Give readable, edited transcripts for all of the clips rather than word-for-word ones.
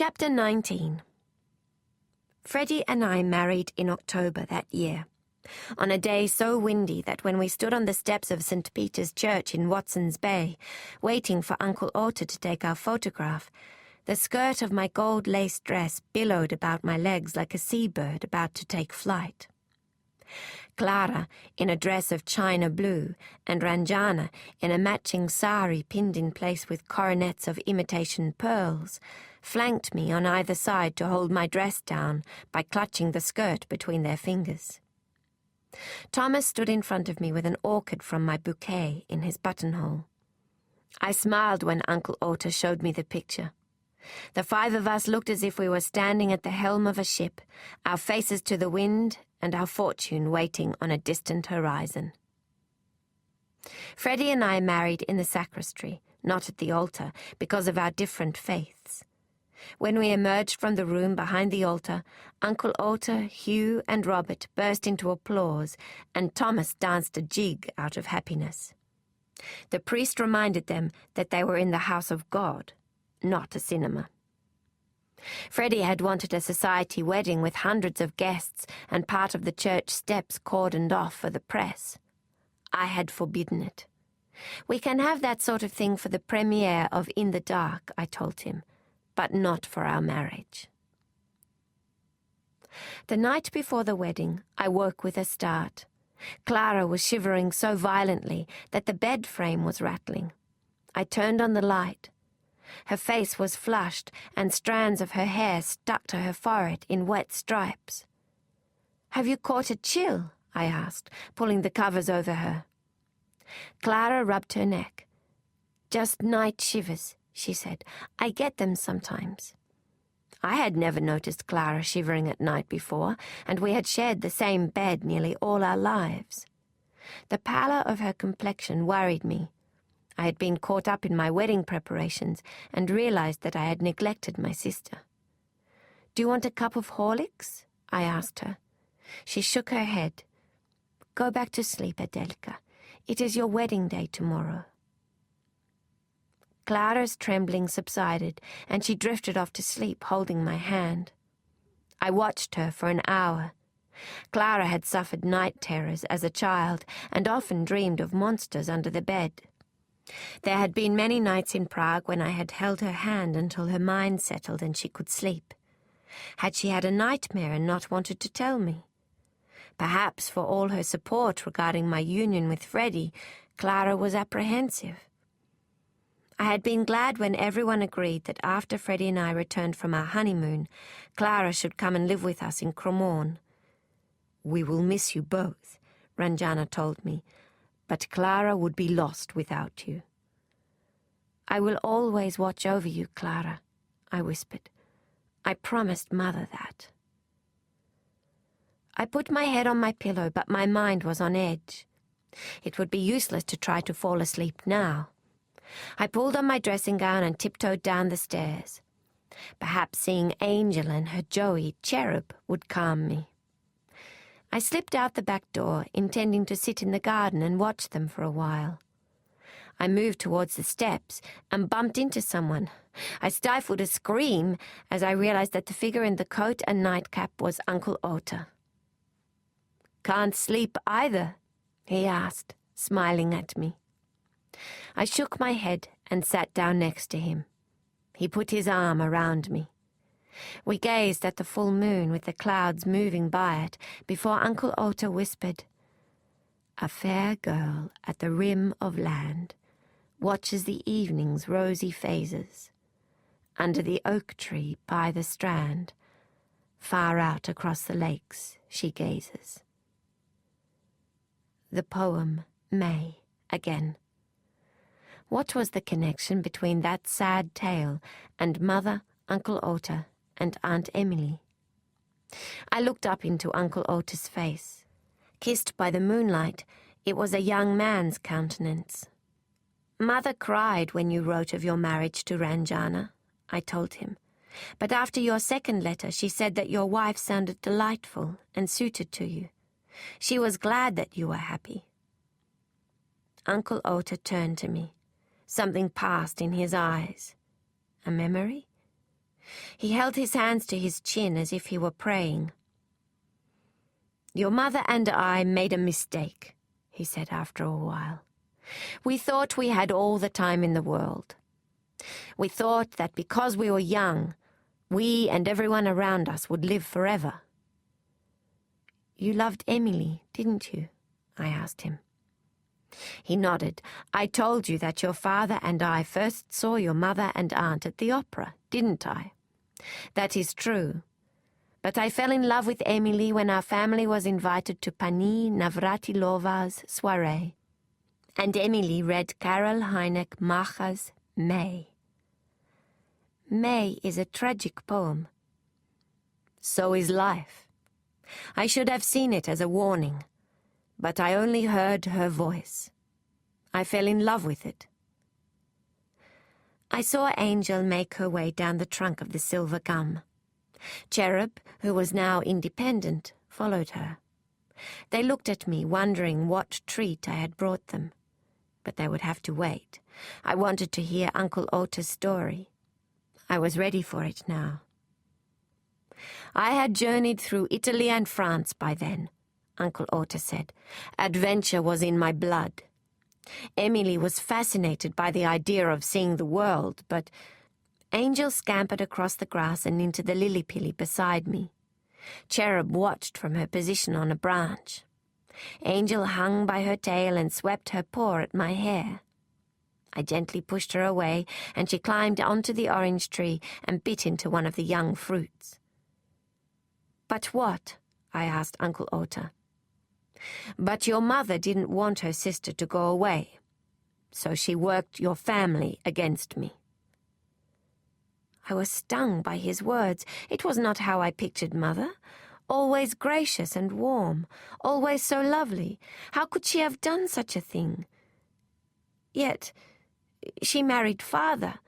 Chapter 19. Freddie and I married in October that year, on a day so windy that when we stood on the steps of St. Peter's Church in Watson's Bay, waiting for Uncle Otto to take our photograph, the skirt of my gold-laced dress billowed about my legs like a seabird about to take flight. Clara, in a dress of china blue, and Ranjana, in a matching sari pinned in place with coronets of imitation pearls, flanked me on either side to hold my dress down by clutching the skirt between their fingers. Thomas stood in front of me with an orchid from my bouquet in his buttonhole. I smiled when Uncle Otto showed me the picture. The five of us looked as if we were standing at the helm of a ship, our faces to the wind and our fortune waiting on a distant horizon. Freddie and I married in the sacristy, not at the altar, because of our different faiths. When we emerged from the room behind the altar, Uncle Otto, Hugh, and Robert burst into applause, and Thomas danced a jig out of happiness. The priest reminded them that they were in the house of God, not a cinema. Freddie had wanted a society wedding with hundreds of guests and part of the church steps cordoned off for the press. I had forbidden it. "We can have that sort of thing for the premiere of In the Dark," I told him, "but not for our marriage." The night before the wedding, I woke with a start. Clara was shivering so violently that the bed frame was rattling. I turned on the light. Her face was flushed, and strands of her hair stuck to her forehead in wet stripes. "Have you caught a chill?" I asked, pulling the covers over her. Clara rubbed her neck. "Just night shivers," she said. "I get them sometimes." I had never noticed Clara shivering at night before, and we had shared the same bed nearly all our lives. The pallor of her complexion worried me. I had been caught up in my wedding preparations and realized that I had neglected my sister. "Do you want a cup of Horlicks?" I asked her. She shook her head. "Go back to sleep, Adelka. It is your wedding day tomorrow." Clara's trembling subsided, and she drifted off to sleep, holding my hand. I watched her for an hour. Clara had suffered night terrors as a child and often dreamed of monsters under the bed. There had been many nights in Prague when I had held her hand until her mind settled and she could sleep. Had she had a nightmare and not wanted to tell me? Perhaps for all her support regarding my union with Freddie, Clara was apprehensive. I had been glad when everyone agreed that after Freddie and I returned from our honeymoon, Clara should come and live with us in Cremorne. "We will miss you both," Ranjana told me, "but Clara would be lost without you." "I will always watch over you, Clara," I whispered. "I promised Mother that." I put my head on my pillow, but my mind was on edge. It would be useless to try to fall asleep now. I pulled on my dressing gown and tiptoed down the stairs. Perhaps seeing Angel and her Joey cherub would calm me. I slipped out the back door, intending to sit in the garden and watch them for a while. I moved towards the steps and bumped into someone. I stifled a scream as I realized that the figure in the coat and nightcap was Uncle Otto. "Can't sleep either?" he asked, smiling at me. I shook my head and sat down next to him. He put his arm around me. We gazed at the full moon with the clouds moving by it before Uncle Otto whispered, "A fair girl at the rim of land watches the evening's rosy phases. Under the oak tree by the strand, far out across the lakes she gazes." The poem May again. What was the connection between that sad tale and Mother, Uncle Otto, and Aunt Emily? I looked up into Uncle Otto's face. Kissed by the moonlight, it was a young man's countenance. "Mother cried when you wrote of your marriage to Ranjana," I told him. "But after your second letter, she said that your wife sounded delightful and suited to you. She was glad that you were happy." Uncle Otto turned to me. Something passed in his eyes. A memory? He held his hands to his chin as if he were praying. "Your mother and I made a mistake," he said after a while. "We thought we had all the time in the world. We thought that because we were young, we and everyone around us would live forever." "You loved Emily, didn't you?" I asked him. He nodded. "I told you that your father and I first saw your mother and aunt at the opera, didn't I? That is true. But I fell in love with Emily when our family was invited to Pani Navratilova's soirée, and Emily read Karel Hynek Macha's May. May is a tragic poem. So is life. I should have seen it as a warning, but I only heard her voice. I fell in love with it." I saw Angel make her way down the trunk of the silver gum. Cherub, who was now independent, followed her. They looked at me, wondering what treat I had brought them. But they would have to wait. I wanted to hear Uncle Ota's story. I was ready for it now. "I had journeyed through Italy and France by then," Uncle Ota said. "Adventure was in my blood. Emily was fascinated by the idea of seeing the world, but—" Angel scampered across the grass and into the lily-pilly beside me. Cherub watched from her position on a branch. Angel hung by her tail and swept her paw at my hair. I gently pushed her away, and she climbed onto the orange tree and bit into one of the young fruits. "But what?" I asked Uncle Ota. "But your mother didn't want her sister to go away, so she worked your family against me." I was stung by his words. It was not how I pictured Mother. Always gracious and warm, always so lovely. How could she have done such a thing? "Yet she married Father,"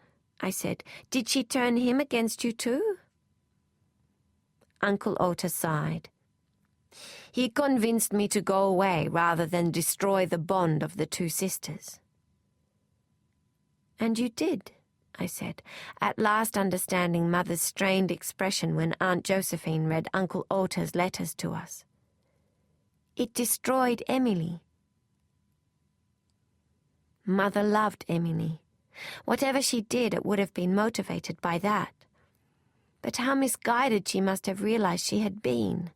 I said. "Did she turn him against you too?" Uncle Ota sighed. "He convinced me to go away rather than destroy the bond of the two sisters." "And you did," I said, at last understanding Mother's strained expression when Aunt Josephine read Uncle Ota's letters to us. "It destroyed Emily." Mother loved Emily. Whatever she did, it would have been motivated by that. But how misguided she must have realized she had been.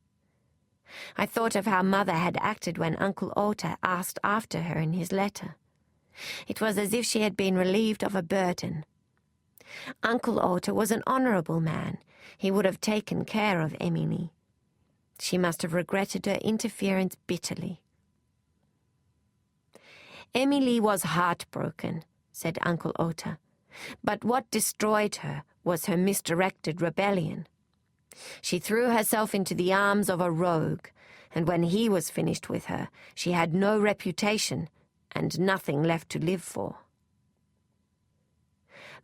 I thought of how Mother had acted when Uncle Ota asked after her in his letter. It was as if she had been relieved of a burden. Uncle Ota was an honorable man. He would have taken care of Emily. She must have regretted her interference bitterly. "Emily was heartbroken," said Uncle Ota. "But what destroyed her was her misdirected rebellion. She threw herself into the arms of a rogue, and when he was finished with her, she had no reputation and nothing left to live for."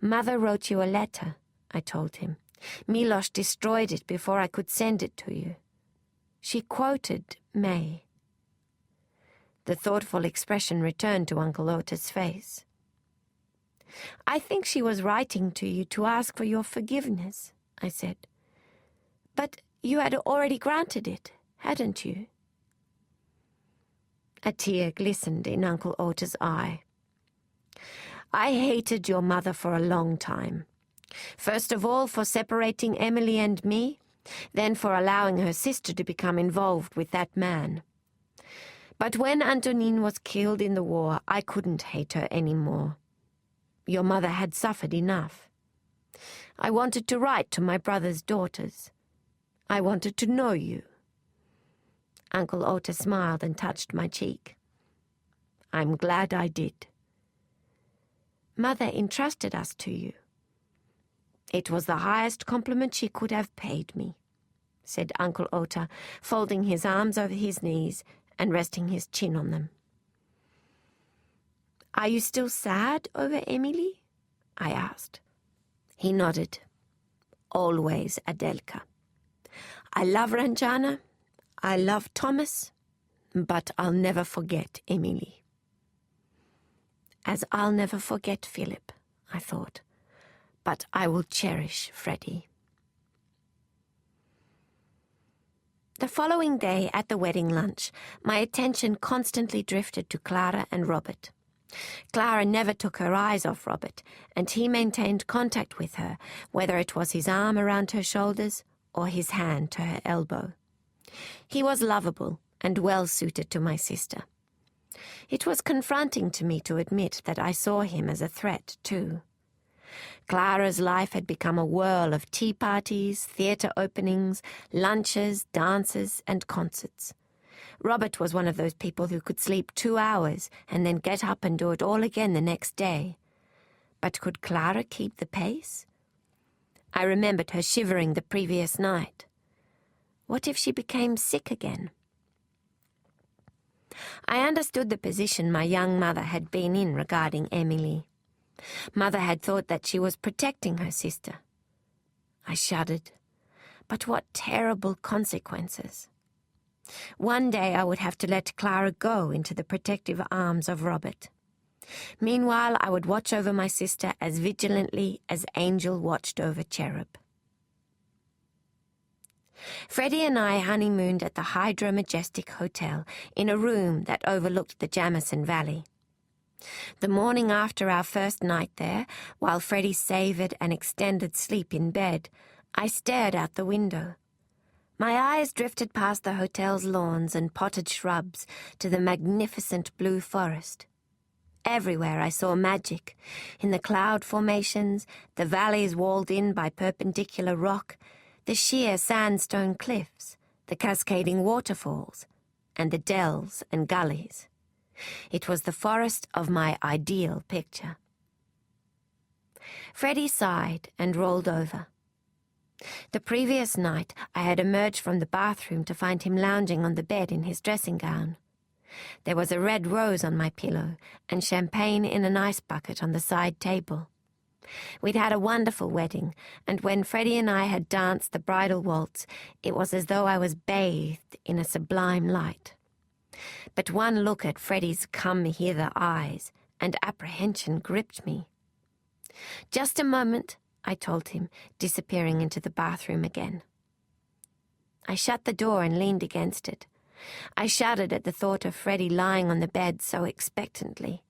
"Mother wrote you a letter," I told him. "Milos destroyed it before I could send it to you. She quoted May." The thoughtful expression returned to Uncle Ota's face. "I think she was writing to you to ask for your forgiveness," I said. "But you had already granted it, hadn't you?" A tear glistened in Uncle Ota's eye. "I hated your mother for a long time. First of all for separating Emily and me, then for allowing her sister to become involved with that man. But when Antonine was killed in the war, I couldn't hate her anymore. Your mother had suffered enough. I wanted to write to my brother's daughters. I wanted to know you." Uncle Ota smiled and touched my cheek. "I'm glad I did." "Mother entrusted us to you." "It was the highest compliment she could have paid me," said Uncle Ota, folding his arms over his knees and resting his chin on them. "Are you still sad over Emily?" I asked. He nodded. "Always, Adelka. I love Ranjana, I love Thomas, but I'll never forget Emily." As I'll never forget Philip, I thought. but I will cherish Freddie. The following day at the wedding lunch, my attention constantly drifted to Clara and Robert. Clara never took her eyes off Robert, and he maintained contact with her, whether it was his arm around her shoulders or his hand to her elbow. He was lovable and well suited to my sister. It was confronting to me to admit that I saw him as a threat, too. Clara's life had become a whirl of tea parties, theatre openings, lunches, dances, and concerts. Robert was one of those people who could sleep 2 hours and then get up and do it all again the next day. But could Clara keep the pace? I remembered her shivering the previous night. What if she became sick again? I understood the position my young mother had been in regarding Emily. Mother had thought that she was protecting her sister. I shuddered. But what terrible consequences. One day I would have to let Clara go into the protective arms of Robert. Meanwhile, I would watch over my sister as vigilantly as Angel watched over Cherub. Freddie and I honeymooned at the Hydro Majestic Hotel in a room that overlooked the Jamison Valley. The morning after our first night there, while Freddie savoured an extended sleep in bed, I stared out the window. My eyes drifted past the hotel's lawns and potted shrubs to the magnificent blue forest. Everywhere I saw magic, in the cloud formations, the valleys walled in by perpendicular rock, the sheer sandstone cliffs, the cascading waterfalls, and the dells and gullies. It was the forest of my ideal picture. Freddie sighed and rolled over. The previous night I had emerged from the bathroom to find him lounging on the bed in his dressing gown. There was a red rose on my pillow and champagne in an ice bucket on the side table. We'd had a wonderful wedding, and when Freddie and I had danced the bridal waltz, it was as though I was bathed in a sublime light. But one look at Freddie's come-hither eyes, and apprehension gripped me. "Just a moment," I told him, disappearing into the bathroom again. I shut the door and leaned against it. I shuddered at the thought of Freddie lying on the bed so expectantly.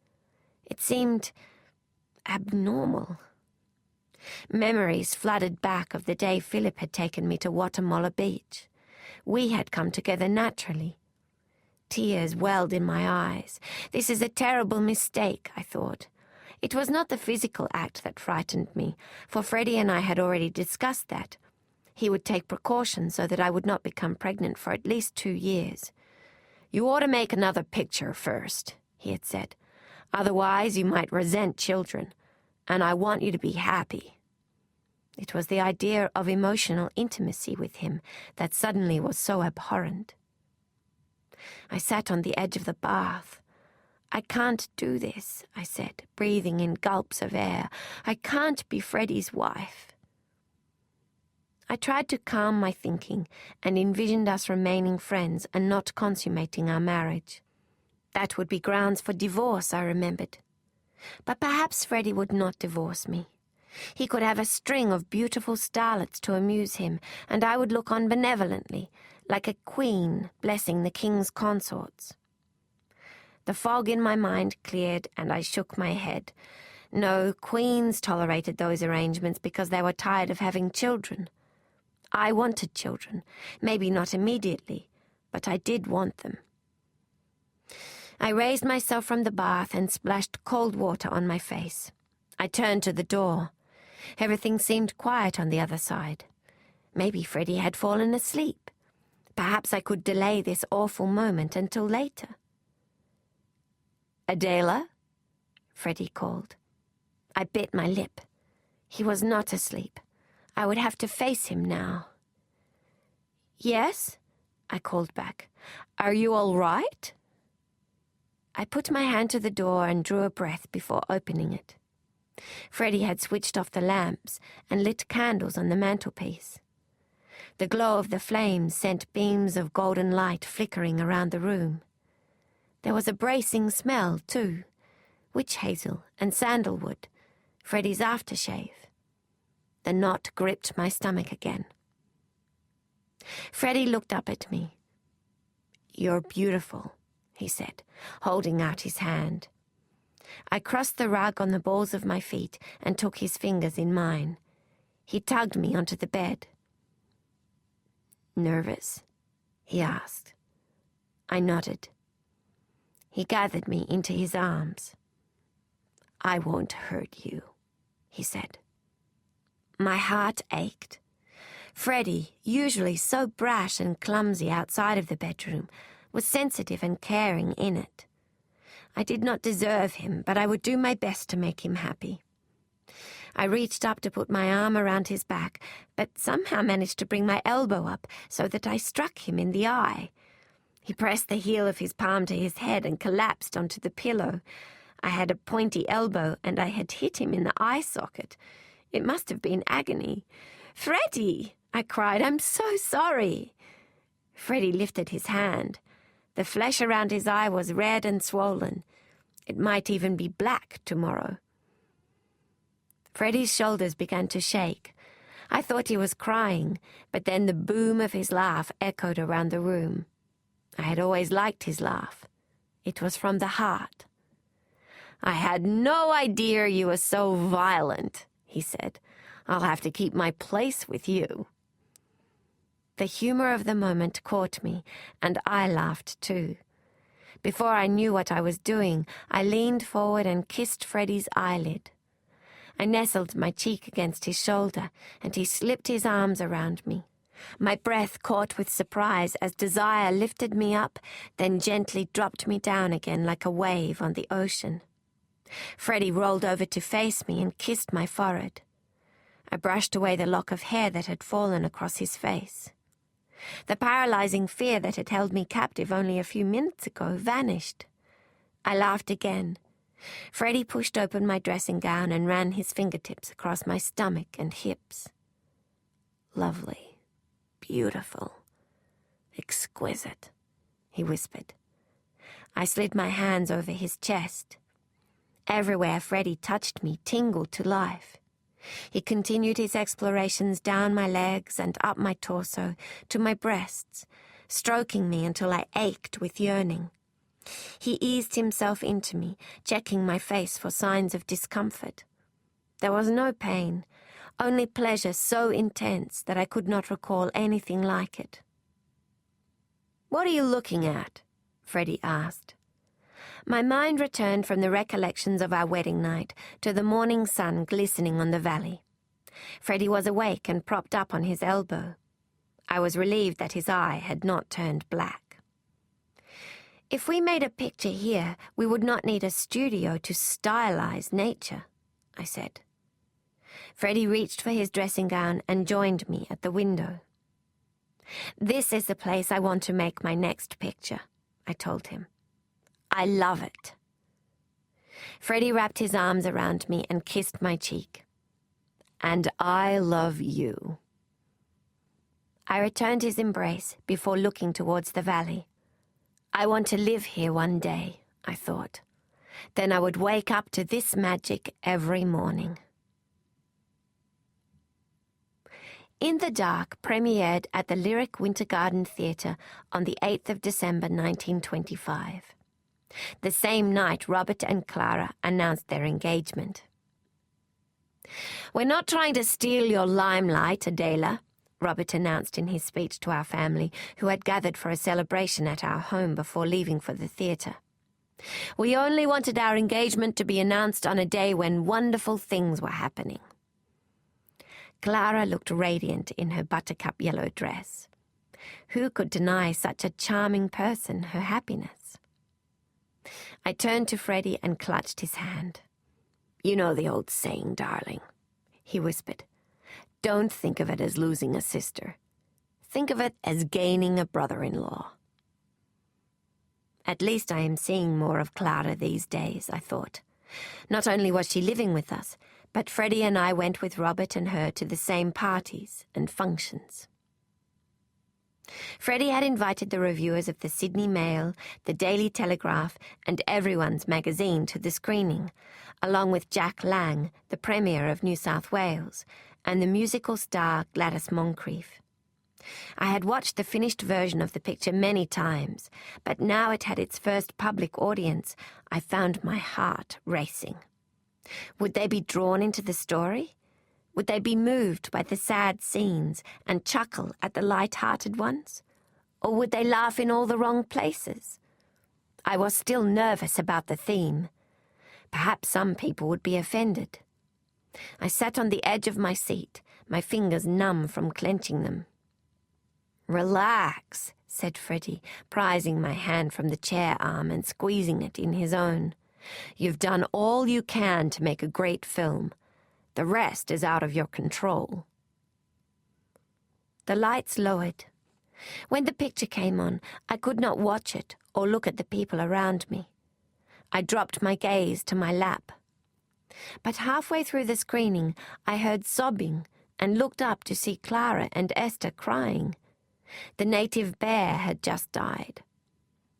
It seemed abnormal. Memories flooded back of the day Philip had taken me to Wattle Beach. We had come together naturally. Tears welled in my eyes. This is a terrible mistake, I thought. It was not the physical act that frightened me, for Freddie and I had already discussed that. He would take precautions so that I would not become pregnant for at least 2 years. "You ought to make another picture first," he had said. "Otherwise you might resent children, and I want you to be happy." It was the idea of emotional intimacy with him that suddenly was so abhorrent. I sat on the edge of the bath. "I can't do this," I said, breathing in gulps of air. "I can't be Freddie's wife." I tried to calm my thinking and envisioned us remaining friends and not consummating our marriage. That would be grounds for divorce, I remembered. But perhaps Freddie would not divorce me. He could have a string of beautiful starlets to amuse him, and I would look on benevolently, like a queen blessing the king's consorts. The fog in my mind cleared, and I shook my head. No, queens tolerated those arrangements because they were tired of having children. I wanted children, maybe not immediately, but I did want them. I raised myself from the bath and splashed cold water on my face. I turned to the door. Everything seemed quiet on the other side. Maybe Freddie had fallen asleep. Perhaps I could delay this awful moment until later. "Adela?" Freddie called. I bit my lip. He was not asleep. I would have to face him now. "Yes?" I called back. "Are you all right?" I put my hand to the door and drew a breath before opening it. Freddie had switched off the lamps and lit candles on the mantelpiece. The glow of the flames sent beams of golden light flickering around the room. There was a bracing smell, too, witch hazel and sandalwood, Freddie's aftershave. The knot gripped my stomach again. Freddie looked up at me. "You're beautiful," he said, holding out his hand. I crossed the rug on the balls of my feet and took his fingers in mine. He tugged me onto the bed. "Nervous?" he asked. I nodded. He gathered me into his arms. "I won't hurt you," he said. My heart ached. Freddie, usually so brash and clumsy outside of the bedroom, was sensitive and caring in it. I did not deserve him, but I would do my best to make him happy. I reached up to put my arm around his back, but somehow managed to bring my elbow up so that I struck him in the eye. He pressed the heel of his palm to his head and collapsed onto the pillow. I had a pointy elbow, and I had hit him in the eye socket. It must have been agony. "Freddie!" I cried. "I'm so sorry." Freddie lifted his hand. The flesh around his eye was red and swollen. It might even be black tomorrow. Freddie's shoulders began to shake. I thought he was crying, but then the boom of his laugh echoed around the room. I had always liked his laugh. It was from the heart. "I had no idea you were so violent," he said. "I'll have to keep my place with you." The humor of the moment caught me, and I laughed too. Before I knew what I was doing, I leaned forward and kissed Freddie's eyelid. I nestled my cheek against his shoulder, and he slipped his arms around me. My breath caught with surprise as desire lifted me up, then gently dropped me down again like a wave on the ocean. Freddie rolled over to face me and kissed my forehead. I brushed away the lock of hair that had fallen across his face. The paralyzing fear that had held me captive only a few minutes ago vanished. I laughed again. Freddie pushed open my dressing gown and ran his fingertips across my stomach and hips. "Lovely, beautiful, exquisite," he whispered. I slid my hands over his chest. Everywhere Freddie touched me tingled to life. He continued his explorations down my legs and up my torso to my breasts, stroking me until I ached with yearning. He eased himself into me, checking my face for signs of discomfort. There was no pain, only pleasure so intense that I could not recall anything like it. "What are you looking at?" Freddie asked. My mind returned from the recollections of our wedding night to the morning sun glistening on the valley. Freddie was awake and propped up on his elbow. I was relieved that his eye had not turned black. "If we made a picture here, we would not need a studio to stylize nature," I said. Freddie reached for his dressing gown and joined me at the window. "This is the place I want to make my next picture," I told him. "I love it." Freddie wrapped his arms around me and kissed my cheek. "And I love you." I returned his embrace before looking towards the valley. I want to live here one day, I thought. Then I would wake up to this magic every morning. In the Dark premiered at the Lyric Winter Garden Theatre on the 8th of December 1925. The same night, Robert and Clara announced their engagement. "We're not trying to steal your limelight, Adela," Robert announced in his speech to our family, who had gathered for a celebration at our home before leaving for the theatre. "We only wanted our engagement to be announced on a day when wonderful things were happening." Clara looked radiant in her buttercup yellow dress. Who could deny such a charming person her happiness? I turned to Freddie and clutched his hand. "You know the old saying, darling," he whispered. "Don't think of it as losing a sister. Think of it as gaining a brother-in-law." At least I am seeing more of Clara these days, I thought. Not only was she living with us, but Freddie and I went with Robert and her to the same parties and functions. Freddie had invited the reviewers of the Sydney Mail, the Daily Telegraph, and Everyone's magazine to the screening, along with Jack Lang, the Premier of New South Wales, and the musical star Gladys Moncrief. I had watched the finished version of the picture many times, but now it had its first public audience. I found my heart racing. Would they be drawn into the story? Would they be moved by the sad scenes and chuckle at the light-hearted ones? Or would they laugh in all the wrong places? I was still nervous about the theme. Perhaps some people would be offended. I sat on the edge of my seat, my fingers numb from clenching them. "Relax," said Freddie, prizing my hand from the chair arm and squeezing it in his own. "You've done all you can to make a great film. The rest is out of your control." The lights lowered. When the picture came on, I could not watch it or look at the people around me. I dropped my gaze to my lap. But halfway through the screening, I heard sobbing and looked up to see Clara and Esther crying. The native bear had just died.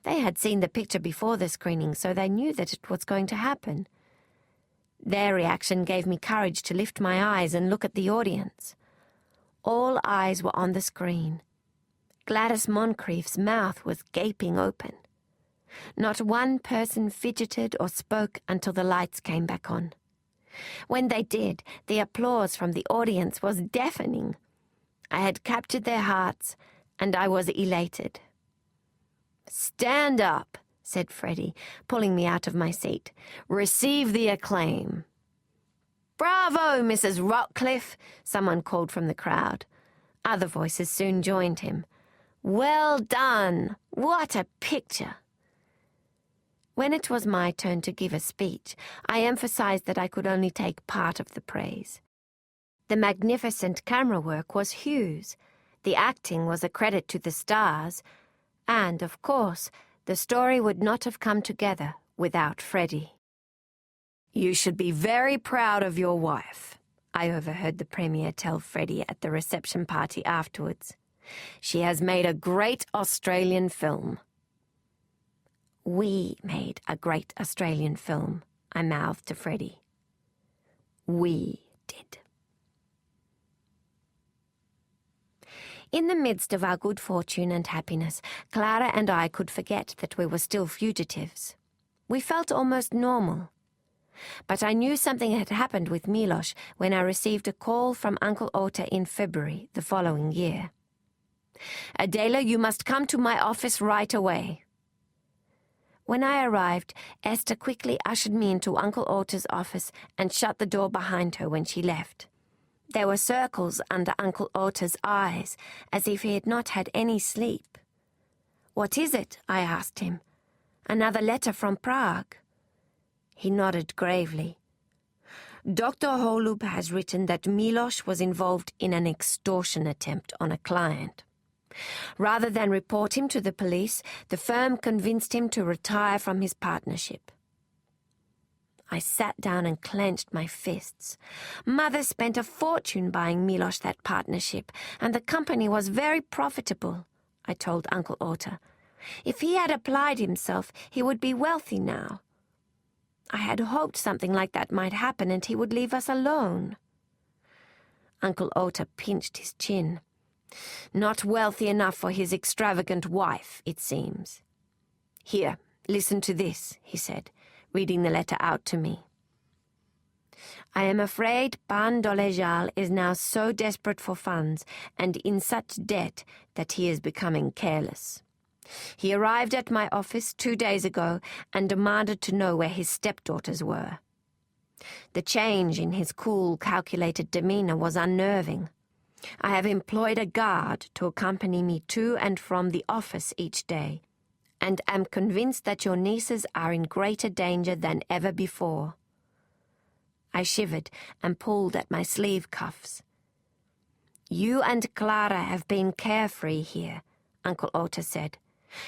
They had seen the picture before the screening, so they knew that it was going to happen. Their reaction gave me courage to lift my eyes and look at the audience. All eyes were on the screen. Gladys Moncrief's mouth was gaping open. Not one person fidgeted or spoke until the lights came back on. When they did, the applause from the audience was deafening. I had captured their hearts, and I was elated. "Stand up," said Freddie, pulling me out of my seat. "Receive the acclaim." "Bravo, Mrs. Rockcliffe," someone called from the crowd. Other voices soon joined him. "Well done! What a picture!" When it was my turn to give a speech, I emphasized that I could only take part of the praise. The magnificent camera work was Hugh's, the acting was a credit to the stars, and, of course, the story would not have come together without Freddie. "You should be very proud of your wife," I overheard the Premier tell Freddie at the reception party afterwards. "She has made a great Australian film." "We made a great Australian film," I mouthed to Freddie. "We did." In the midst of our good fortune and happiness, Clara and I could forget that we were still fugitives. We felt almost normal. But I knew something had happened with Miloš when I received a call from Uncle Ota in February the following year. "Adela, you must come to my office right away." When I arrived, Esther quickly ushered me into Uncle Ota's office and shut the door behind her when she left. There were circles under Uncle Ota's eyes, as if he had not had any sleep. "What is it?" I asked him. "Another letter from Prague?" He nodded gravely. "Dr. Holub has written that Miloš was involved in an extortion attempt on a client. Rather than report him to the police, the firm convinced him to retire from his partnership." I sat down and clenched my fists. Mother spent a fortune buying Miloš that partnership, and the company was very profitable, I told Uncle Ota. If he had applied himself, he would be wealthy now. I had hoped something like that might happen and he would leave us alone. Uncle Ota pinched his chin. "Not wealthy enough for his extravagant wife, it seems." "Here, listen to this," he said, reading the letter out to me. "I am afraid Pan Dolezal is now so desperate for funds and in such debt that he is becoming careless. He arrived at my office 2 days ago and demanded to know where his stepdaughters were. The change in his cool, calculated demeanor was unnerving. I have employed a guard to accompany me to and from the office each day, and am convinced that your nieces are in greater danger than ever before." I shivered and pulled at my sleeve cuffs. "You and Clara have been carefree here," Uncle Ota said.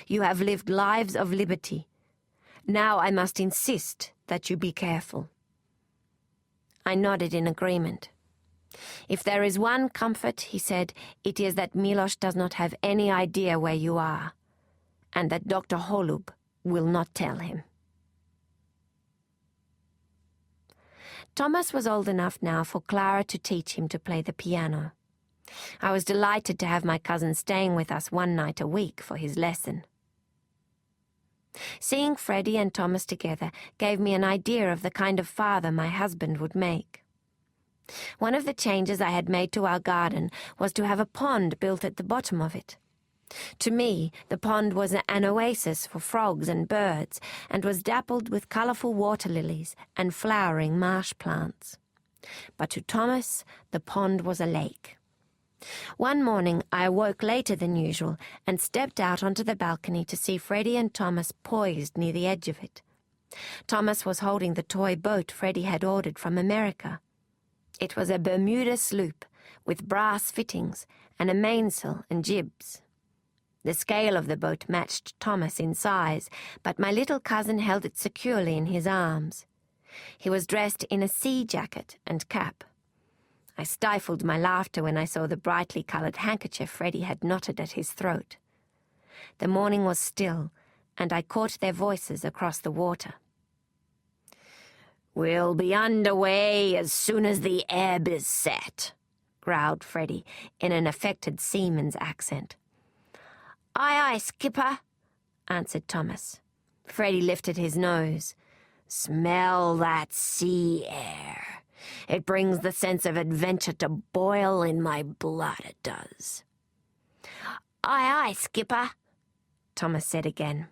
"You have lived lives of liberty. Now I must insist that you be careful." I nodded in agreement. "If there is one comfort," he said, "it is that Miloš does not have any idea where you are, and that Dr. Holub will not tell him." Thomas was old enough now for Clara to teach him to play the piano. I was delighted to have my cousin staying with us one night a week for his lesson. Seeing Freddie and Thomas together gave me an idea of the kind of father my husband would make. One of the changes I had made to our garden was to have a pond built at the bottom of it. To me, the pond was an oasis for frogs and birds, and was dappled with colourful water lilies and flowering marsh plants. But to Thomas, the pond was a lake. One morning I awoke later than usual and stepped out onto the balcony to see Freddie and Thomas poised near the edge of it. Thomas was holding the toy boat Freddie had ordered from America. It was a Bermuda sloop with brass fittings and a mainsail and jibs. The scale of the boat matched Thomas in size, but my little cousin held it securely in his arms. He was dressed in a sea jacket and cap. I stifled my laughter when I saw the brightly coloured handkerchief Freddie had knotted at his throat. The morning was still, and I caught their voices across the water. "We'll be underway as soon as the ebb is set," growled Freddie in an affected seaman's accent. "Aye, aye, skipper," answered Thomas. Freddie lifted his nose. "Smell that sea air. It brings the sense of adventure to boil in my blood, it does." "Aye, aye, skipper," Thomas said again.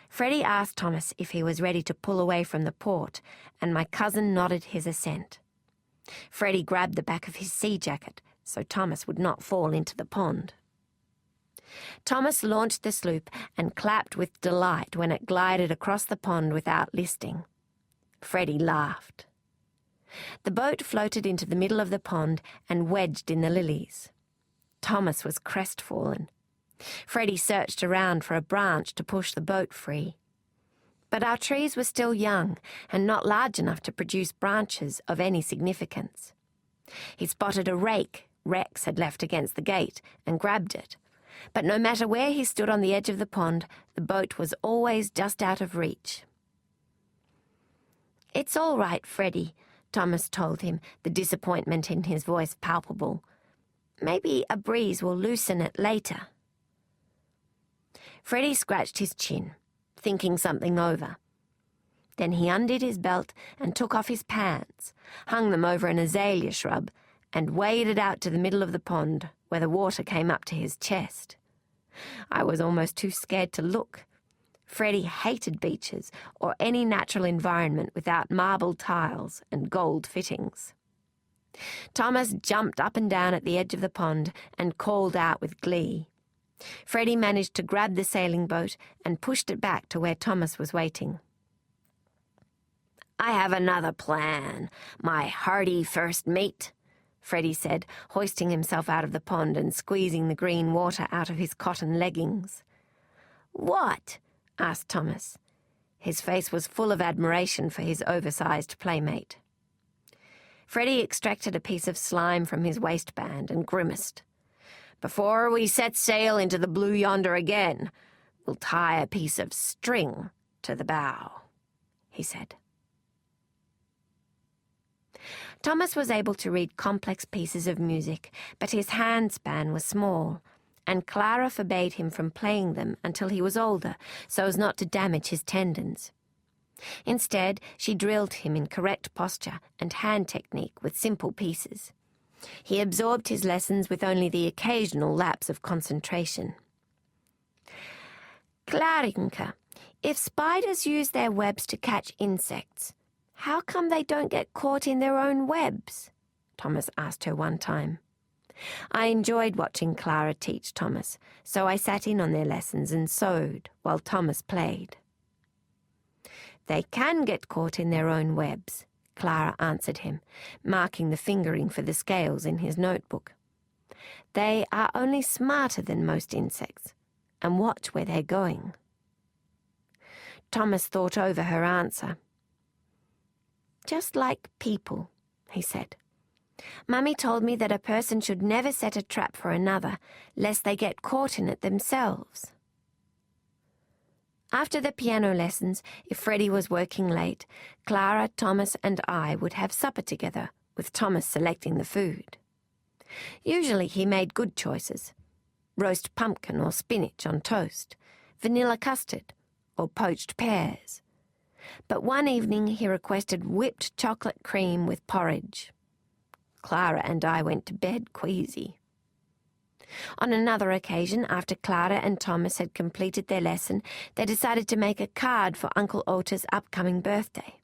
Freddie asked Thomas if he was ready to pull away from the port, and my cousin nodded his assent. Freddie grabbed the back of his sea jacket so Thomas would not fall into the pond. Thomas launched the sloop and clapped with delight when it glided across the pond without listing. Freddie laughed. The boat floated into the middle of the pond and wedged in the lilies. Thomas was crestfallen. Freddie searched around for a branch to push the boat free. But our trees were still young and not large enough to produce branches of any significance. He spotted a rake Rex had left against the gate and grabbed it. But no matter where he stood on the edge of the pond, the boat was always just out of reach. "It's all right, Freddie," Thomas told him, the disappointment in his voice palpable. "Maybe a breeze will loosen it later." Freddie scratched his chin, thinking something over. Then he undid his belt and took off his pants, hung them over an azalea shrub, and waded out to the middle of the pond, where the water came up to his chest. I was almost too scared to look. Freddie hated beaches or any natural environment without marble tiles and gold fittings. Thomas jumped up and down at the edge of the pond and called out with glee. Freddie managed to grab the sailing boat and pushed it back to where Thomas was waiting. "I have another plan, my hardy first mate," Freddie said, hoisting himself out of the pond and squeezing the green water out of his cotton leggings. "What?" asked Thomas. His face was full of admiration for his oversized playmate. Freddie extracted a piece of slime from his waistband and grimaced. "Before we set sail into the blue yonder again, we'll tie a piece of string to the bow," he said. Thomas was able to read complex pieces of music, but his handspan was small, and Clara forbade him from playing them until he was older, so as not to damage his tendons. Instead, she drilled him in correct posture and hand technique with simple pieces. He absorbed his lessons with only the occasional lapse of concentration. "Clarinka, if spiders use their webs to catch insects, how come they don't get caught in their own webs?" Thomas asked her one time. I enjoyed watching Clara teach Thomas, so I sat in on their lessons and sewed while Thomas played. "They can get caught in their own webs," Clara answered him, marking the fingering for the scales in his notebook. "They are only smarter than most insects, and watch where they're going." Thomas thought over her answer. "Just like people," he said. "Mummy told me that a person should never set a trap for another, lest they get caught in it themselves." After the piano lessons, if Freddie was working late, Clara, Thomas and I would have supper together, with Thomas selecting the food. Usually he made good choices: roast pumpkin or spinach on toast, vanilla custard, or poached pears. But one evening he requested whipped chocolate cream with porridge. Clara and I went to bed queasy. On another occasion, after Clara and Thomas had completed their lesson, they decided to make a card for Uncle Otter's upcoming birthday.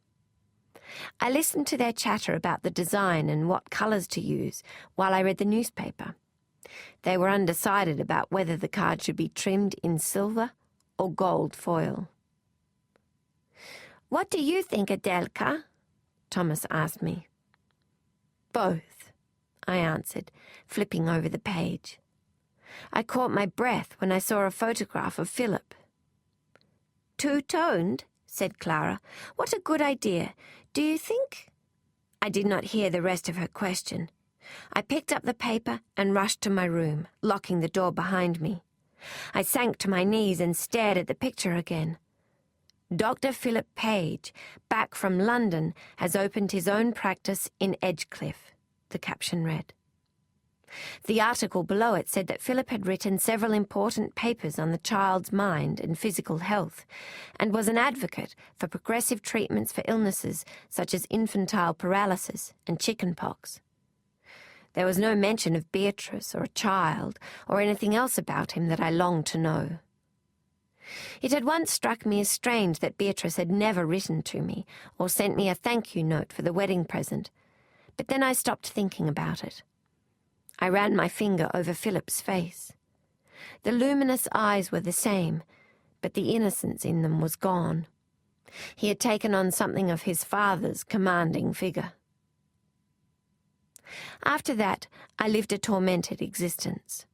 I listened to their chatter about the design and what colours to use while I read the newspaper. They were undecided about whether the card should be trimmed in silver or gold foil. "What do you think, Adelka?" Thomas asked me. "Both," I answered, flipping over the page. I caught my breath when I saw a photograph of Philip. "Two-toned?" said Clara. "What a good idea. Do you think—" I did not hear the rest of her question. I picked up the paper and rushed to my room, locking the door behind me. I sank to my knees and stared at the picture again. "Dr. Philip Page, back from London, has opened his own practice in Edgecliff," the caption read. The article below it said that Philip had written several important papers on the child's mind and physical health, and was an advocate for progressive treatments for illnesses such as infantile paralysis and chickenpox. There was no mention of Beatrice or a child or anything else about him that I longed to know. It had once struck me as strange that Beatrice had never written to me or sent me a thank-you note for the wedding present, but then I stopped thinking about it. I ran my finger over Philip's face. The luminous eyes were the same, but the innocence in them was gone. He had taken on something of his father's commanding figure. After that, I lived a tormented existence.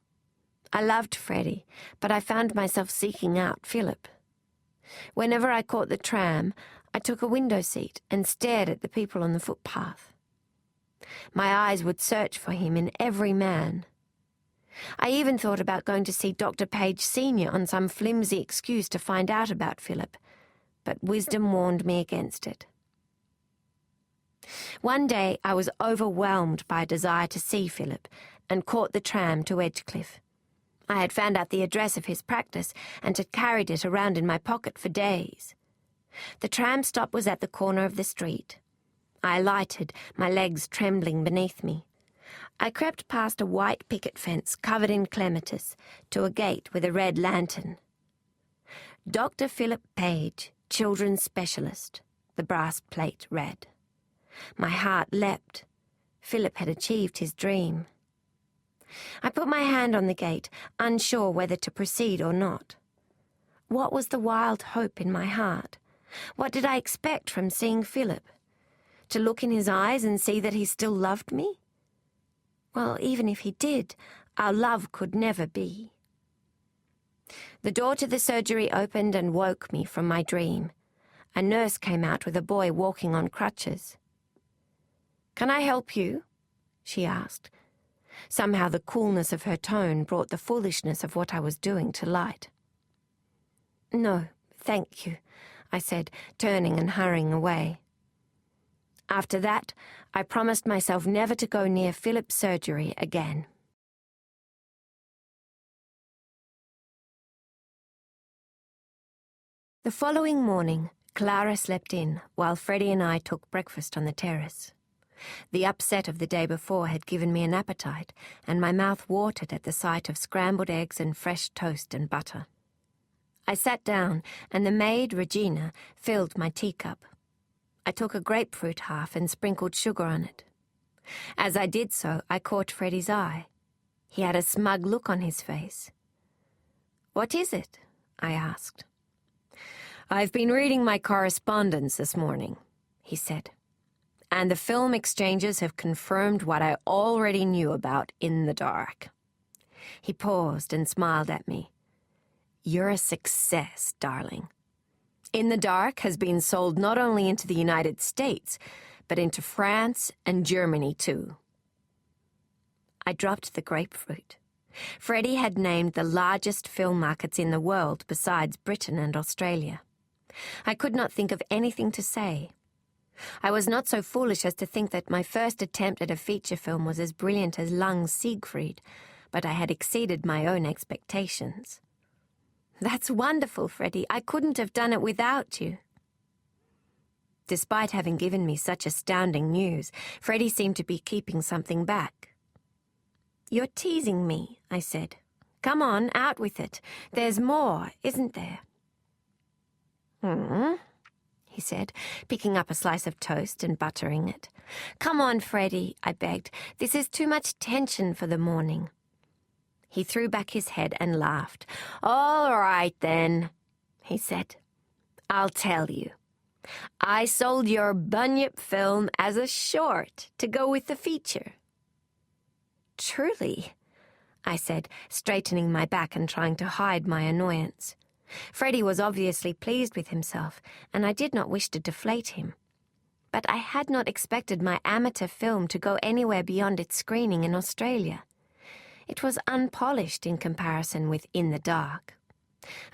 I loved Freddie, but I found myself seeking out Philip. Whenever I caught the tram, I took a window seat and stared at the people on the footpath. My eyes would search for him in every man. I even thought about going to see Dr. Page Sr. on some flimsy excuse to find out about Philip, but wisdom warned me against it. One day I was overwhelmed by a desire to see Philip and caught the tram to Edgecliff. I had found out the address of his practice and had carried it around in my pocket for days. The tram stop was at the corner of the street. I alighted, my legs trembling beneath me. I crept past a white picket fence covered in clematis to a gate with a red lantern. "Dr. Philip Page, Children's Specialist," the brass plate read. My heart leapt. Philip had achieved his dream. I put my hand on the gate, unsure whether to proceed or not. What was the wild hope in my heart? What did I expect from seeing Philip? To look in his eyes and see that he still loved me? Well, even if he did, our love could never be. The door to the surgery opened and woke me from my dream. A nurse came out with a boy walking on crutches. "Can I help you?" she asked. Somehow the coolness of her tone brought the foolishness of what I was doing to light. "No, thank you," I said, turning and hurrying away. After that, I promised myself never to go near Philip's surgery again. The following morning, Clara slept in while Freddie and I took breakfast on the terrace. The upset of the day before had given me an appetite, and my mouth watered at the sight of scrambled eggs and fresh toast and butter. I sat down, and the maid, Regina, filled my teacup. I took a grapefruit half and sprinkled sugar on it. As I did so, I caught Freddie's eye. He had a smug look on his face. "What is it?" I asked. "I've been reading my correspondence this morning," he said, "and the film exchanges have confirmed what I already knew about In the Dark." He paused and smiled at me. "You're a success, darling. In the Dark has been sold not only into the United States, but into France and Germany too." I dropped the grapefruit. Freddie had named the largest film markets in the world besides Britain and Australia. I could not think of anything to say. I was not so foolish as to think that my first attempt at a feature film was as brilliant as Lung's Siegfried, but I had exceeded my own expectations. "That's wonderful, Freddie. I couldn't have done it without you." Despite having given me such astounding news, Freddie seemed to be keeping something back. "You're teasing me," I said. "Come on, out with it. There's more, isn't there?" He said, picking up a slice of toast and buttering it. "Come on, Freddie," I begged. "This is too much tension for the morning." He threw back his head and laughed. "All right, then," he said. "I'll tell you. I sold your Bunyip film as a short to go with the feature." "Truly?" I said, straightening my back and trying to hide my annoyance. Freddie was obviously pleased with himself, and I did not wish to deflate him. But I had not expected my amateur film to go anywhere beyond its screening in Australia. It was unpolished in comparison with In the Dark.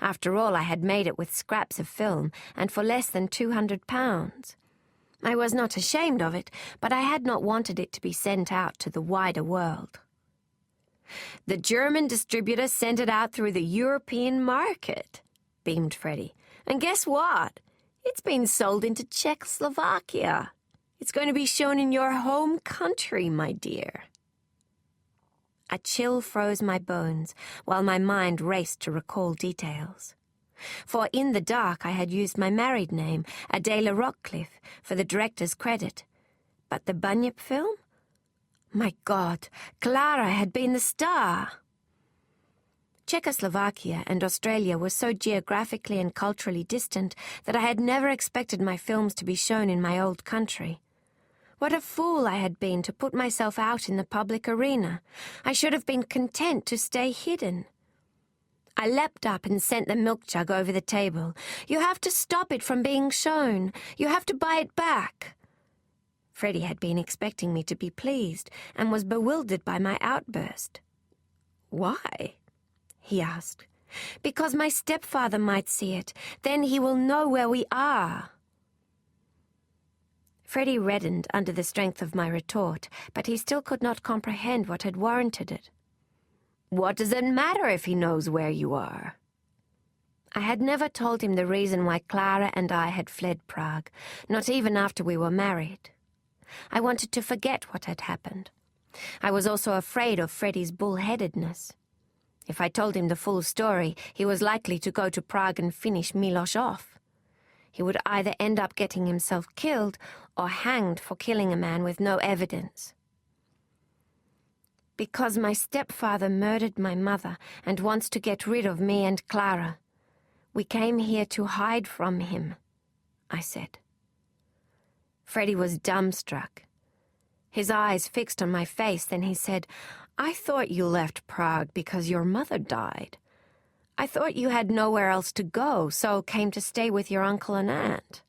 After all, I had made it with scraps of film, and for less than £200. I was not ashamed of it, but I had not wanted it to be sent out to the wider world. "The German distributor sent it out through the European market," beamed Freddie. "And guess what? It's been sold into Czechoslovakia. It's going to be shown in your home country, my dear." A chill froze my bones, while my mind raced to recall details. For In the Dark I had used my married name, Adela Rockcliffe, for the director's credit. But the Bunyip film? My God, Clara had been the star! Czechoslovakia and Australia were so geographically and culturally distant that I had never expected my films to be shown in my old country. What a fool I had been to put myself out in the public arena. I should have been content to stay hidden. I leapt up and sent the milk jug over the table. "You have to stop it from being shown. You have to buy it back." Freddie had been expecting me to be pleased and was bewildered by my outburst. "Why?" he asked. "Because my stepfather might see it. Then he will know where we are." Freddie reddened under the strength of my retort, but he still could not comprehend what had warranted it. "What does it matter if he knows where you are?" I had never told him the reason why Clara and I had fled Prague, not even after we were married. I wanted to forget what had happened. I was also afraid of Freddie's bullheadedness. If I told him the full story, he was likely to go to Prague and finish Miloš off. He would either end up getting himself killed or hanged for killing a man with no evidence. "Because my stepfather murdered my mother and wants to get rid of me and Clara. We came here to hide from him," I said. Freddie was dumbstruck. His eyes fixed on my face, then he said, "I thought you left Prague because your mother died. I thought you had nowhere else to go, so came to stay with your uncle and aunt."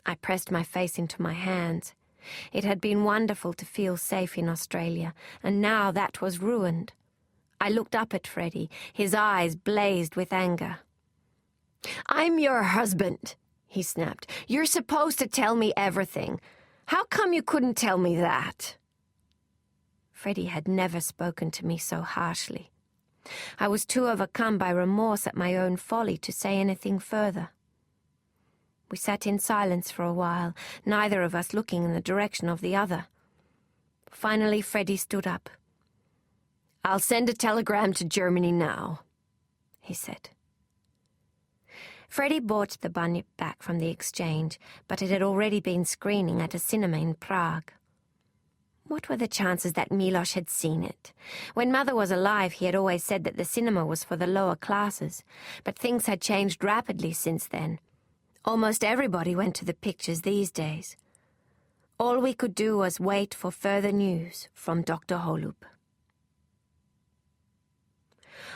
I pressed my face into my hands. It had been wonderful to feel safe in Australia, and now that was ruined. I looked up at Freddie. His eyes blazed with anger. "I'm your husband," he snapped. "You're supposed to tell me everything. How come you couldn't tell me that?" Freddie had never spoken to me so harshly. I was too overcome by remorse at my own folly to say anything further. We sat in silence for a while, neither of us looking in the direction of the other. Finally, Freddie stood up. "I'll send a telegram to Germany now," he said. Freddie bought the Bunyip back from the exchange, but it had already been screening at a cinema in Prague. What were the chances that Miloš had seen it? When Mother was alive, he had always said that the cinema was for the lower classes, but things had changed rapidly since then. Almost everybody went to the pictures these days. All we could do was wait for further news from Dr. Holub.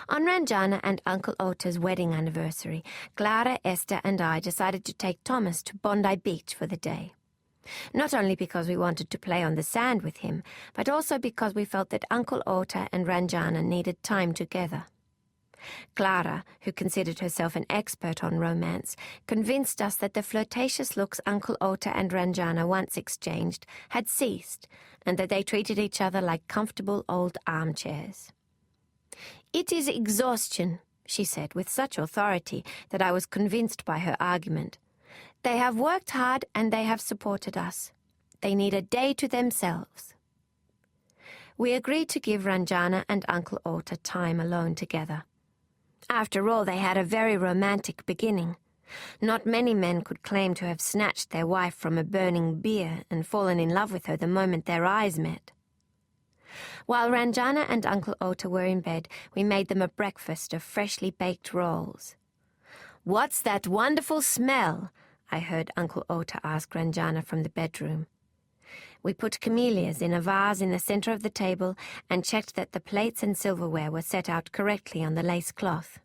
On Ranjana and Uncle Ota's wedding anniversary, Clara, Esther, and I decided to take Thomas to Bondi Beach for the day. Not only because we wanted to play on the sand with him, but also because we felt that Uncle Ota and Ranjana needed time together. Clara, who considered herself an expert on romance, convinced us that the flirtatious looks Uncle Ota and Ranjana once exchanged had ceased, and that they treated each other like comfortable old armchairs. "It is exhaustion," she said with such authority that I was convinced by her argument. "They have worked hard and they have supported us. They need a day to themselves." We agreed to give Ranjana and Uncle Ota time alone together. After all, they had a very romantic beginning. Not many men could claim to have snatched their wife from a burning bier and fallen in love with her the moment their eyes met. While Ranjana and Uncle Ota were in bed, we made them a breakfast of freshly baked rolls. "What's that wonderful smell?" I heard Uncle Ota ask Ranjana from the bedroom. We put camellias in a vase in the center of the table and checked that the plates and silverware were set out correctly on the lace cloth.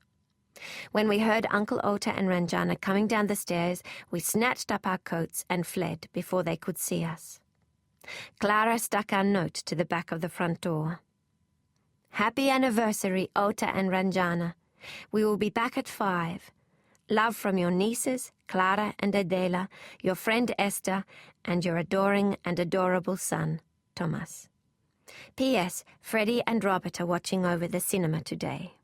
When we heard Uncle Ota and Ranjana coming down the stairs, we snatched up our coats and fled before they could see us. Clara stuck our note to the back of the front door. "Happy anniversary, Ota and Ranjana. We will be back at 5. Love from your nieces, Clara and Adela, your friend Esther, and your adoring and adorable son, Thomas. P.S. Freddie and Robert are watching over the cinema today."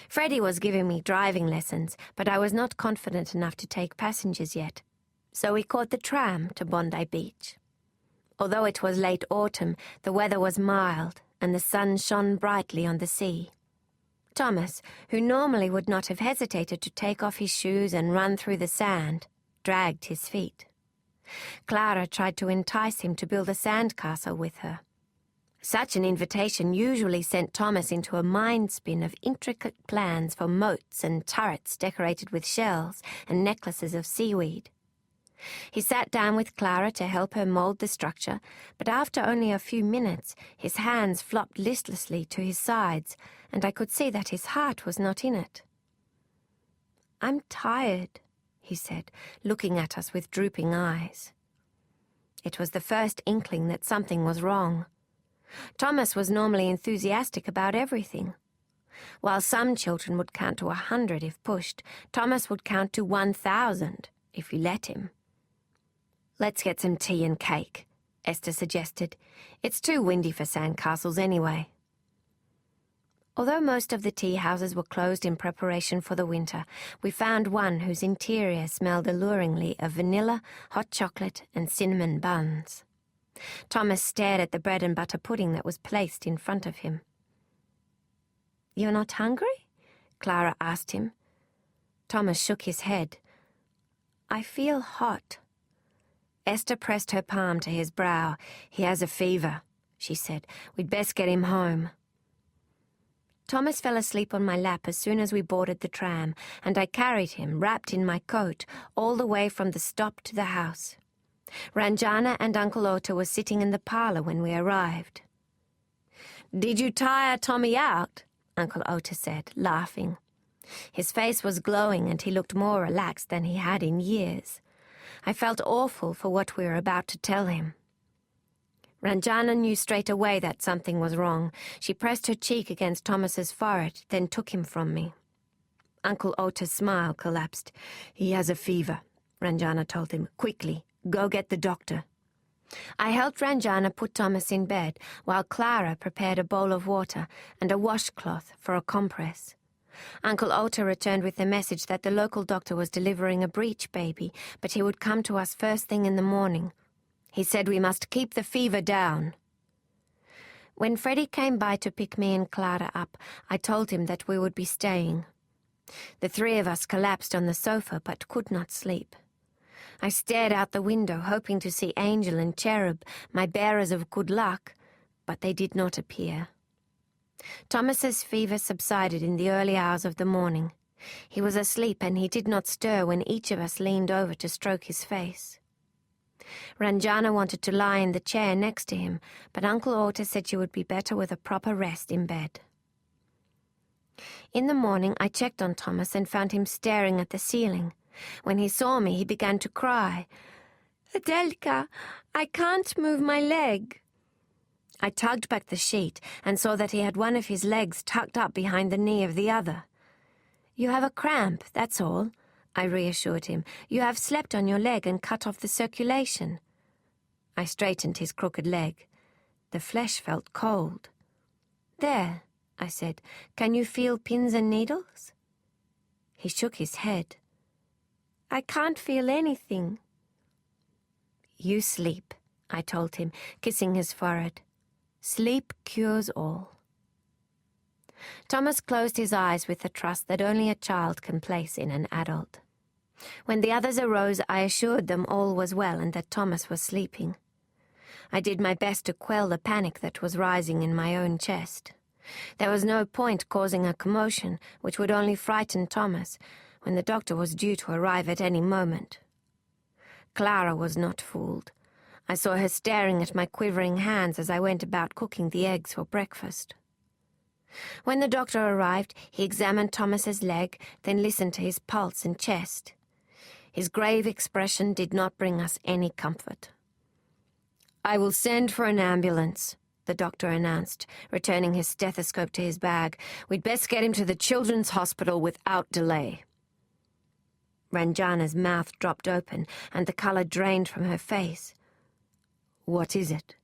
Freddie was giving me driving lessons, but I was not confident enough to take passengers yet, so we caught the tram to Bondi Beach. Although it was late autumn, the weather was mild, and the sun shone brightly on the sea. Thomas, who normally would not have hesitated to take off his shoes and run through the sand, dragged his feet. Clara tried to entice him to build a sandcastle with her. Such an invitation usually sent Thomas into a mind-spin of intricate plans for moats and turrets decorated with shells and necklaces of seaweed. He sat down with Clara to help her mold the structure, but after only a few minutes his hands flopped listlessly to his sides, and I could see that his heart was not in it. "I'm tired," he said, looking at us with drooping eyes. It was the first inkling that something was wrong. Thomas was normally enthusiastic about everything. While some children would count to 100 if pushed, Thomas would count to 1,000 if you let him. "Let's get some tea and cake," Esther suggested. "It's too windy for sandcastles anyway." Although most of the tea houses were closed in preparation for the winter, we found one whose interior smelled alluringly of vanilla, hot chocolate, and cinnamon buns. Thomas stared at the bread and butter pudding that was placed in front of him. "You're not hungry?" Clara asked him. Thomas shook his head. "I feel hot." Esther pressed her palm to his brow. "He has a fever," she said. "We'd best get him home." Thomas fell asleep on my lap as soon as we boarded the tram, and I carried him, wrapped in my coat, all the way from the stop to the house. Ranjana and Uncle Ota were sitting in the parlor when we arrived. "Did you tire Tommy out?" Uncle Ota said, laughing. His face was glowing and he looked more relaxed than he had in years. I felt awful for what we were about to tell him. Ranjana knew straight away that something was wrong. She pressed her cheek against Thomas's forehead, then took him from me. Uncle Ota's smile collapsed. "He has a fever," Ranjana told him. "Quickly, go get the doctor." I helped Ranjana put Thomas in bed, while Clara prepared a bowl of water and a washcloth for a compress. Uncle Ota returned with the message that the local doctor was delivering a breech baby, but he would come to us first thing in the morning. He said we must keep the fever down. When Freddie came by to pick me and Clara up, I told him that we would be staying. The three of us collapsed on the sofa but could not sleep. I stared out the window, hoping to see Angel and Cherub, my bearers of good luck, but they did not appear. Thomas's fever subsided in the early hours of the morning. He was asleep and he did not stir when each of us leaned over to stroke his face. Ranjana wanted to lie in the chair next to him, but Uncle Ota said she would be better with a proper rest in bed. In the morning, I checked on Thomas and found him staring at the ceiling. When he saw me, he began to cry. Adelka, I can't move my leg. I tugged back the sheet and saw that he had one of his legs tucked up behind the knee of the other. You have a cramp, that's all, I reassured him. You have slept on your leg and cut off the circulation. I straightened his crooked leg. The flesh felt cold. There, I said, can you feel pins and needles? He shook his head. I can't feel anything. You sleep, I told him, kissing his forehead. Sleep cures all. Thomas closed his eyes with the trust that only a child can place in an adult. When the others arose, I assured them all was well and that Thomas was sleeping. I did my best to quell the panic that was rising in my own chest. There was no point causing a commotion, which would only frighten Thomas, when the doctor was due to arrive at any moment. Clara was not fooled. I saw her staring at my quivering hands as I went about cooking the eggs for breakfast. When the doctor arrived, he examined Thomas's leg, then listened to his pulse and chest. His grave expression did not bring us any comfort. I will send for an ambulance, the doctor announced, returning his stethoscope to his bag. We'd best get him to the children's hospital without delay. Ranjana's mouth dropped open, and the colour drained from her face. What is it?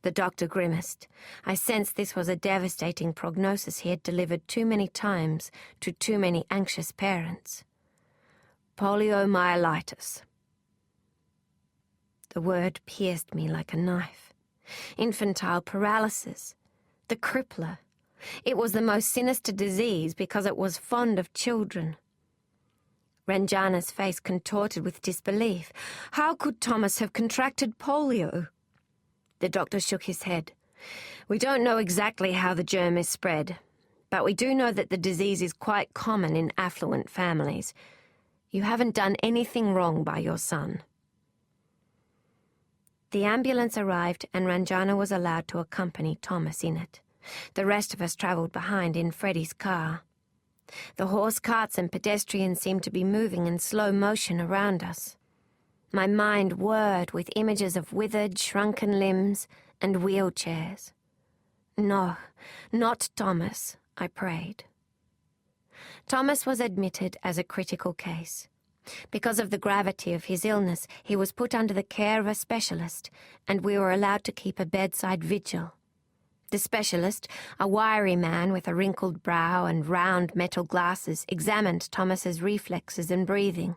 The doctor grimaced. I sensed this was a devastating prognosis he had delivered too many times to too many anxious parents. Poliomyelitis. The word pierced me like a knife. Infantile paralysis. The crippler. It was the most sinister disease because it was fond of children. Ranjana's face contorted with disbelief. How could Thomas have contracted polio? The doctor shook his head. We don't know exactly how the germ is spread, but we do know that the disease is quite common in affluent families. You haven't done anything wrong by your son. The ambulance arrived and Ranjana was allowed to accompany Thomas in it. The rest of us travelled behind in Freddie's car. The horse carts and pedestrians seemed to be moving in slow motion around us. My mind whirred with images of withered, shrunken limbs and wheelchairs. No, not Thomas, I prayed. Thomas was admitted as a critical case. Because of the gravity of his illness, he was put under the care of a specialist, and we were allowed to keep a bedside vigil. The specialist, a wiry man with a wrinkled brow and round metal glasses, examined Thomas's reflexes and breathing.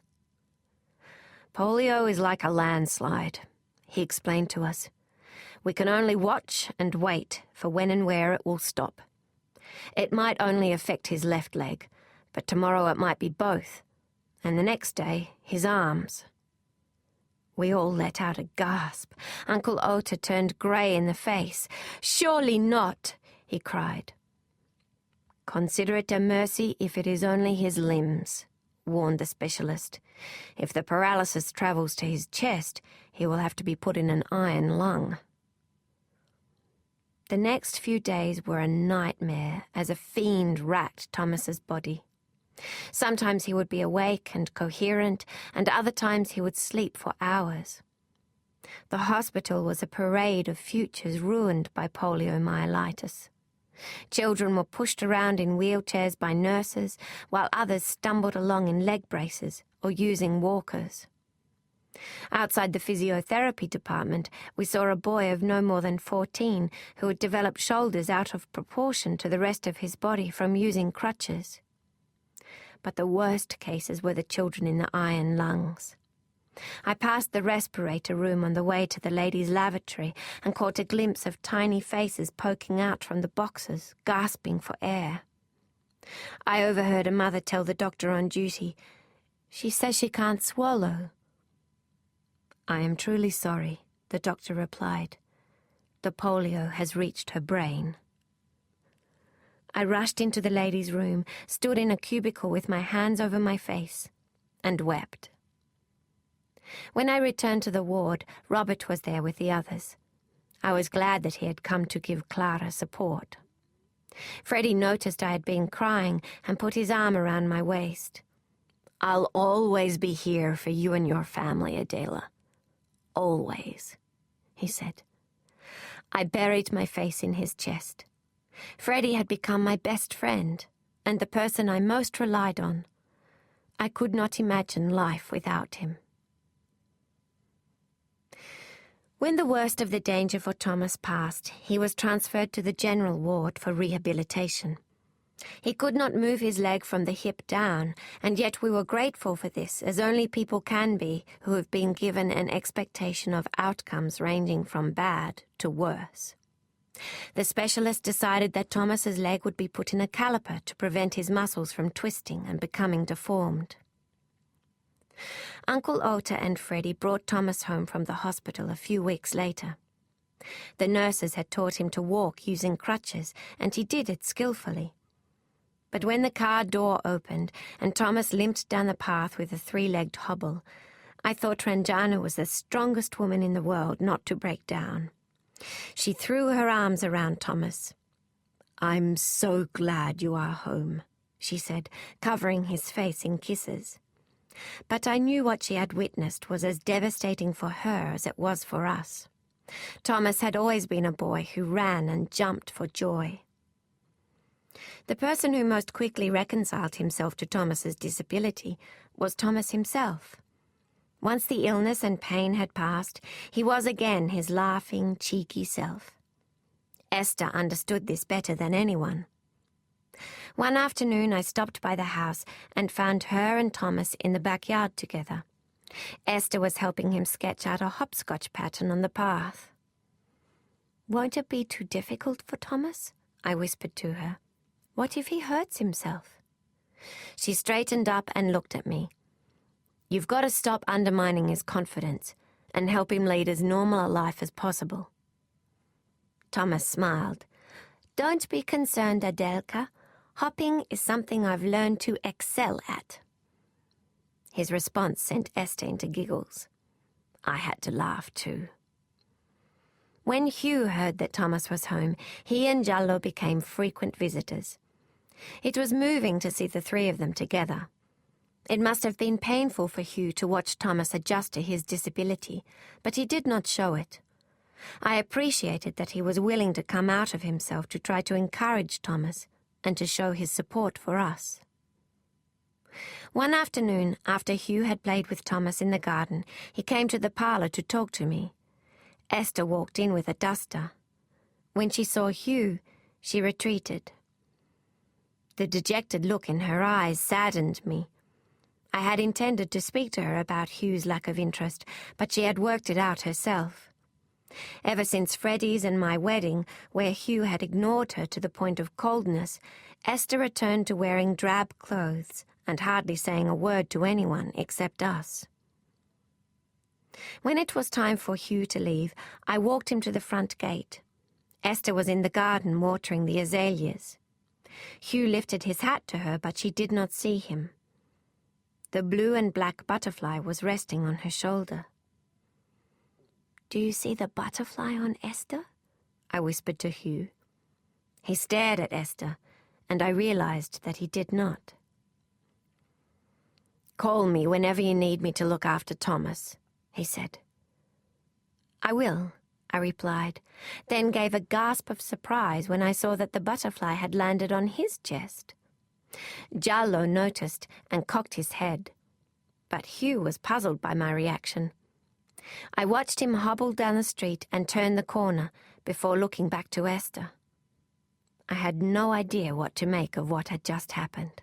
Polio is like a landslide, he explained to us. We can only watch and wait for when and where it will stop. It might only affect his left leg, but tomorrow it might be both, and the next day his arms. We all let out a gasp. Uncle Ota turned grey in the face. Surely not, he cried. Consider it a mercy if it is only his limbs, warned the specialist. If the paralysis travels to his chest, he will have to be put in an iron lung. The next few days were a nightmare as a fiend racked Thomas's body. Sometimes he would be awake and coherent, and other times he would sleep for hours. The hospital was a parade of futures ruined by poliomyelitis. Children were pushed around in wheelchairs by nurses, while others stumbled along in leg braces or using walkers. Outside the physiotherapy department, we saw a boy of no more than 14 who had developed shoulders out of proportion to the rest of his body from using crutches. But the worst cases were the children in the iron lungs. I passed the respirator room on the way to the ladies' lavatory and caught a glimpse of tiny faces poking out from the boxes, gasping for air. I overheard a mother tell the doctor on duty, "She says she can't swallow." "I am truly sorry," the doctor replied. "The polio has reached her brain." I rushed into the ladies' room, stood in a cubicle with my hands over my face, and wept. When I returned to the ward, Robert was there with the others. I was glad that he had come to give Clara support. Freddie noticed I had been crying and put his arm around my waist. "I'll always be here for you and your family, Adela." Always, he said. I buried my face in his chest. Freddie had become my best friend and the person I most relied on. I could not imagine life without him. When the worst of the danger for Thomas passed, he was transferred to the general ward for rehabilitation. He could not move his leg from the hip down, and yet we were grateful for this, as only people can be who have been given an expectation of outcomes ranging from bad to worse. The specialist decided that Thomas's leg would be put in a caliper to prevent his muscles from twisting and becoming deformed. Uncle Ota and Freddie brought Thomas home from the hospital a few weeks later. The nurses had taught him to walk using crutches, and he did it skillfully. But when the car door opened and Thomas limped down the path with a three-legged hobble, I thought Ranjana was the strongest woman in the world not to break down. She threw her arms around Thomas. "I'm so glad you are home," she said, covering his face in kisses. But I knew what she had witnessed was as devastating for her as it was for us. Thomas had always been a boy who ran and jumped for joy. The person who most quickly reconciled himself to Thomas's disability was Thomas himself. Once the illness and pain had passed, he was again his laughing, cheeky self. Esther understood this better than anyone. One afternoon I stopped by the house and found her and Thomas in the backyard together. Esther was helping him sketch out a hopscotch pattern on the path. "Won't it be too difficult for Thomas?" I whispered to her. "What if he hurts himself?" She straightened up and looked at me. "You've got to stop undermining his confidence and help him lead as normal a life as possible." Thomas smiled. "Don't be concerned, Adelka. Hopping is something I've learned to excel at." His response sent Esther into giggles. I had to laugh too. When Hugh heard that Thomas was home, he and Jallo became frequent visitors. It was moving to see the three of them together. It must have been painful for Hugh to watch Thomas adjust to his disability, but he did not show it. I appreciated that he was willing to come out of himself to try to encourage Thomas and to show his support for us. One afternoon, after Hugh had played with Thomas in the garden, he came to the parlour to talk to me. Esther walked in with a duster. When she saw Hugh, she retreated. The dejected look in her eyes saddened me. I had intended to speak to her about Hugh's lack of interest, but she had worked it out herself. Ever since Freddie's and my wedding, where Hugh had ignored her to the point of coldness, Esther returned to wearing drab clothes and hardly saying a word to anyone except us. When it was time for Hugh to leave, I walked him to the front gate. Esther was in the garden watering the azaleas. Hugh lifted his hat to her, but she did not see him. The blue and black butterfly was resting on her shoulder. "Do you see the butterfly on Esther?" I whispered to Hugh. He stared at Esther, and I realized that he did not. "Call me whenever you need me to look after Thomas," he said. "I will," I replied, then gave a gasp of surprise when I saw that the butterfly had landed on his chest. Jallo noticed and cocked his head, but Hugh was puzzled by my reaction. I watched him hobble down the street and turn the corner before looking back to Esther. I had no idea what to make of what had just happened.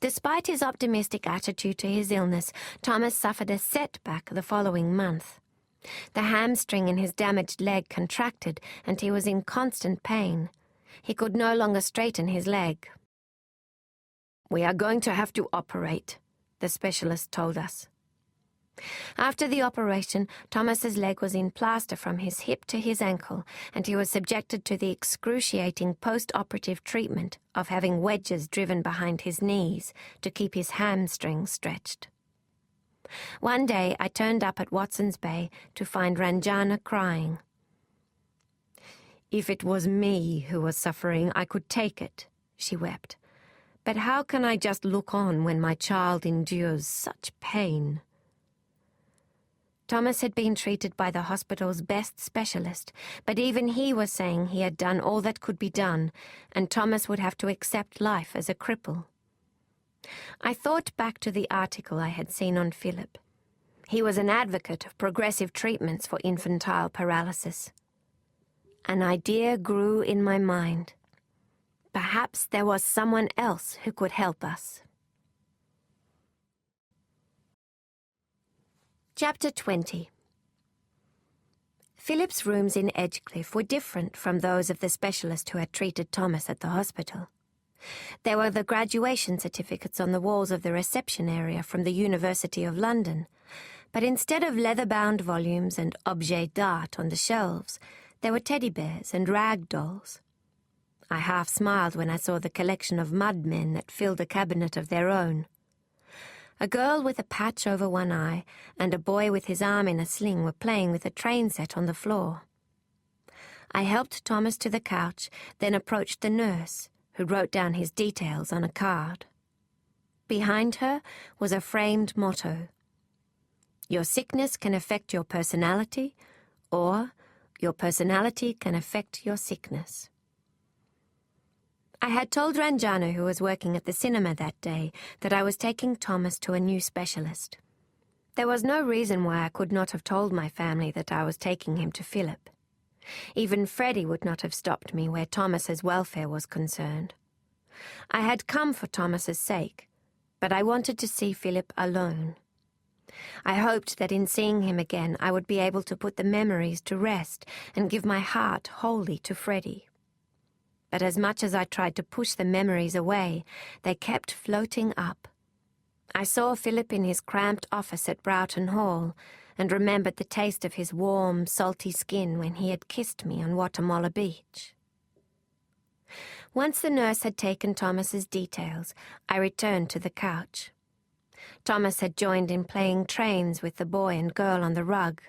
Despite his optimistic attitude to his illness, Thomas suffered a setback the following month. The hamstring in his damaged leg contracted, and he was in constant pain. He could no longer straighten his leg. "We are going to have to operate," the specialist told us. After the operation, Thomas's leg was in plaster from his hip to his ankle, and he was subjected to the excruciating post-operative treatment of having wedges driven behind his knees to keep his hamstrings stretched. One day I turned up at Watson's Bay to find Ranjana crying. "If it was me who was suffering, I could take it," she wept. "But how can I just look on when my child endures such pain?" Thomas had been treated by the hospital's best specialist, but even he was saying he had done all that could be done, and Thomas would have to accept life as a cripple. I thought back to the article I had seen on Philip. He was an advocate of progressive treatments for infantile paralysis. An idea grew in my mind. Perhaps there was someone else who could help us. Chapter 20. Philip's rooms in Edgecliff were different from those of the specialist who had treated Thomas at the hospital. There were the graduation certificates on the walls of the reception area from the University of London, but instead of leather-bound volumes and objets d'art on the shelves, there were teddy bears and rag dolls. I half smiled when I saw the collection of mud men that filled a cabinet of their own. A girl with a patch over one eye and a boy with his arm in a sling were playing with a train set on the floor. I helped Thomas to the couch, then approached the nurse, who wrote down his details on a card. Behind her was a framed motto: "Your sickness can affect your personality," or "Your personality can affect your sickness." I had told Ranjana, who was working at the cinema that day, that I was taking Thomas to a new specialist. There was no reason why I could not have told my family that I was taking him to Philip. Even Freddie would not have stopped me where Thomas's welfare was concerned. I had come for Thomas's sake, but I wanted to see Philip alone. I hoped that in seeing him again I would be able to put the memories to rest and give my heart wholly to Freddie. But as much as I tried to push the memories away, they kept floating up. I saw Philip in his cramped office at Broughton Hall, and remembered the taste of his warm, salty skin when he had kissed me on Wattle Beach. Once the nurse had taken Thomas's details, I returned to the couch. Thomas had joined in playing trains with the boy and girl on the rug.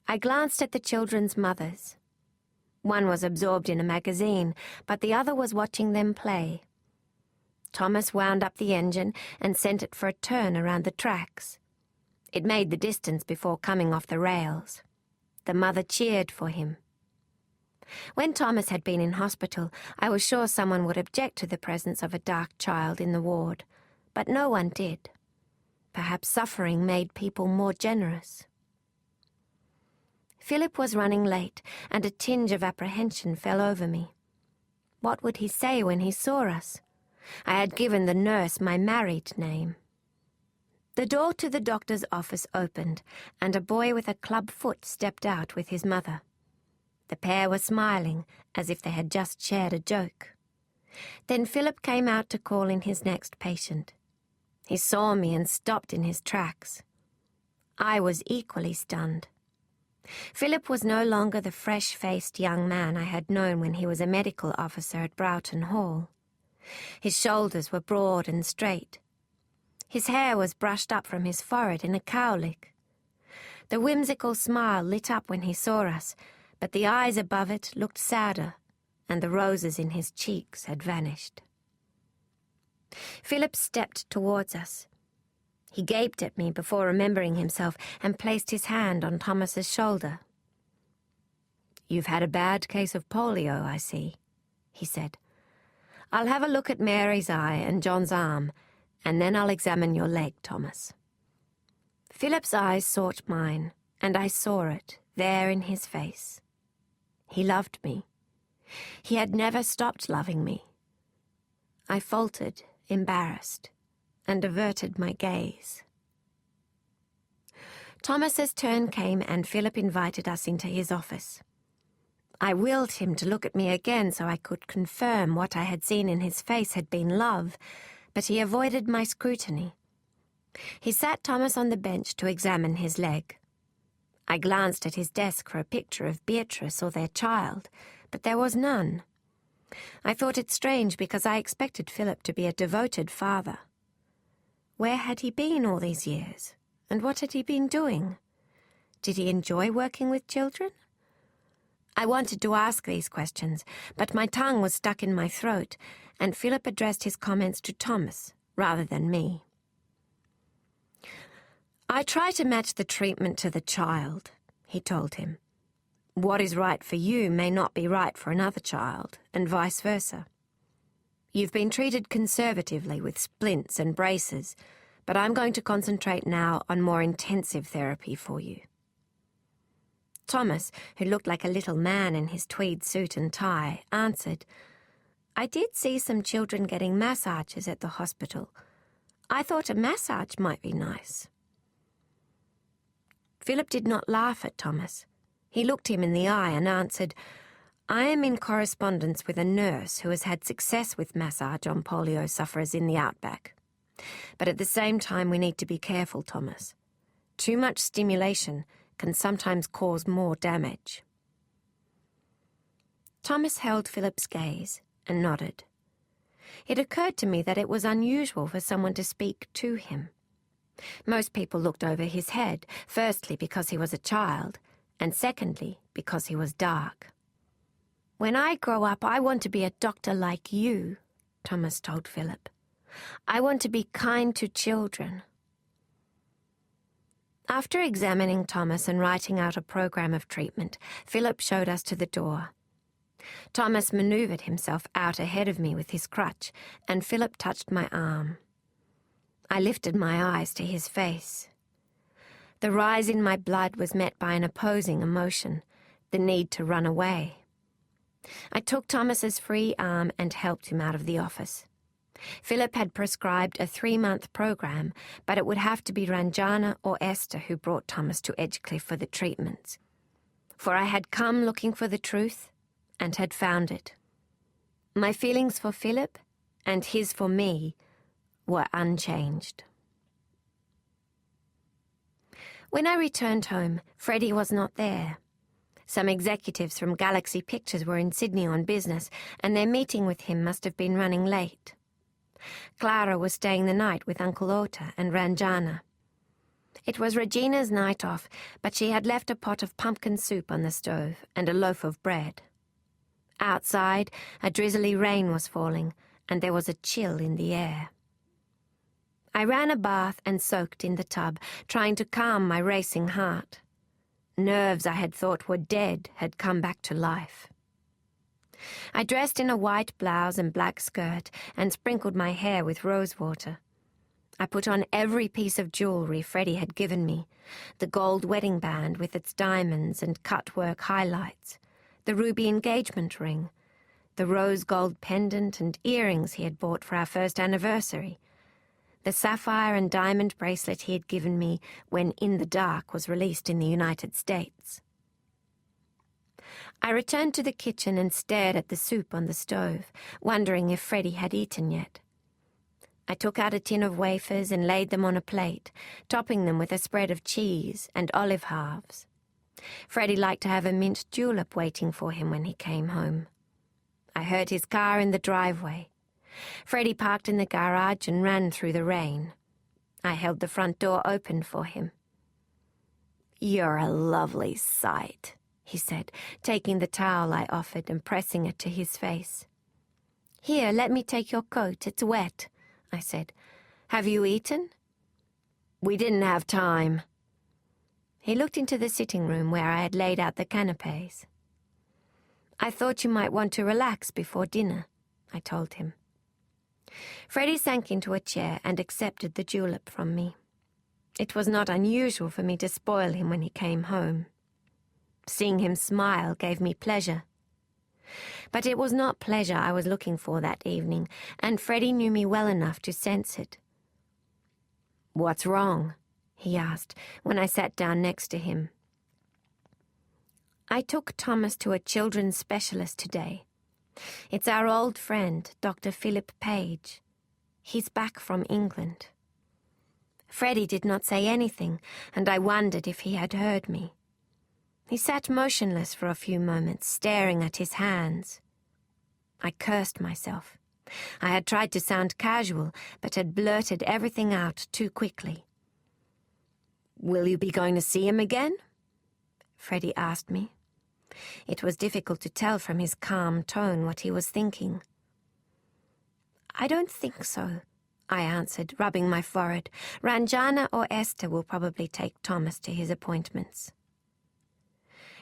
I glanced at the children's mothers. One was absorbed in a magazine, but the other was watching them play. Thomas wound up the engine and sent it for a turn around the tracks. It made the distance before coming off the rails. The mother cheered for him. When Thomas had been in hospital, I was sure someone would object to the presence of a dark child in the ward, but no one did. Perhaps suffering made people more generous. Philip was running late, and a tinge of apprehension fell over me. What would he say when he saw us? I had given the nurse my married name. The door to the doctor's office opened, and a boy with a club foot stepped out with his mother. The pair were smiling, as if they had just shared a joke. Then Philip came out to call in his next patient. He saw me and stopped in his tracks. I was equally stunned. Philip was no longer the fresh-faced young man I had known when he was a medical officer at Broughton Hall. His shoulders were broad and straight. His hair was brushed up from his forehead in a cowlick. The whimsical smile lit up when he saw us, but the eyes above it looked sadder, and the roses in his cheeks had vanished. Philip stepped towards us. He gaped at me before remembering himself and placed his hand on Thomas's shoulder. "You've had a bad case of polio, I see," he said. "I'll have a look at Mary's eye and John's arm, and then I'll examine your leg, Thomas." Philip's eyes sought mine, and I saw it, there in his face. He loved me. He had never stopped loving me. I faltered, embarrassed, and averted my gaze. Thomas's turn came, and Philip invited us into his office. I willed him to look at me again so I could confirm what I had seen in his face had been love, but he avoided my scrutiny. He sat Thomas on the bench to examine his leg. I glanced at his desk for a picture of Beatrice or their child, but there was none. I thought it strange because I expected Philip to be a devoted father. Where had he been all these years, and what had he been doing? Did he enjoy working with children? I wanted to ask these questions, but my tongue was stuck in my throat, and Philip addressed his comments to Thomas rather than me. "I try to match the treatment to the child," he told him. "What is right for you may not be right for another child, and vice versa. You've been treated conservatively with splints and braces, but I'm going to concentrate now on more intensive therapy for you." Thomas, who looked like a little man in his tweed suit and tie, answered, "I did see some children getting massages at the hospital. I thought a massage might be nice." Philip did not laugh at Thomas. He looked him in the eye and answered, "I am in correspondence with a nurse who has had success with massage on polio sufferers in the outback. But at the same time, we need to be careful, Thomas. Too much stimulation can sometimes cause more damage." Thomas held Philip's gaze and nodded. It occurred to me that it was unusual for someone to speak to him. Most people looked over his head, firstly because he was a child, and secondly because he was dark. "When I grow up, I want to be a doctor like you," Thomas told Philip. "I want to be kind to children." After examining Thomas and writing out a program of treatment, Philip showed us to the door. Thomas maneuvered himself out ahead of me with his crutch, and Philip touched my arm. I lifted my eyes to his face. The rise in my blood was met by an opposing emotion, the need to run away. I took Thomas's free arm and helped him out of the office. Philip had prescribed a 3-month program, but it would have to be Ranjana or Esther who brought Thomas to Edgecliff for the treatments. For I had come looking for the truth and had found it. My feelings for Philip and his for me were unchanged. When I returned home, Freddie was not there. Some executives from Galaxy Pictures were in Sydney on business, and their meeting with him must have been running late. Clara was staying the night with Uncle Ota and Ranjana. It was Regina's night off, but she had left a pot of pumpkin soup on the stove and a loaf of bread. Outside, a drizzly rain was falling, and there was a chill in the air. I ran a bath and soaked in the tub, trying to calm my racing heart. Nerves I had thought were dead had come back to life. I dressed in a white blouse and black skirt and sprinkled my hair with rose water. I put on every piece of jewelry Freddie had given me, the gold wedding band with its diamonds and cut-work highlights, the ruby engagement ring, the rose gold pendant and earrings he had bought for our first anniversary, the sapphire and diamond bracelet he had given me when In the Dark was released in the United States. I returned to the kitchen and stared at the soup on the stove, wondering if Freddie had eaten yet. I took out a tin of wafers and laid them on a plate, topping them with a spread of cheese and olive halves. Freddie liked to have a mint julep waiting for him when he came home. I heard his car in the driveway. Freddie parked in the garage and ran through the rain. I held the front door open for him. "You're a lovely sight," he said, taking the towel I offered and pressing it to his face. "Here, let me take your coat. It's wet," I said. "Have you eaten?" "We didn't have time." He looked into the sitting room where I had laid out the canapes. "I thought you might want to relax before dinner," I told him. Freddie sank into a chair and accepted the julep from me. It was not unusual for me to spoil him when he came home. Seeing him smile gave me pleasure. But it was not pleasure I was looking for that evening, and Freddie knew me well enough to sense it. "What's wrong?" he asked when I sat down next to him. "I took Thomas to a children's specialist today. It's our old friend, Dr. Philip Page. He's back from England." Freddie did not say anything, and I wondered if he had heard me. He sat motionless for a few moments, staring at his hands. I cursed myself. I had tried to sound casual, but had blurted everything out too quickly. "Will you be going to see him again?" Freddie asked me. It was difficult to tell from his calm tone what he was thinking. "I don't think so," I answered, rubbing my forehead. Ranjana or Esther will probably take Thomas to his appointments.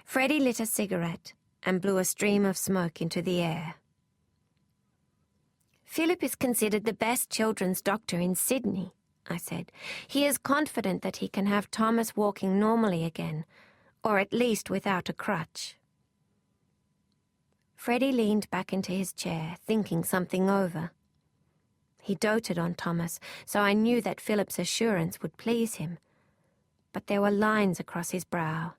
Freddie lit a cigarette and blew a stream of smoke into the air. Philip is considered the best children's doctor in Sydney, I said. He is confident that he can have Thomas walking normally again, or at least without a crutch. Freddie leaned back into his chair, thinking something over. He doted on Thomas, so I knew that Philip's assurance would please him. But there were lines across his brow.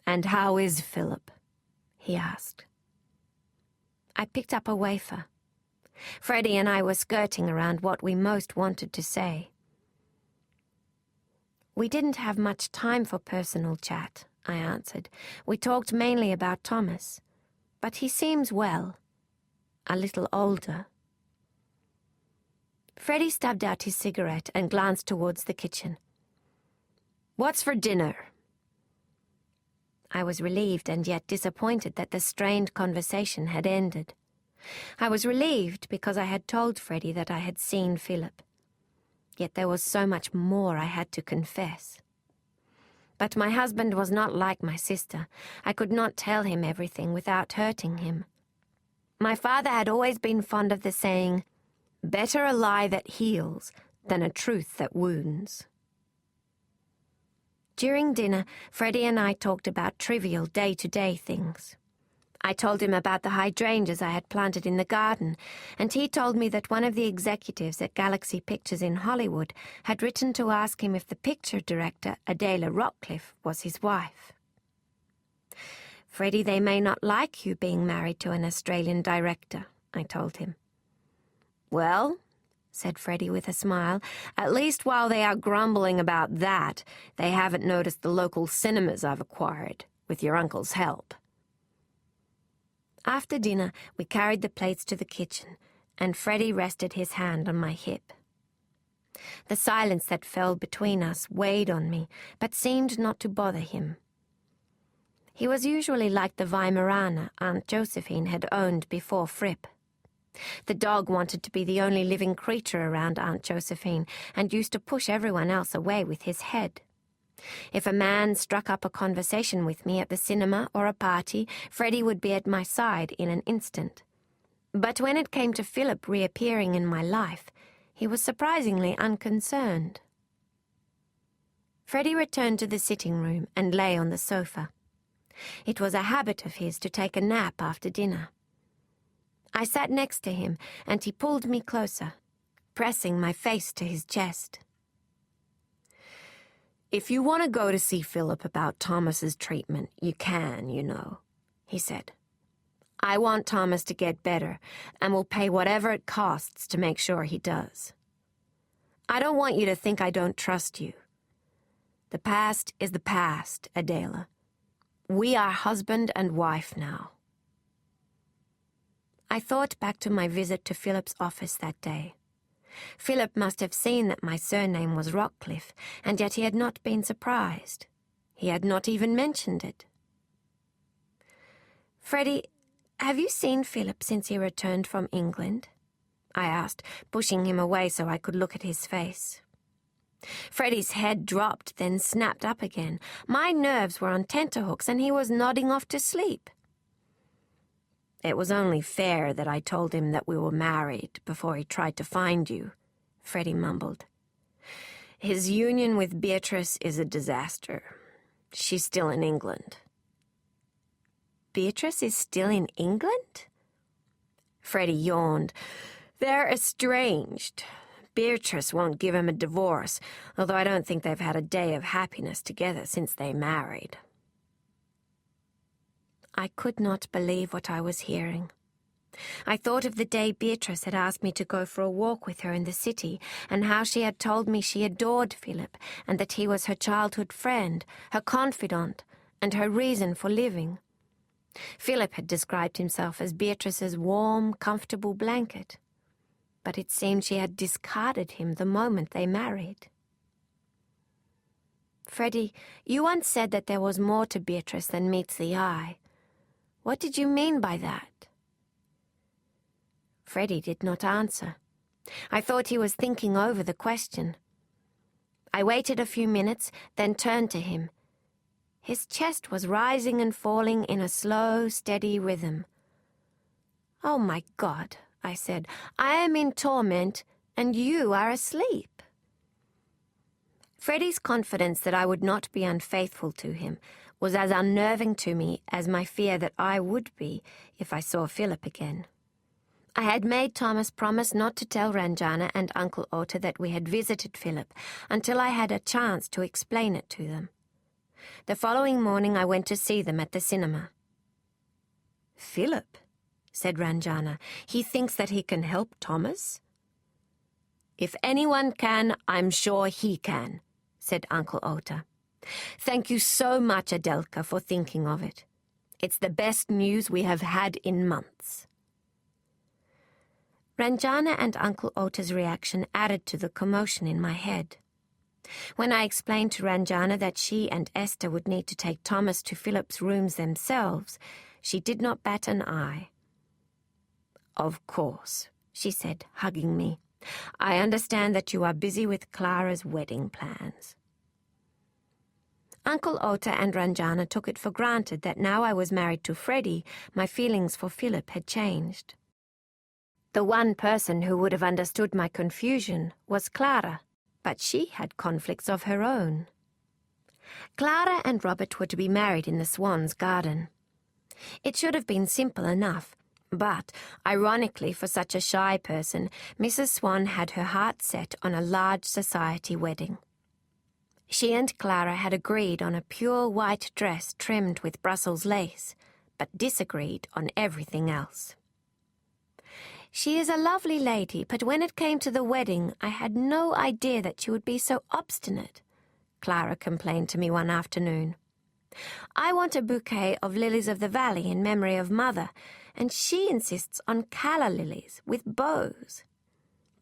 "And how is Philip?" he asked. I picked up a wafer. Freddie and I were skirting around what we most wanted to say. "We didn't have much time for personal chat," I answered. "We talked mainly about Thomas. But he seems well. A little older." Freddie stubbed out his cigarette and glanced towards the kitchen. "What's for dinner?" I was relieved and yet disappointed that the strained conversation had ended. I was relieved because I had told Freddie that I had seen Philip. Yet there was so much more I had to confess. But my husband was not like my sister. I could not tell him everything without hurting him. My father had always been fond of the saying, "Better a lie that heals than a truth that wounds." During dinner, Freddie and I talked about trivial day-to-day things. I told him about the hydrangeas I had planted in the garden, and he told me that one of the executives at Galaxy Pictures in Hollywood had written to ask him if the picture director, Adela Rockcliffe, was his wife. "Freddie, they may not like you being married to an Australian director," I told him. "Well," said Freddie with a smile, "at least while they are grumbling about that, they haven't noticed the local cinemas I've acquired, with your uncle's help." After dinner, we carried the plates to the kitchen, and Freddie rested his hand on my hip. The silence that fell between us weighed on me, but seemed not to bother him. He was usually like the Weimaraner Aunt Josephine had owned before Fripp. The dog wanted to be the only living creature around Aunt Josephine, and used to push everyone else away with his head. If a man struck up a conversation with me at the cinema or a party, Freddie would be at my side in an instant. But when it came to Philip reappearing in my life, he was surprisingly unconcerned. Freddie returned to the sitting room and lay on the sofa. It was a habit of his to take a nap after dinner. I sat next to him, and he pulled me closer, pressing my face to his chest. "If you want to go to see Philip about Thomas's treatment, you can, you know," he said. "I want Thomas to get better, and will pay whatever it costs to make sure he does. I don't want you to think I don't trust you. The past is the past, Adela. We are husband and wife now." I thought back to my visit to Philip's office that day. Philip must have seen that my surname was Rockcliffe, and yet he had not been surprised. He had not even mentioned it. "Freddie, have you seen Philip since he returned from England?" I asked, pushing him away so I could look at his face. Freddie's head dropped, then snapped up again. My nerves were on tenterhooks, and he was nodding off to sleep. "It was only fair that I told him that we were married before he tried to find you," Freddie mumbled. "His union with Beatrice is a disaster. She's still in England." "Beatrice is still in England?" Freddie yawned. "They're estranged. Beatrice won't give him a divorce, although I don't think they've had a day of happiness together since they married." I could not believe what I was hearing. I thought of the day Beatrice had asked me to go for a walk with her in the city, and how she had told me she adored Philip, and that he was her childhood friend, her confidant, and her reason for living. Philip had described himself as Beatrice's warm, comfortable blanket, but it seemed she had discarded him the moment they married. "Freddie, you once said that there was more to Beatrice than meets the eye. What did you mean by that?" Freddie did not answer, I thought he was thinking over the question. I waited a few minutes, then turned to him. His chest was rising and falling in a slow, steady rhythm. "Oh, my God," I said, "I am in torment, and you are asleep." Freddie's confidence that I would not be unfaithful to him was as unnerving to me as my fear that I would be if I saw Philip again. I had made Thomas promise not to tell Ranjana and Uncle Ota that we had visited Philip until I had a chance to explain it to them. The following morning I went to see them at the cinema. "Philip," said Ranjana, "he thinks that he can help Thomas?" "If anyone can, I'm sure he can," said Uncle Ota. "Thank you so much, Adelka, for thinking of it. It's the best news we have had in months." Ranjana and Uncle Ota's reaction added to the commotion in my head. When I explained to Ranjana that she and Esther would need to take Thomas to Philip's rooms themselves, she did not bat an eye. "Of course," she said, hugging me. "I understand that you are busy with Clara's wedding plans." Uncle Ota and Ranjana took it for granted that now I was married to Freddie, my feelings for Philip had changed. The one person who would have understood my confusion was Clara, but she had conflicts of her own. Clara and Robert were to be married in the Swan's garden. It should have been simple enough, but, ironically for such a shy person, Mrs. Swan had her heart set on a large society wedding. She and Clara had agreed on a pure white dress trimmed with Brussels lace, but disagreed on everything else. "She is a lovely lady, but when it came to the wedding, I had no idea that she would be so obstinate," Clara complained to me one afternoon. "I want a bouquet of lilies of the valley in memory of Mother, and she insists on calla lilies with bows."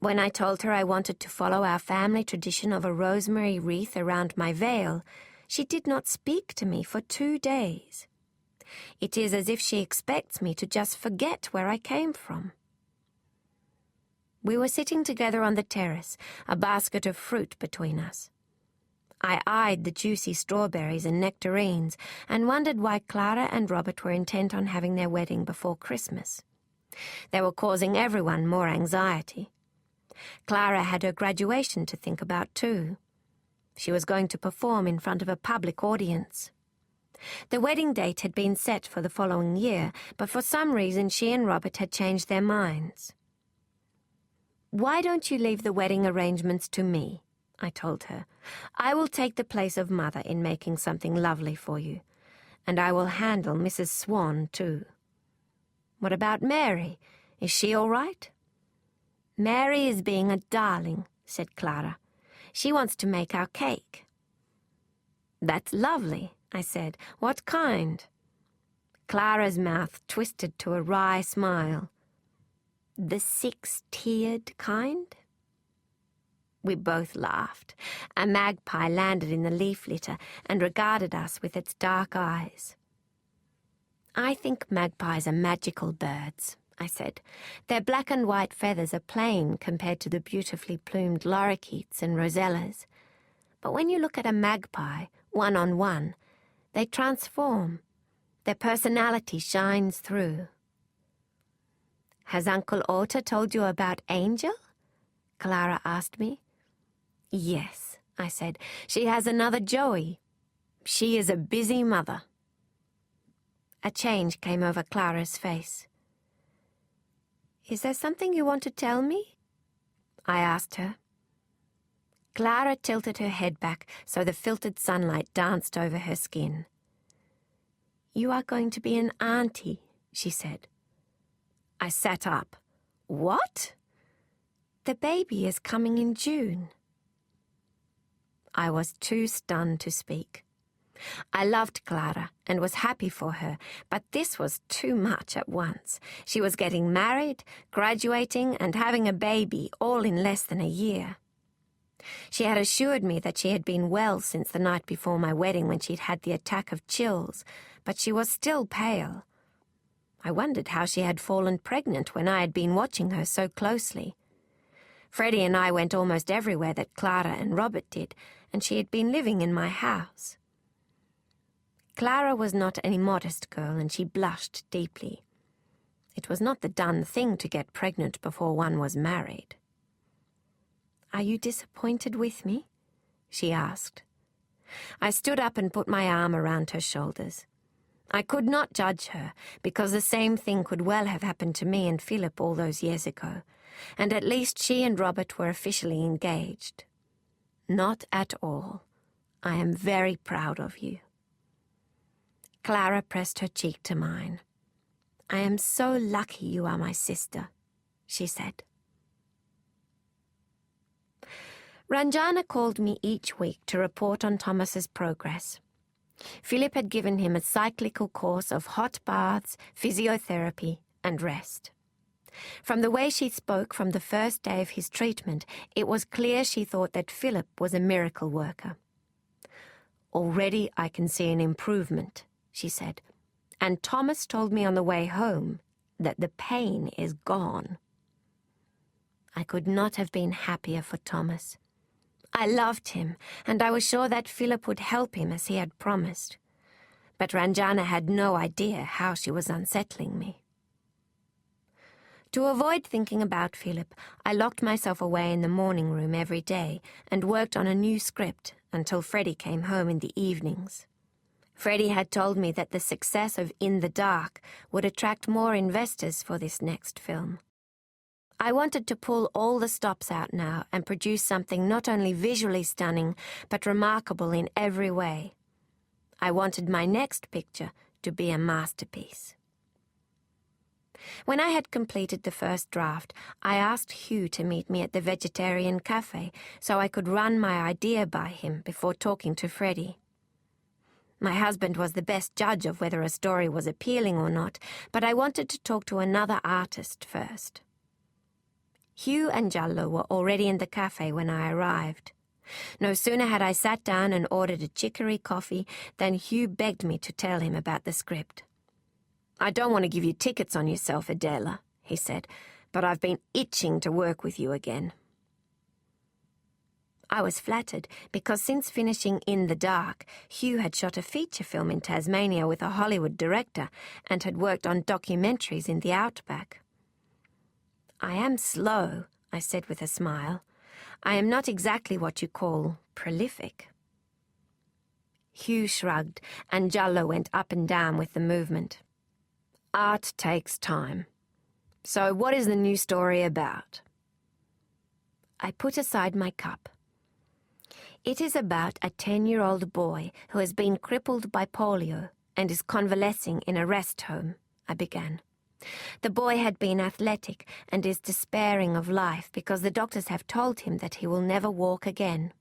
When I told her I wanted to follow our family tradition of a rosemary wreath around my veil, she did not speak to me for 2 days. It is as if she expects me to just forget where I came from. We were sitting together on the terrace, a basket of fruit between us. I eyed the juicy strawberries and nectarines and wondered why Clara and Robert were intent on having their wedding before Christmas. They were causing everyone more anxiety. Clara had her graduation to think about too. She was going to perform in front of a public audience. The wedding date had been set for the following year, but for some reason she and Robert had changed their minds. "Why don't you leave the wedding arrangements to me?" I told her. "I will take the place of Mother in making something lovely for you, and I will handle Mrs. Swan too." "What about Mary? Is she all right?" "Mary is being a darling," said Clara. "She wants to make our cake." "That's lovely," I said. "What kind?" Clara's mouth twisted to a wry smile. "The 6-tiered kind?" We both laughed. A magpie landed in the leaf litter and regarded us with its dark eyes. "I think magpies are magical birds," I said. "Their black and white feathers are plain compared to the beautifully plumed lorikeets and rosellas. But when you look at a magpie, one-on-one, they transform. Their personality shines through." "Has Uncle Ota told you about Angel?" Clara asked me. "Yes," I said. "She has another Joey. She is a busy mother." A change came over Clara's face. "Is there something you want to tell me?" I asked her. Clara tilted her head back so the filtered sunlight danced over her skin. "You are going to be an auntie," she said. I sat up. "What?" "The baby is coming in June." I was too stunned to speak. I loved Clara and was happy for her, but this was too much at once. She was getting married, graduating, and having a baby all in less than a year. She had assured me that she had been well since the night before my wedding when she'd had the attack of chills, but she was still pale. I wondered how she had fallen pregnant when I had been watching her so closely. Freddie and I went almost everywhere that Clara and Robert did, and she had been living in my house. Clara was not an immodest girl, and she blushed deeply. It was not the done thing to get pregnant before one was married. "Are you disappointed with me?" she asked. I stood up and put my arm around her shoulders. I could not judge her, because the same thing could well have happened to me and Philip all those years ago, and at least she and Robert were officially engaged. "Not at all. I am very proud of you." Clara pressed her cheek to mine. "I am so lucky you are my sister," she said. Ranjana called me each week to report on Thomas's progress. Philip had given him a cyclical course of hot baths, physiotherapy, and rest. From the way she spoke from the first day of his treatment, it was clear she thought that Philip was a miracle worker. "Already I can see an improvement," she said, "and Thomas told me on the way home that the pain is gone." I could not have been happier for Thomas. I loved him, and I was sure that Philip would help him as he had promised. But Ranjana had no idea how she was unsettling me. To avoid thinking about Philip, I locked myself away in the morning room every day and worked on a new script until Freddie came home in the evenings. Freddie had told me that the success of In the Dark would attract more investors for this next film. I wanted to pull all the stops out now and produce something not only visually stunning, but remarkable in every way. I wanted my next picture to be a masterpiece. When I had completed the first draft, I asked Hugh to meet me at the vegetarian cafe so I could run my idea by him before talking to Freddie. My husband was the best judge of whether a story was appealing or not, but I wanted to talk to another artist first. Hugh and Jallo were already in the cafe when I arrived. No sooner had I sat down and ordered a chicory coffee than Hugh begged me to tell him about the script. "I don't want to give you tickets on yourself, Adela," he said, "but I've been itching to work with you again." I was flattered because since finishing In the Dark, Hugh had shot a feature film in Tasmania with a Hollywood director and had worked on documentaries in the outback. "I am slow," I said with a smile. "I am not exactly what you call prolific." Hugh shrugged, and Jallo went up and down with the movement. "Art takes time. So what is the new story about?" I put aside my cup. "It is about a 10-year-old boy who has been crippled by polio and is convalescing in a rest home," I began. "The boy had been athletic and is despairing of life because the doctors have told him that he will never walk again.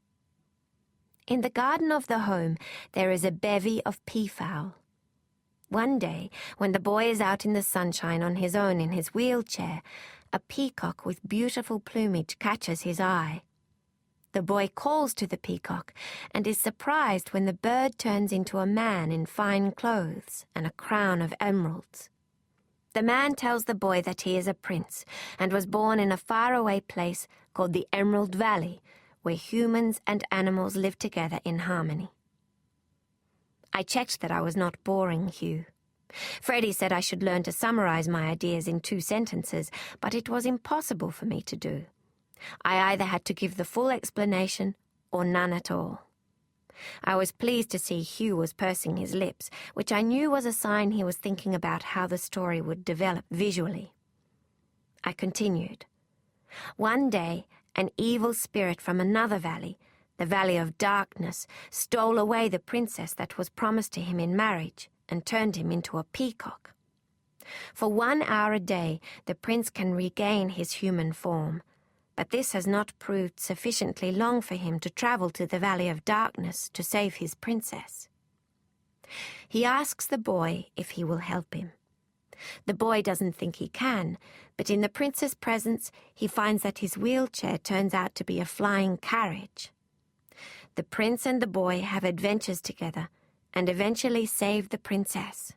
In the garden of the home, there is a bevy of peafowl. One day, when the boy is out in the sunshine on his own in his wheelchair, a peacock with beautiful plumage catches his eye. The boy calls to the peacock and is surprised when the bird turns into a man in fine clothes and a crown of emeralds. The man tells the boy that he is a prince and was born in a faraway place called the Emerald Valley, where humans and animals live together in harmony." I checked that I was not boring Hugh. Freddie said I should learn to summarize my ideas in 2 sentences, but it was impossible for me to do. I either had to give the full explanation or none at all. I was pleased to see Hugh was pursing his lips, which I knew was a sign he was thinking about how the story would develop visually. I continued. "One day, an evil spirit from another valley, the Valley of Darkness, stole away the princess that was promised to him in marriage and turned him into a peacock. For 1 hour a day, the prince can regain his human form, but this has not proved sufficiently long for him to travel to the Valley of Darkness to save his princess. He asks the boy if he will help him. The boy doesn't think he can, but in the prince's presence he finds that his wheelchair turns out to be a flying carriage. The prince and the boy have adventures together and eventually save the princess.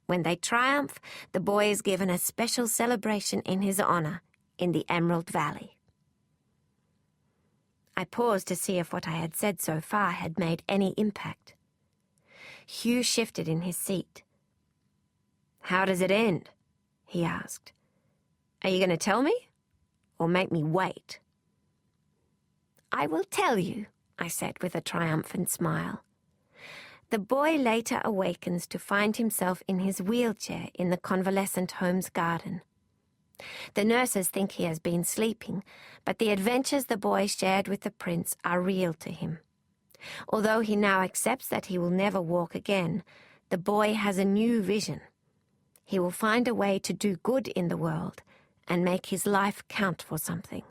When they triumph, the boy is given a special celebration in his honor in the Emerald Valley." I paused to see if what I had said so far had made any impact. Hugh shifted in his seat. "How does it end?" he asked. "Are you going to tell me? Or make me wait?" "I will tell you," I said with a triumphant smile. The boy later awakens to find himself in his wheelchair in the convalescent home's garden. The nurses think he has been sleeping, but the adventures the boy shared with the prince are real to him. Although he now accepts that he will never walk again, the boy has a new vision. He will find a way to do good in the world and make his life count for something.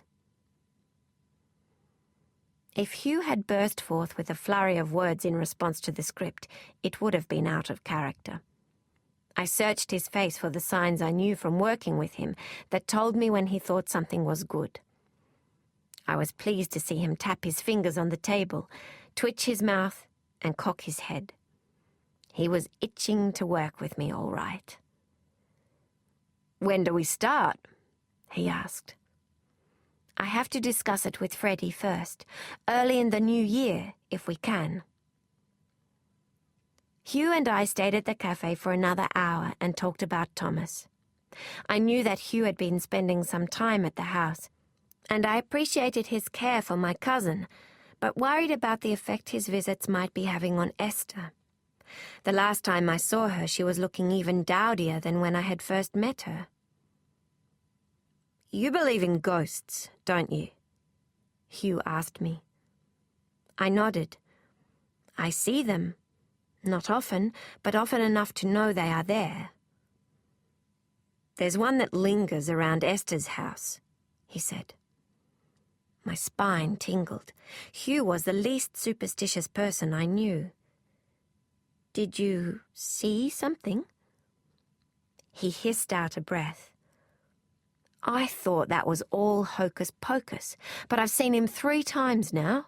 If Hugh had burst forth with a flurry of words in response to the script, it would have been out of character. I searched his face for the signs I knew from working with him that told me when he thought something was good. I was pleased to see him tap his fingers on the table, twitch his mouth, and cock his head. He was itching to work with me all right. "When do we start?" he asked. "I have to discuss it with Freddie first, early in the new year, if we can." Hugh and I stayed at the cafe for another hour and talked about Thomas. I knew that Hugh had been spending some time at the house, and I appreciated his care for my cousin, but worried about the effect his visits might be having on Esther. The last time I saw her, she was looking even dowdier than when I had first met her. "You believe in ghosts, don't you?" Hugh asked me. I nodded. "I see them. Not often, but often enough to know they are there." "There's one that lingers around Esther's house," he said. My spine tingled. Hugh was the least superstitious person I knew. "Did you see something?" He hissed out a breath. "I thought that was all hocus pocus, but I've seen him 3 times now.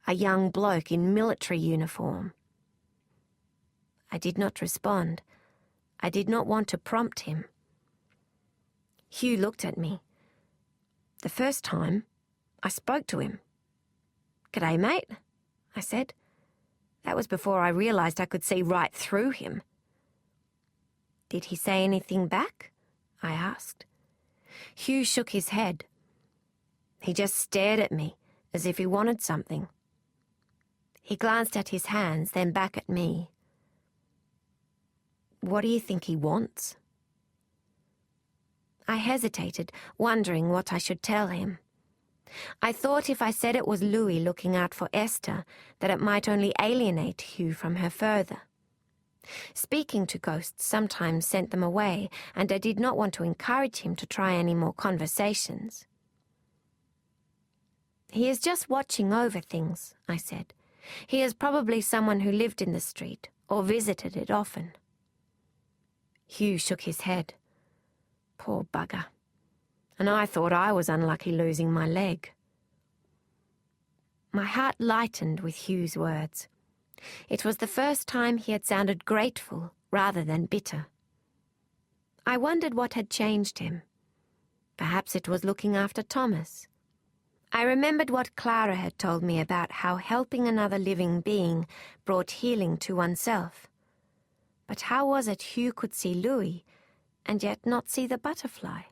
A young bloke in military uniform." I did not respond. I did not want to prompt him. Hugh looked at me. "The first time, I spoke to him." "G'day, mate," I said. That was before I realized I could see right through him. "Did he say anything back?" I asked. Hugh shook his head. He just stared at me, as if he wanted something. He glanced at his hands, then back at me. "What do you think he wants?" I hesitated, wondering what I should tell him. I thought if I said it was Louis looking out for Esther, that it might only alienate Hugh from her further. Speaking to ghosts sometimes sent them away, and I did not want to encourage him to try any more conversations. "He is just watching over things," I said. "He is probably someone who lived in the street or visited it often." Hugh shook his head. Poor bugger. And I thought I was unlucky losing my leg. My heart lightened with Hugh's words. It was the first time he had sounded grateful rather than bitter. I wondered what had changed him. Perhaps it was looking after Thomas. I remembered what Clara had told me about how helping another living being brought healing to oneself. But how was it Hugh could see Louis and yet not see the butterfly?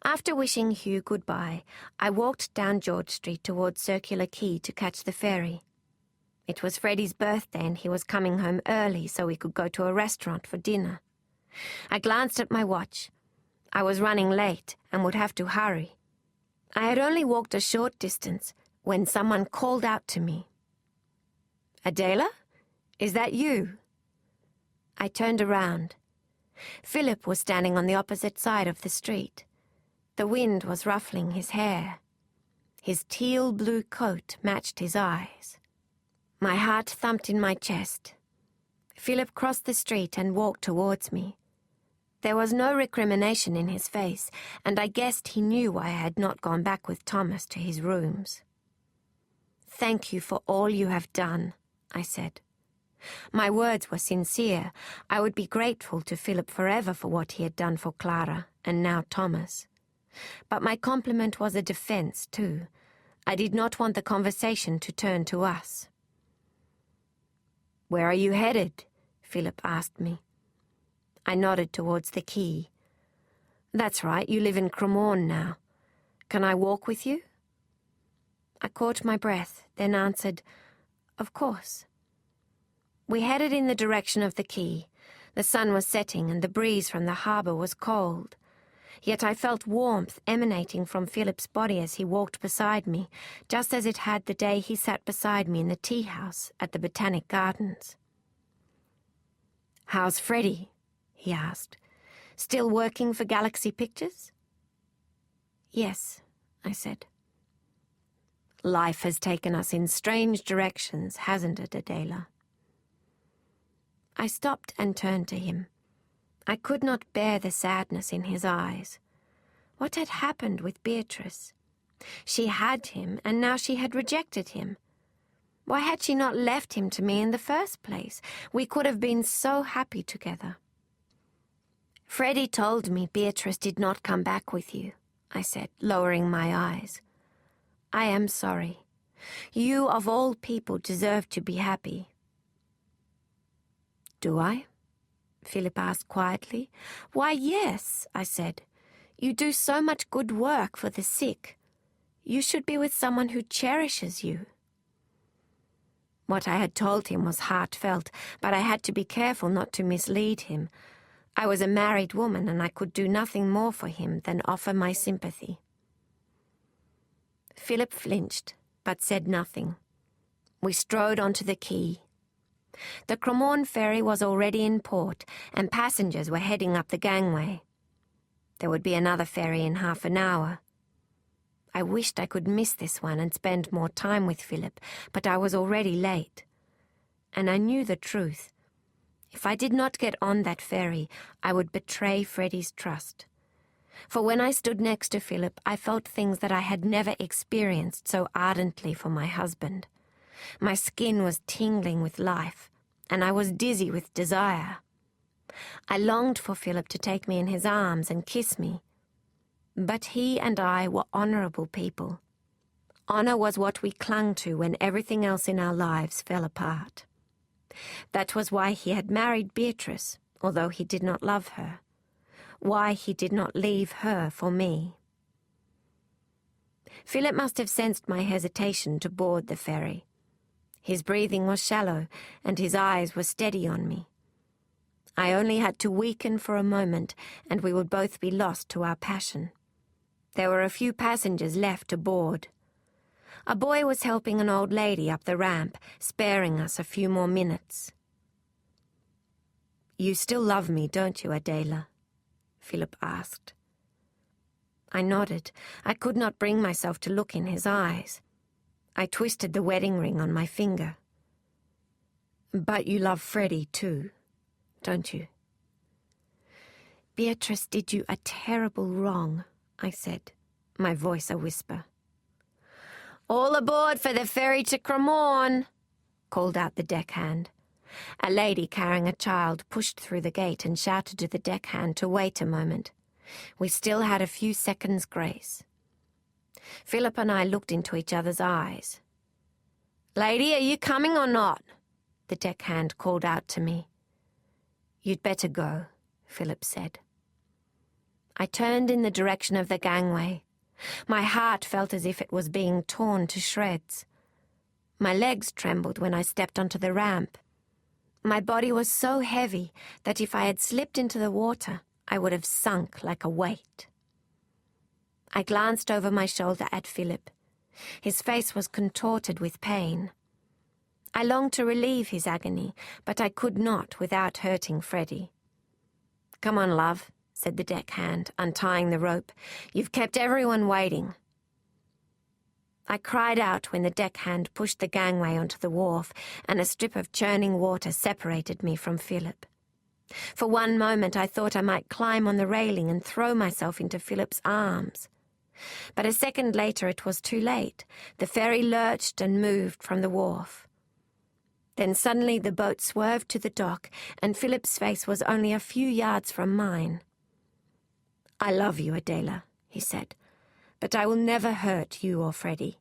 After wishing Hugh goodbye, I walked down George Street towards Circular Quay to catch the ferry. It was Freddie's birthday and he was coming home early so we could go to a restaurant for dinner. I glanced at my watch. I was running late and would have to hurry. I had only walked a short distance when someone called out to me. "Adela? Is that you?" I turned around. Philip was standing on the opposite side of the street. The wind was ruffling his hair. His teal-blue coat matched his eyes. My heart thumped in my chest. Philip crossed the street and walked towards me. There was no recrimination in his face, and I guessed he knew why I had not gone back with Thomas to his rooms. "Thank you for all you have done," I said. My words were sincere. I would be grateful to Philip forever for what he had done for Clara, and now Thomas. But my compliment was a defense, too. I did not want the conversation to turn to us. "Where are you headed?" Philip asked me. I nodded towards the quay. "That's right, you live in Cremorne now. Can I walk with you?" I caught my breath, then answered, "Of course." We headed in the direction of the quay. The sun was setting and the breeze from the harbour was cold. Yet I felt warmth emanating from Philip's body as he walked beside me, just as it had the day he sat beside me in the tea house at the Botanic Gardens. "How's Freddie?" he asked. "Still working for Galaxy Pictures?" "Yes," I said. "Life has taken us in strange directions, hasn't it, Adela?" I stopped and turned to him. I could not bear the sadness in his eyes. What had happened with Beatrice? She had him, and now she had rejected him. Why had she not left him to me in the first place? We could have been so happy together. "Freddie told me Beatrice did not come back with you," I said, lowering my eyes. "I am sorry. You, of all people, deserve to be happy." "Do I?" Philip asked quietly. "Why, yes," I said. "You do so much good work for the sick. You should be with someone who cherishes you." What I had told him was heartfelt, but I had to be careful not to mislead him. I was a married woman, and I could do nothing more for him than offer my sympathy. Philip flinched, but said nothing. We strode onto the quay. The Cremorne ferry was already in port, and passengers were heading up the gangway. There would be another ferry in half an hour. I wished I could miss this one and spend more time with Philip, but I was already late. And I knew the truth. If I did not get on that ferry, I would betray Freddie's trust. For when I stood next to Philip, I felt things that I had never experienced so ardently for my husband. My skin was tingling with life, and I was dizzy with desire. I longed for Philip to take me in his arms and kiss me. But he and I were honourable people. Honour was what we clung to when everything else in our lives fell apart. That was why he had married Beatrice, although he did not love her. Why he did not leave her for me. Philip must have sensed my hesitation to board the ferry. His breathing was shallow, and his eyes were steady on me. I only had to weaken for a moment, and we would both be lost to our passion. There were a few passengers left to board. A boy was helping an old lady up the ramp, sparing us a few more minutes. "You still love me, don't you, Adela?" Philip asked. I nodded. I could not bring myself to look in his eyes. I twisted the wedding ring on my finger. "But you love Freddie too, don't you?" "Beatrice did you a terrible wrong," I said, my voice a whisper. "All aboard for the ferry to Cremorne," called out the deckhand. A lady carrying a child pushed through the gate and shouted to the deckhand to wait a moment. We still had a few seconds' grace. Philip and I looked into each other's eyes. "Lady, are you coming or not?" the deckhand called out to me. "You'd better go," Philip said. I turned in the direction of the gangway. My heart felt as if it was being torn to shreds. My legs trembled when I stepped onto the ramp. My body was so heavy that if I had slipped into the water, I would have sunk like a weight. I glanced over my shoulder at Philip. His face was contorted with pain. I longed to relieve his agony, but I could not without hurting Freddie. "Come on, love," said the deckhand, untying the rope. "You've kept everyone waiting." I cried out when the deckhand pushed the gangway onto the wharf, and a strip of churning water separated me from Philip. For one moment I thought I might climb on the railing and throw myself into Philip's arms. But a second later it was too late. The ferry lurched and moved from the wharf. Then suddenly the boat swerved to the dock, and Philip's face was only a few yards from mine. "I love you, Adela," he said, "but I will never hurt you or Freddie.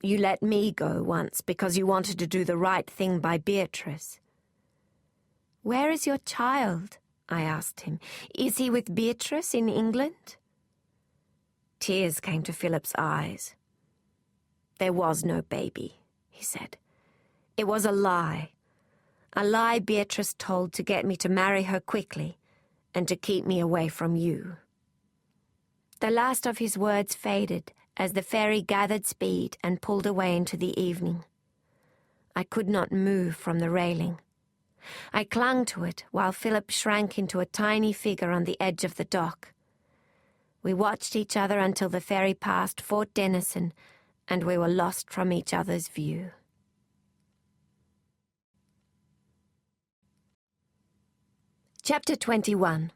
You let me go once because you wanted to do the right thing by Beatrice." "Where is your child?" I asked him. "Is he with Beatrice in England?" Tears came to Philip's eyes. "There was no baby," he said. "It was a lie Beatrice told to get me to marry her quickly and to keep me away from you." The last of his words faded as the ferry gathered speed and pulled away into the evening. I could not move from the railing. I clung to it while Philip shrank into a tiny figure on the edge of the dock. We watched each other until the ferry passed Fort Denison and we were lost from each other's view. Chapter 21.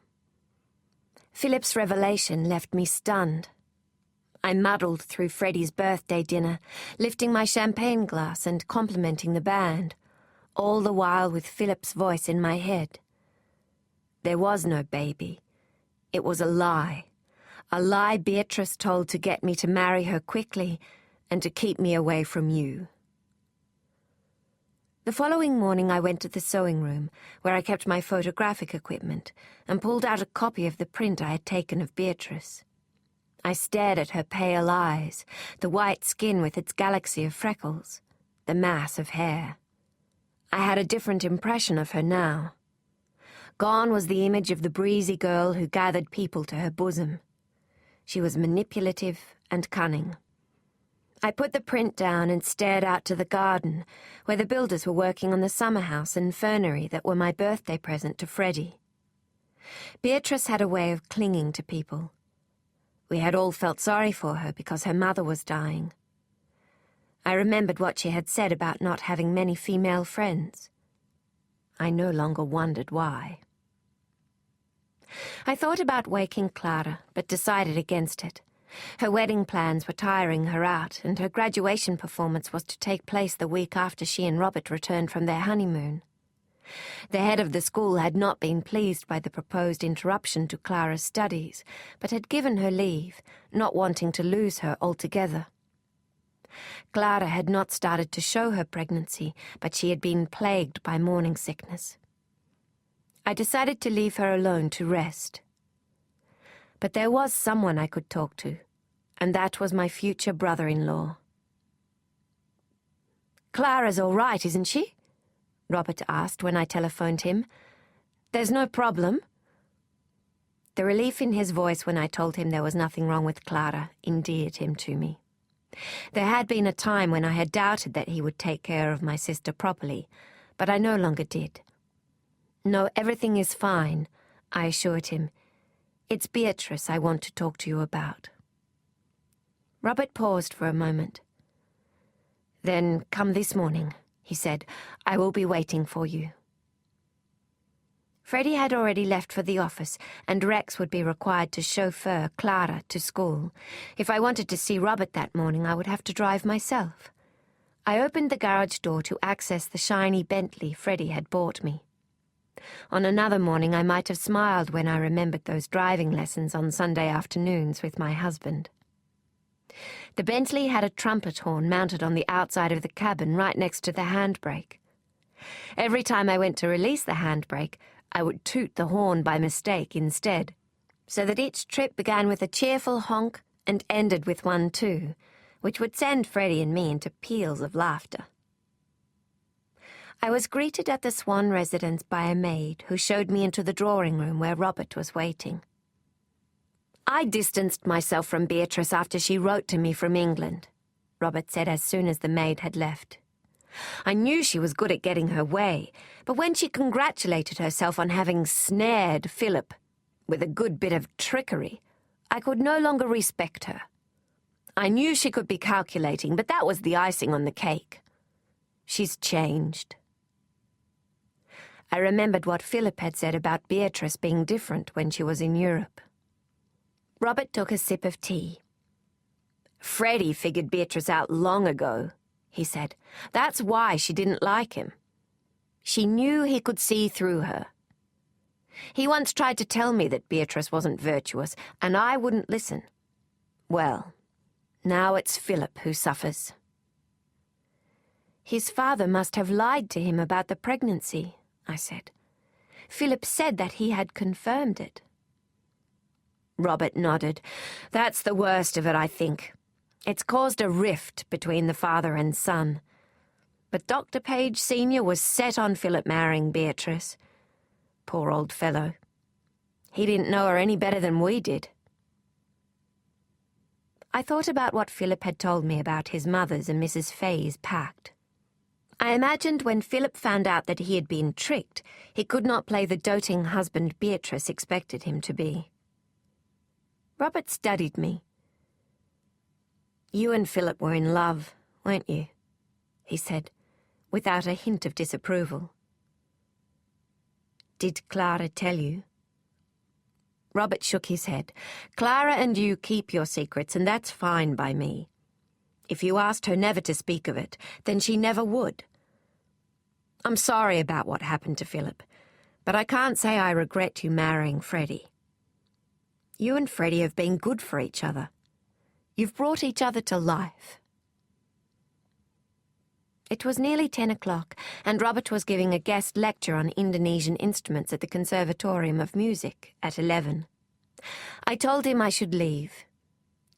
Philip's revelation left me stunned. I muddled through Freddie's birthday dinner, lifting my champagne glass and complimenting the band, all the while with Philip's voice in my head. There was no baby. It was a lie Beatrice told to get me to marry her quickly and to keep me away from you. The following morning I went to the sewing room, where I kept my photographic equipment, and pulled out a copy of the print I had taken of Beatrice. I stared at her pale eyes, the white skin with its galaxy of freckles, the mass of hair. I had a different impression of her now. Gone was the image of the breezy girl who gathered people to her bosom. She was manipulative and cunning. I put the print down and stared out to the garden, where the builders were working on the summer house and fernery that were my birthday present to Freddie. Beatrice had a way of clinging to people. We had all felt sorry for her because her mother was dying. I remembered what she had said about not having many female friends. I no longer wondered why. I thought about waking Clara, but decided against it. Her wedding plans were tiring her out, and her graduation performance was to take place the week after she and Robert returned from their honeymoon. The head of the school had not been pleased by the proposed interruption to Clara's studies, but had given her leave, not wanting to lose her altogether. Clara had not started to show her pregnancy, but she had been plagued by morning sickness. I decided to leave her alone to rest. But there was someone I could talk to, and that was my future brother-in-law. "Clara's all right, isn't she?" Robert asked when I telephoned him. "There's no problem?" The relief in his voice when I told him there was nothing wrong with Clara endeared him to me. There had been a time when I had doubted that he would take care of my sister properly, but I no longer did. "No, everything is fine," I assured him. "It's Beatrice I want to talk to you about." Robert paused for a moment. "Then come this morning," he said. "I will be waiting for you." Freddie had already left for the office, and Rex would be required to chauffeur Clara to school. If I wanted to see Robert that morning, I would have to drive myself. I opened the garage door to access the shiny Bentley Freddie had bought me. On another morning, I might have smiled when I remembered those driving lessons on Sunday afternoons with my husband. The Bentley had a trumpet horn mounted on the outside of the cabin right next to the handbrake. Every time I went to release the handbrake, I would toot the horn by mistake instead, so that each trip began with a cheerful honk and ended with one too, which would send Freddie and me into peals of laughter. I was greeted at the Swan residence by a maid who showed me into the drawing room where Robert was waiting. "I distanced myself from Beatrice after she wrote to me from England," Robert said as soon as the maid had left. "I knew she was good at getting her way, but when she congratulated herself on having snared Philip with a good bit of trickery, I could no longer respect her. I knew she could be calculating, but that was the icing on the cake. She's changed." I remembered what Philip had said about Beatrice being different when she was in Europe. Robert took a sip of tea. "Freddie figured Beatrice out long ago," he said. "That's why she didn't like him. She knew he could see through her. He once tried to tell me that Beatrice wasn't virtuous, and I wouldn't listen. Well, now it's Philip who suffers. His father must have lied to him about the pregnancy, I said. Philip said that he had confirmed it. Robert nodded. That's the worst of it, I think. It's caused a rift between the father and son. But Dr. Page Sr. was set on Philip marrying Beatrice. Poor old fellow. He didn't know her any better than we did. I thought about what Philip had told me about his mother's and Mrs. Fay's pact. I imagined when Philip found out that he had been tricked, he could not play the doting husband Beatrice expected him to be. Robert studied me. You and Philip were in love, weren't you? He said, without a hint of disapproval. Did Clara tell you? Robert shook his head. Clara and you keep your secrets, and that's fine by me. If you asked her never to speak of it, then she never would. I'm sorry about what happened to Philip, but I can't say I regret you marrying Freddie. You and Freddie have been good for each other. You've brought each other to life. It was nearly 10 o'clock, and Robert was giving a guest lecture on Indonesian instruments at the Conservatorium of Music at 11. I told him I should leave.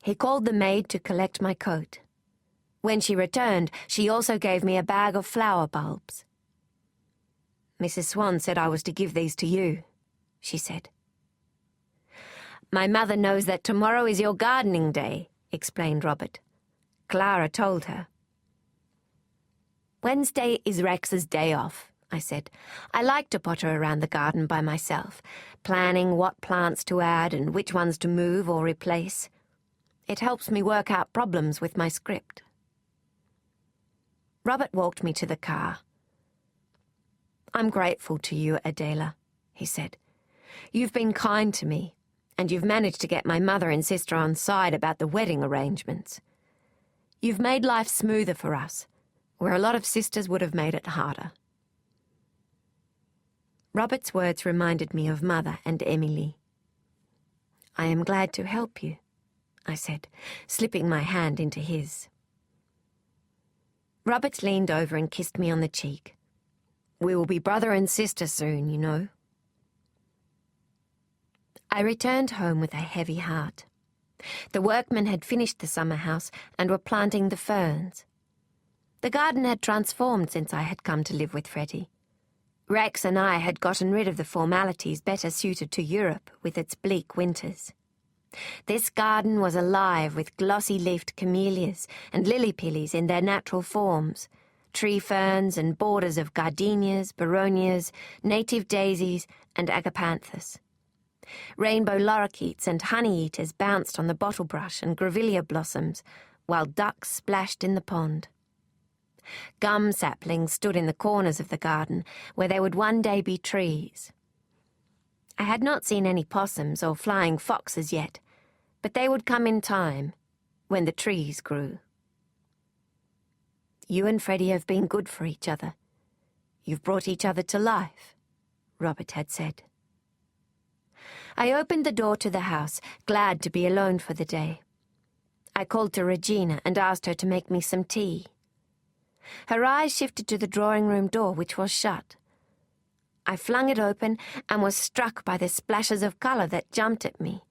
He called the maid to collect my coat. When she returned, she also gave me a bag of flower bulbs. Mrs. Swan said I was to give these to you, she said. My mother knows that tomorrow is your gardening day, explained Robert. Clara told her. Wednesday is Rex's day off, I said. I like to potter around the garden by myself, planning what plants to add and which ones to move or replace. It helps me work out problems with my script. Robert walked me to the car. I'm grateful to you, Adela, he said. You've been kind to me, and you've managed to get my mother and sister on side about the wedding arrangements. You've made life smoother for us, where a lot of sisters would have made it harder. Robert's words reminded me of Mother and Emily. I am glad to help you, I said, slipping my hand into his. Robert leaned over and kissed me on the cheek. We will be brother and sister soon, you know. I returned home with a heavy heart. The workmen had finished the summer house and were planting the ferns. The garden had transformed since I had come to live with Freddie. Rex and I had gotten rid of the formalities better suited to Europe with its bleak winters. This garden was alive with glossy-leafed camellias and lily-pillies in their natural forms, tree ferns and borders of gardenias, beronias, native daisies, and agapanthus. Rainbow lorikeets and honey-eaters bounced on the bottlebrush and grevillea blossoms, while ducks splashed in the pond. Gum saplings stood in the corners of the garden, where they would one day be trees. I had not seen any possums or flying foxes yet, but they would come in time, when the trees grew. You and Freddie have been good for each other. You've brought each other to life, Robert had said. I opened the door to the house, glad to be alone for the day. I called to Regina and asked her to make me some tea. Her eyes shifted to the drawing-room door, which was shut. I flung it open and was struck by the splashes of colour that jumped at me.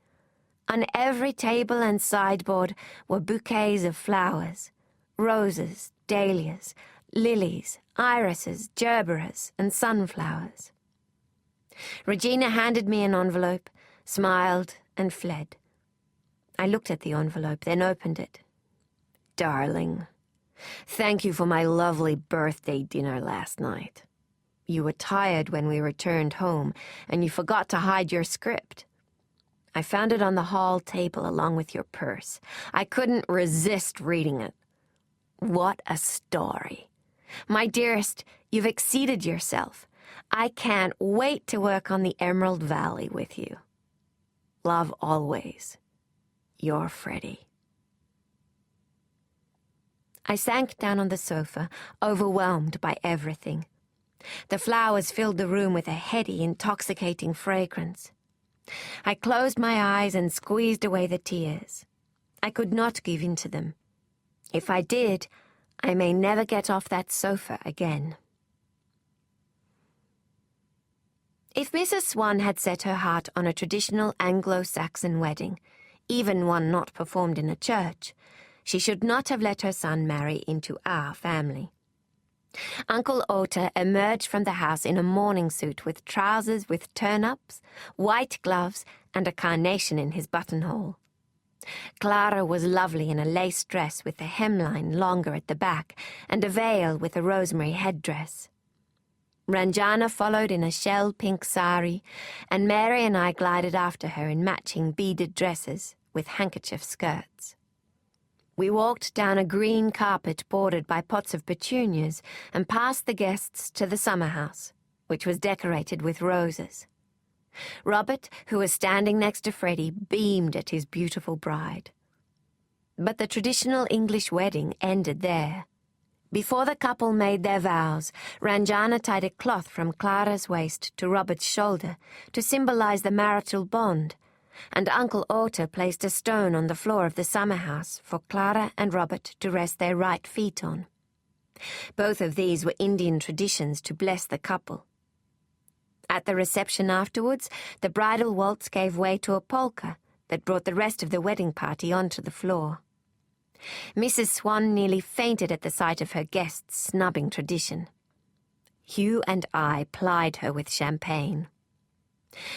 On every table and sideboard were bouquets of flowers, roses, dahlias, lilies, irises, gerberas, and sunflowers. Regina handed me an envelope, smiled, and fled. I looked at the envelope, then opened it. Darling, thank you for my lovely birthday dinner last night. You were tired when we returned home, and you forgot to hide your script. I found it on the hall table along with your purse. I couldn't resist reading it. What a story. My dearest, you've exceeded yourself. I can't wait to work on the Emerald Valley with you. Love always. Your Freddie. I sank down on the sofa, overwhelmed by everything. The flowers filled the room with a heady, intoxicating fragrance. I closed my eyes and squeezed away the tears. I could not give in to them. If I did, I may never get off that sofa again. If Mrs. Swan had set her heart on a traditional Anglo-Saxon wedding, even one not performed in a church, she should not have let her son marry into our family. Uncle Ota emerged from the house in a morning suit with trousers with turn-ups, white gloves, and a carnation in his buttonhole. Clara was lovely in a lace dress with the hemline longer at the back and a veil with a rosemary headdress. Ranjana followed in a shell-pink sari, and Mary and I glided after her in matching beaded dresses with handkerchief skirts. We walked down a green carpet bordered by pots of petunias and past the guests to the summer house, which was decorated with roses. Robert, who was standing next to Freddie, beamed at his beautiful bride. But the traditional English wedding ended there. Before the couple made their vows, Ranjana tied a cloth from Clara's waist to Robert's shoulder to symbolize the marital bond, and Uncle Ota placed a stone on the floor of the summer house for Clara and Robert to rest their right feet on. Both of these were Indian traditions to bless the couple. At the reception afterwards, the bridal waltz gave way to a polka that brought the rest of the wedding party onto the floor. Mrs. Swan nearly fainted at the sight of her guests' snubbing tradition. Hugh and I plied her with champagne.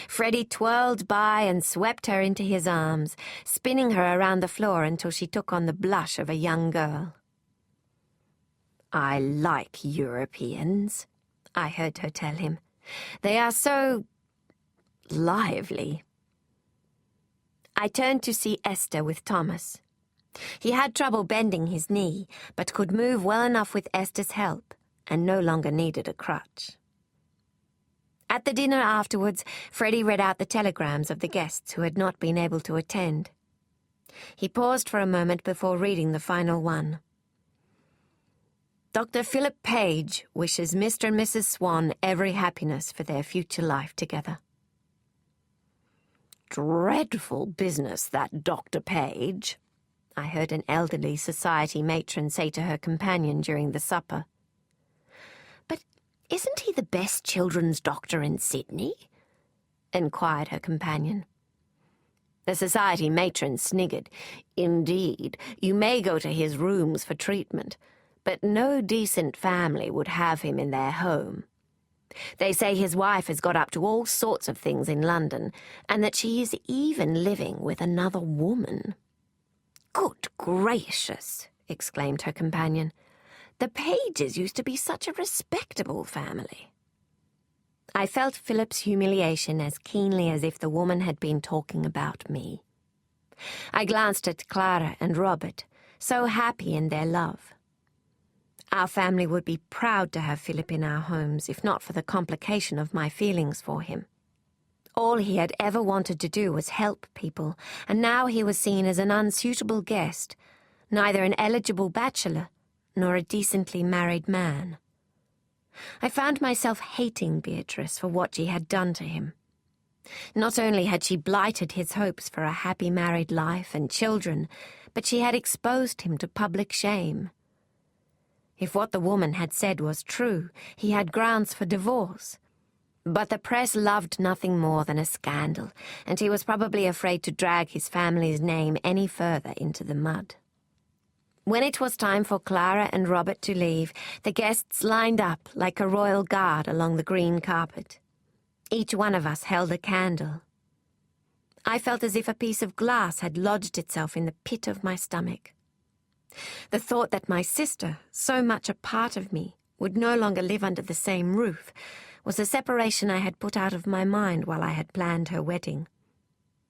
Freddie twirled by and swept her into his arms, spinning her around the floor until she took on the blush of a young girl. "I like Europeans," I heard her tell him. "They are so lively." I turned to see Esther with Thomas. He had trouble bending his knee, but could move well enough with Esther's help, and no longer needed a crutch. At the dinner afterwards, Freddie read out the telegrams of the guests who had not been able to attend. He paused for a moment before reading the final one. "Dr. Philip Page wishes Mr. and Mrs. Swan every happiness for their future life together." "Dreadful business, that Dr. Page," I heard an elderly society matron say to her companion during the supper. "But isn't he the best children's doctor in Sydney?" inquired her companion. The society matron sniggered. "Indeed, you may go to his rooms for treatment, but no decent family would have him in their home. They say his wife has got up to all sorts of things in London, and that she is even living with another woman." "Good gracious!" exclaimed her companion. "The Pages used to be such a respectable family." I felt Philip's humiliation as keenly as if the woman had been talking about me. I glanced at Clara and Robert, so happy in their love. Our family would be proud to have Philip in our homes, if not for the complication of my feelings for him. All he had ever wanted to do was help people, and now he was seen as an unsuitable guest, neither an eligible bachelor nor a decently married man. I found myself hating Beatrice for what she had done to him. Not only had she blighted his hopes for a happy married life and children, but she had exposed him to public shame. If what the woman had said was true, he had grounds for divorce. But the press loved nothing more than a scandal, and he was probably afraid to drag his family's name any further into the mud. When it was time for Clara and Robert to leave, the guests lined up like a royal guard along the green carpet. Each one of us held a candle. I felt as if a piece of glass had lodged itself in the pit of my stomach. The thought that my sister, so much a part of me, would no longer live under the same roof was a separation I had put out of my mind while I had planned her wedding.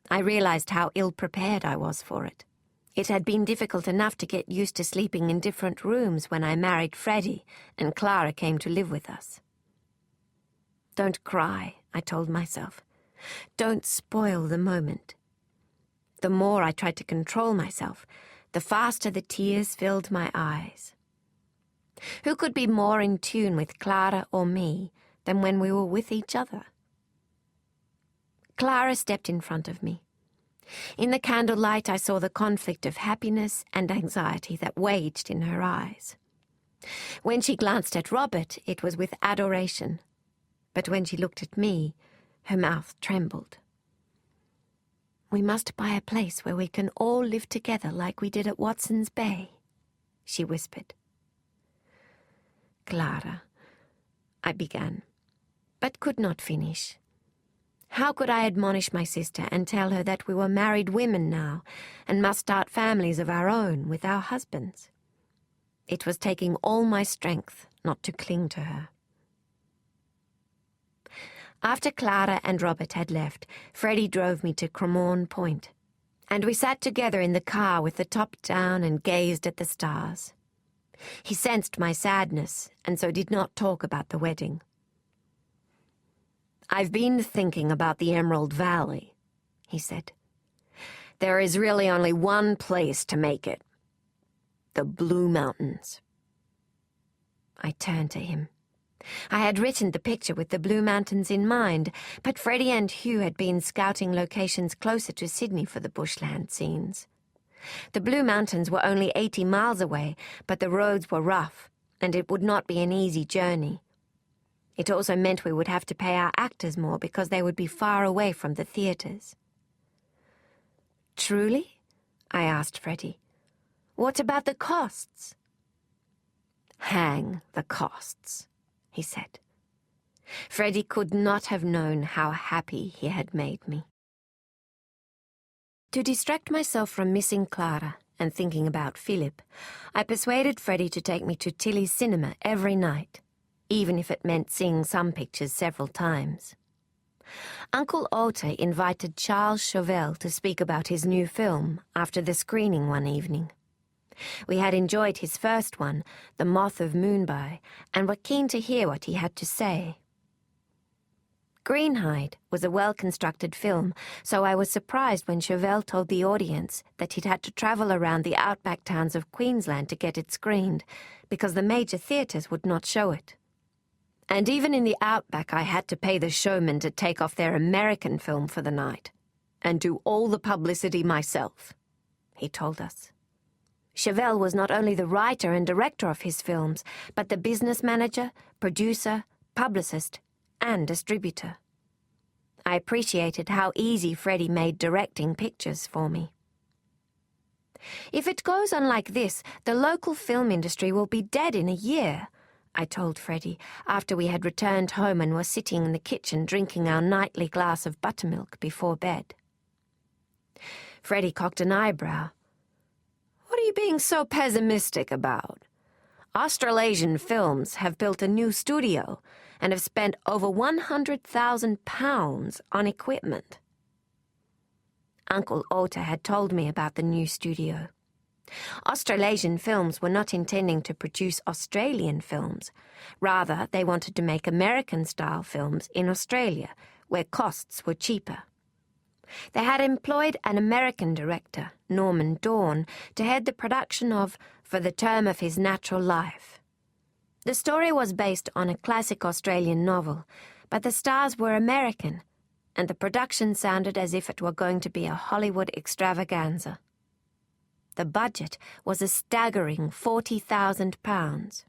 I realized how ill-prepared I was for it. It had been difficult enough to get used to sleeping in different rooms when I married Freddie and Clara came to live with us. "Don't cry," I told myself. "Don't spoil the moment." The more I tried to control myself, the faster the tears filled my eyes. Who could be more in tune with Clara or me than when we were with each other? Clara stepped in front of me. In the candlelight, I saw the conflict of happiness and anxiety that waged in her eyes. When she glanced at Robert, it was with adoration, but when she looked at me, her mouth trembled. "We must buy a place where we can all live together like we did at Watson's Bay," she whispered. "Clara," I began, but could not finish. How could I admonish my sister and tell her that we were married women now and must start families of our own with our husbands? It was taking all my strength not to cling to her. After Clara and Robert had left, Freddie drove me to Cremorne Point, and we sat together in the car with the top down and gazed at the stars. He sensed my sadness and so did not talk about the wedding. "I've been thinking about the Emerald Valley," he said. "There is really only one place to make it. The Blue Mountains." I turned to him. I had written the picture with the Blue Mountains in mind, but Freddie and Hugh had been scouting locations closer to Sydney for the bushland scenes. The Blue Mountains were only 80 miles away, but the roads were rough, and it would not be an easy journey. It also meant we would have to pay our actors more because they would be far away from the theatres. "Truly?" I asked Freddie. "What about the costs?" "Hang the costs," he said. Freddie could not have known how happy he had made me. To distract myself from missing Clara and thinking about Philip, I persuaded Freddie to take me to Tilly's cinema every night, even if it meant seeing some pictures several times. Uncle Otto invited Charles Chauvel to speak about his new film after the screening one evening. We had enjoyed his first one, The Moth of Moonby, and were keen to hear what he had to say. Greenhide was a well-constructed film, so I was surprised when Chauvel told the audience that he'd had to travel around the outback towns of Queensland to get it screened, because the major theatres would not show it. And even in the outback, I had to pay the showmen to take off their American film for the night, and do all the publicity myself, he told us. Chauvel was not only the writer and director of his films, but the business manager, producer, publicist, and distributor. I appreciated how easy Freddie made directing pictures for me. "If it goes on like this, the local film industry will be dead in a year," I told Freddie after we had returned home and were sitting in the kitchen drinking our nightly glass of buttermilk before bed. Freddie cocked an eyebrow. "What are you being so pessimistic about? Australasian Films have built a new studio and have spent over £100,000 on equipment." Uncle Otto had told me about the new studio. Australasian Films were not intending to produce Australian films. Rather, they wanted to make American-style films in Australia, where costs were cheaper. They had employed an American director, Norman Dorn, to head the production of For the Term of His Natural Life. The story was based on a classic Australian novel, but the stars were American, and the production sounded as if it were going to be a Hollywood extravaganza. The budget was a staggering £40,000.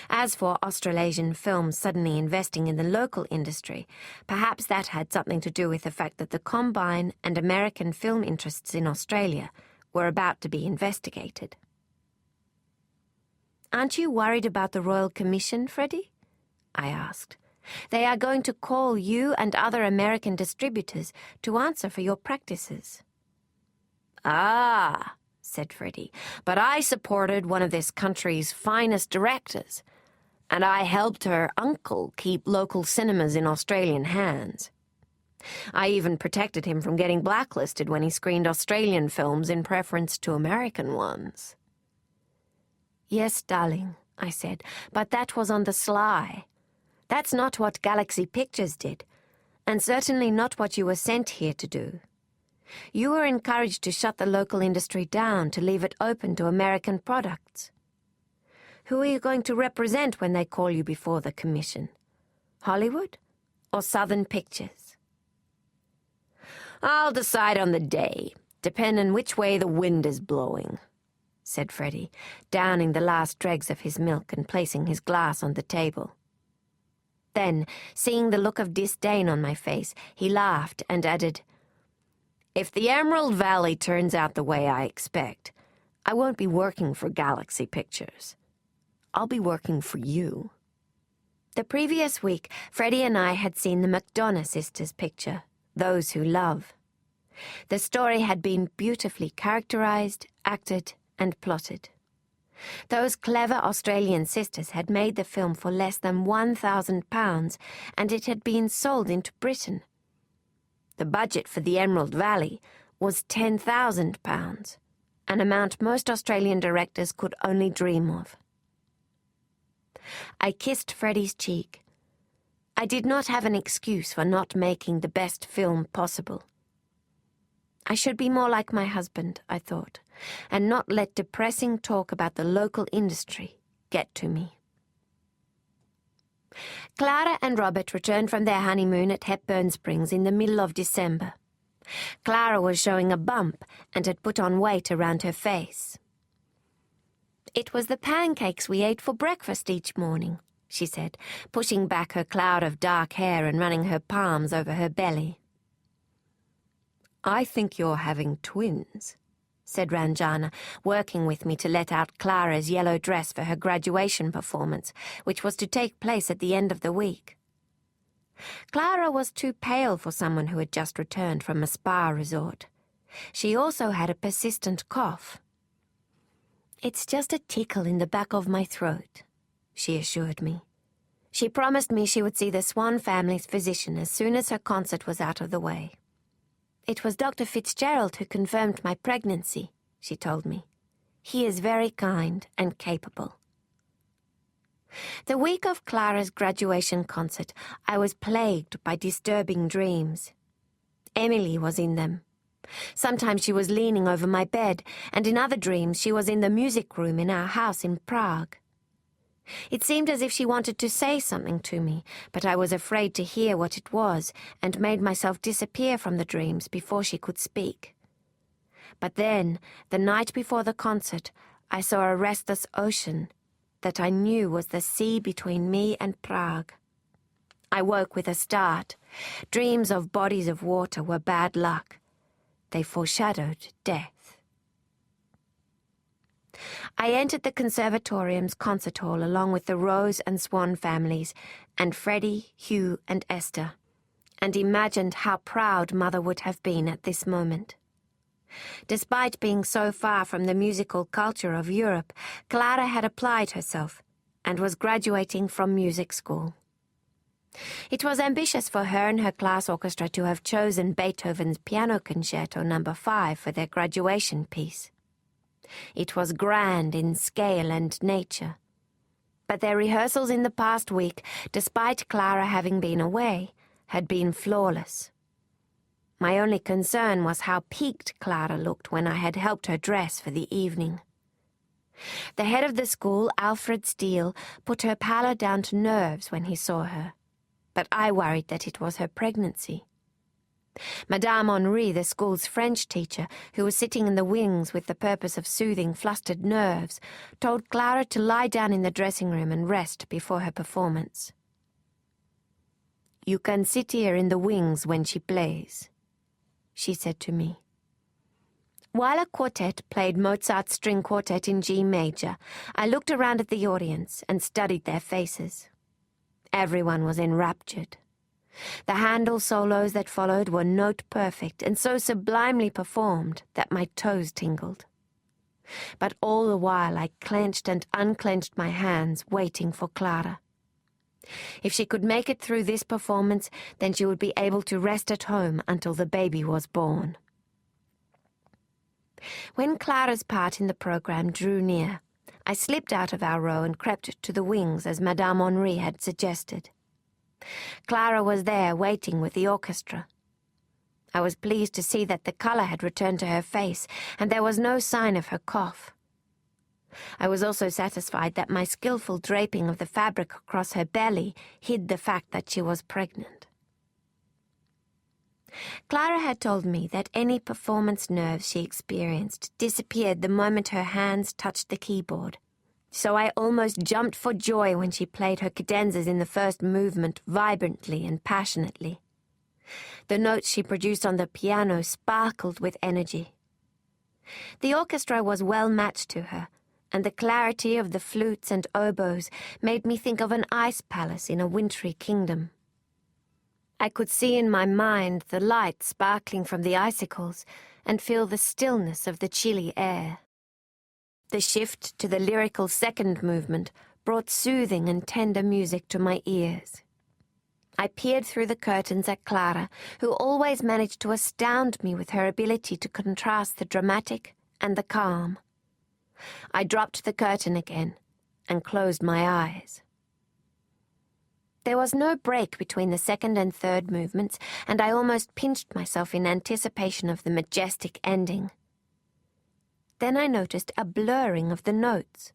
As for Australasian Films suddenly investing in the local industry, perhaps that had something to do with the fact that the Combine and American film interests in Australia were about to be investigated. "Aren't you worried about the Royal Commission, Freddie?" I asked. "They are going to call you and other American distributors to answer for your practices." "Ah," said Freddie, "but I supported one of this country's finest directors, and I helped her uncle keep local cinemas in Australian hands. I even protected him from getting blacklisted when he screened Australian films in preference to American ones." "Yes, darling," I said, "but that was on the sly. That's not what Galaxy Pictures did, and certainly not what you were sent here to do. You were encouraged to shut the local industry down to leave it open to American products. Who are you going to represent when they call you before the commission? Hollywood or Southern Pictures? I'll decide on the day, depending which way the wind is blowing, said Freddie, downing the last dregs of his milk and placing his glass on the table. Then, seeing the look of disdain on my face, he laughed and added, "If the Emerald Valley turns out the way I expect, I won't be working for Galaxy Pictures. I'll be working for you." The previous week, Freddie and I had seen the McDonough sisters' picture, Those Who Love. The story had been beautifully characterized, acted, and plotted. Those clever Australian sisters had made the film for less than £1,000, and it had been sold into Britain. The budget for the Emerald Valley was £10,000, an amount most Australian directors could only dream of. I kissed Freddie's cheek. I did not have an excuse for not making the best film possible. I should be more like my husband, I thought, and not let depressing talk about the local industry get to me. Clara and Robert returned from their honeymoon at Hepburn Springs in the middle of December. Clara was showing a bump and had put on weight around her face. "It was the pancakes we ate for breakfast each morning," she said, pushing back her cloud of dark hair and running her palms over her belly. "I think you're having twins," said Ranjana, working with me to let out Clara's yellow dress for her graduation performance, which was to take place at the end of the week. Clara was too pale for someone who had just returned from a spa resort. She also had a persistent cough. "It's just a tickle in the back of my throat," she assured me. She promised me she would see the Swan family's physician as soon as her concert was out of the way. "It was Dr. Fitzgerald who confirmed my pregnancy," she told me. "He is very kind and capable." The week of Clara's graduation concert, I was plagued by disturbing dreams. Emily was in them. Sometimes she was leaning over my bed, and in other dreams she was in the music room in our house in Prague. It seemed as if she wanted to say something to me, but I was afraid to hear what it was and made myself disappear from the dreams before she could speak. But then, the night before the concert, I saw a restless ocean that I knew was the sea between me and Prague. I woke with a start. Dreams of bodies of water were bad luck. They foreshadowed death. I entered the conservatorium's concert hall along with the Rose and Swan families, and Freddie, Hugh, and Esther, and imagined how proud Mother would have been at this moment. Despite being so far from the musical culture of Europe, Clara had applied herself and was graduating from music school. It was ambitious for her and her class orchestra to have chosen Beethoven's Piano Concerto No. 5 for their graduation piece. It was grand in scale and nature. But their rehearsals in the past week, despite Clara having been away, had been flawless. My only concern was how peaked Clara looked when I had helped her dress for the evening. The head of the school, Alfred Steele, put her pallor down to nerves when he saw her, but I worried that it was her pregnancy. Madame Henri, the school's French teacher, who was sitting in the wings with the purpose of soothing flustered nerves, told Clara to lie down in the dressing room and rest before her performance. "You can sit here in the wings when she plays," she said to me. While a quartet played Mozart's string quartet in G major, I looked around at the audience and studied their faces. Everyone was enraptured. The Handel solos that followed were note-perfect and so sublimely performed that my toes tingled. But all the while I clenched and unclenched my hands, waiting for Clara. If she could make it through this performance, then she would be able to rest at home until the baby was born. When Clara's part in the program drew near, I slipped out of our row and crept to the wings as Madame Henri had suggested. Clara was there waiting with the orchestra. I was pleased to see that the colour had returned to her face and there was no sign of her cough. I was also satisfied that my skillful draping of the fabric across her belly hid the fact that she was pregnant. Clara had told me that any performance nerves she experienced disappeared the moment her hands touched the keyboard, so I almost jumped for joy when she played her cadenzas in the first movement vibrantly and passionately. The notes she produced on the piano sparkled with energy. The orchestra was well matched to her, and the clarity of the flutes and oboes made me think of an ice palace in a wintry kingdom. I could see in my mind the light sparkling from the icicles and feel the stillness of the chilly air. The shift to the lyrical second movement brought soothing and tender music to my ears. I peered through the curtains at Clara, who always managed to astound me with her ability to contrast the dramatic and the calm. I dropped the curtain again and closed my eyes. There was no break between the second and third movements, and I almost pinched myself in anticipation of the majestic ending. Then I noticed a blurring of the notes.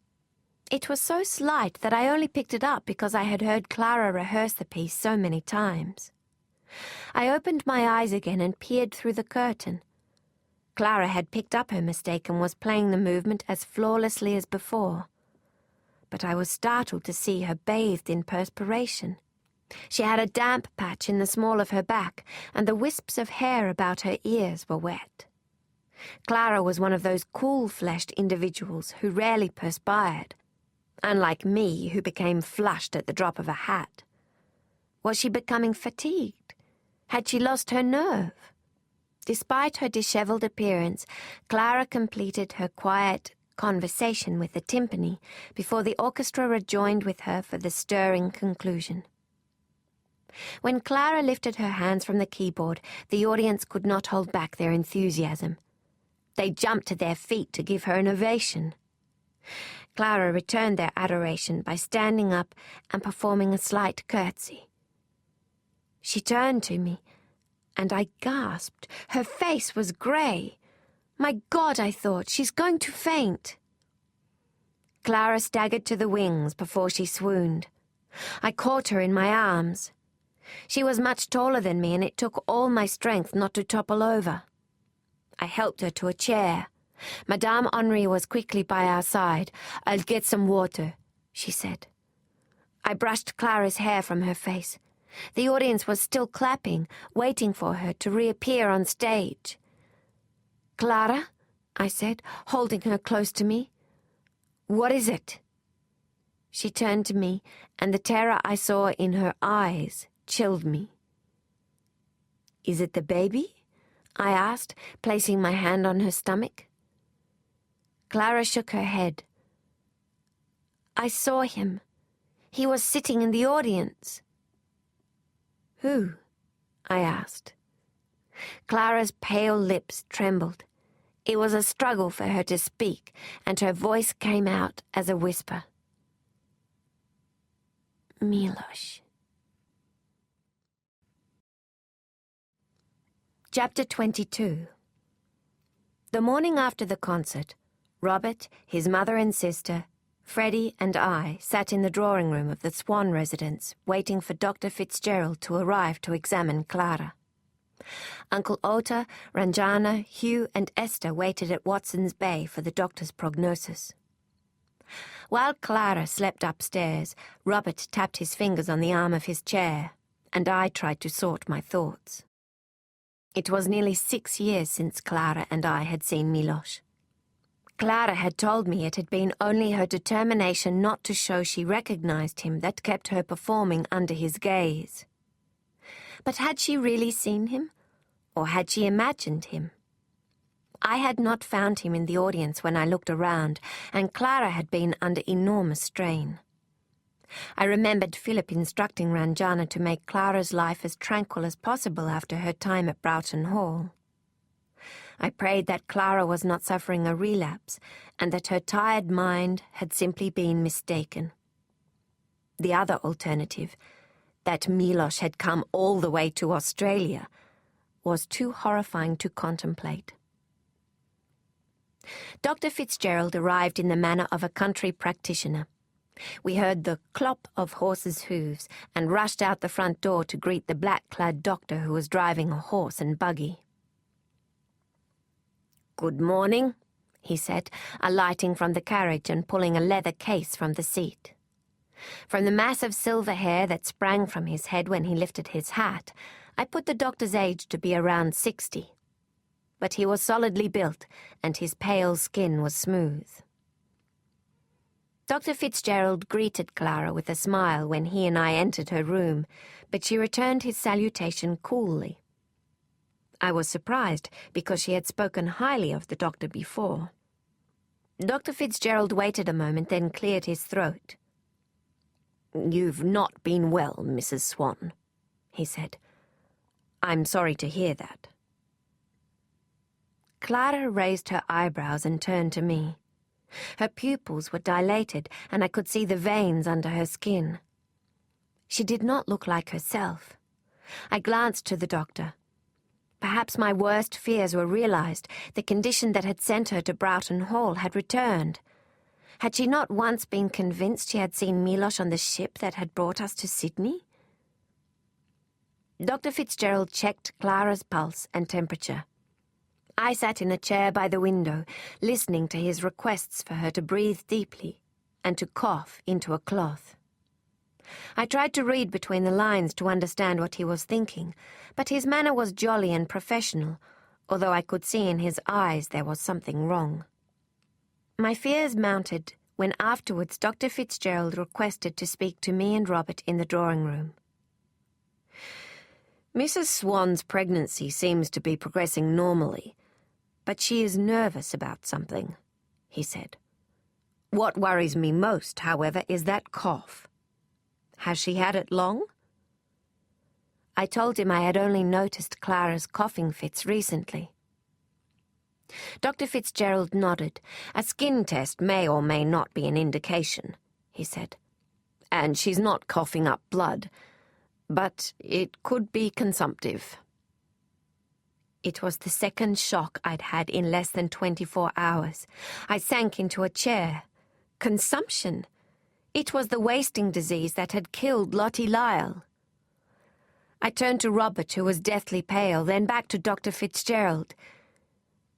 It was so slight that I only picked it up because I had heard Clara rehearse the piece so many times. I opened my eyes again and peered through the curtain. Clara had picked up her mistake and was playing the movement as flawlessly as before. But I was startled to see her bathed in perspiration. She had a damp patch in the small of her back, and the wisps of hair about her ears were wet. Clara was one of those cool-fleshed individuals who rarely perspired, unlike me, who became flushed at the drop of a hat. Was she becoming fatigued? Had she lost her nerve? Despite her dishevelled appearance, Clara completed her quiet conversation with the timpani before the orchestra rejoined with her for the stirring conclusion. When Clara lifted her hands from the keyboard, the audience could not hold back their enthusiasm. They jumped to their feet to give her an ovation. Clara returned their adoration by standing up and performing a slight curtsy. She turned to me, and I gasped. Her face was grey. My God, I thought, she's going to faint. Clara staggered to the wings before she swooned. I caught her in my arms. She was much taller than me, and it took all my strength not to topple over. I helped her to a chair. Madame Henri was quickly by our side. "I'll get some water," she said. I brushed Clara's hair from her face. The audience was still clapping, waiting for her to reappear on stage. "Clara," I said, holding her close to me. "What is it?" She turned to me, and the terror I saw in her eyes chilled me. "Is it the baby?" I asked, placing my hand on her stomach. Clara shook her head. "I saw him. He was sitting in the audience." "Who?" I asked. Clara's pale lips trembled. It was a struggle for her to speak, and her voice came out as a whisper. "Miloš." Chapter 22. The morning after the concert, Robert, his mother and sister, Freddie and I sat in the drawing room of the Swan residence, waiting for Dr. Fitzgerald to arrive to examine Clara. Uncle Ota, Ranjana, Hugh and Esther waited at Watson's Bay for the doctor's prognosis. While Clara slept upstairs, Robert tapped his fingers on the arm of his chair, and I tried to sort my thoughts. It was nearly 6 years since Clara and I had seen Miloš. Clara had told me it had been only her determination not to show she recognized him that kept her performing under his gaze. But had she really seen him, or had she imagined him? I had not found him in the audience when I looked around, and Clara had been under enormous strain. I remembered Philip instructing Ranjana to make Clara's life as tranquil as possible after her time at Broughton Hall. I prayed that Clara was not suffering a relapse, and that her tired mind had simply been mistaken. The other alternative, that Miloš had come all the way to Australia, was too horrifying to contemplate. Dr. Fitzgerald arrived in the manner of a country practitioner. We heard the clop of horses' hooves and rushed out the front door to greet the black-clad doctor who was driving a horse and buggy. "Good morning," he said, alighting from the carriage and pulling a leather case from the seat. From the mass of silver hair that sprang from his head when he lifted his hat, I put the doctor's age to be around 60. But he was solidly built, and his pale skin was smooth. Dr. Fitzgerald greeted Clara with a smile when he and I entered her room, but she returned his salutation coolly. I was surprised, because she had spoken highly of the doctor before. Dr. Fitzgerald waited a moment, then cleared his throat. "You've not been well, Mrs. Swan," he said. "I'm sorry to hear that." Clara raised her eyebrows and turned to me. Her pupils were dilated, and I could see the veins under her skin. She did not look like herself. I glanced to the doctor. Perhaps my worst fears were realized. The condition that had sent her to Broughton Hall had returned. Had she not once been convinced she had seen Milosh on the ship that had brought us to Sydney? Dr. Fitzgerald checked Clara's pulse and temperature. I sat in a chair by the window, listening to his requests for her to breathe deeply and to cough into a cloth. I tried to read between the lines to understand what he was thinking, but his manner was jolly and professional, although I could see in his eyes there was something wrong. My fears mounted when afterwards Dr. Fitzgerald requested to speak to me and Robert in the drawing room. "Mrs. Swan's pregnancy seems to be progressing normally, but she is nervous about something," he said. "What worries me most, however, is that cough. Has she had it long?" I told him I had only noticed Clara's coughing fits recently. Dr. Fitzgerald nodded. "A skin test may or may not be an indication," he said. "And she's not coughing up blood, but it could be consumptive." It was the second shock I'd had in less than 24 hours. I sank into a chair. Consumption! It was the wasting disease that had killed Lottie Lyle. I turned to Robert, who was deathly pale, then back to Dr. Fitzgerald.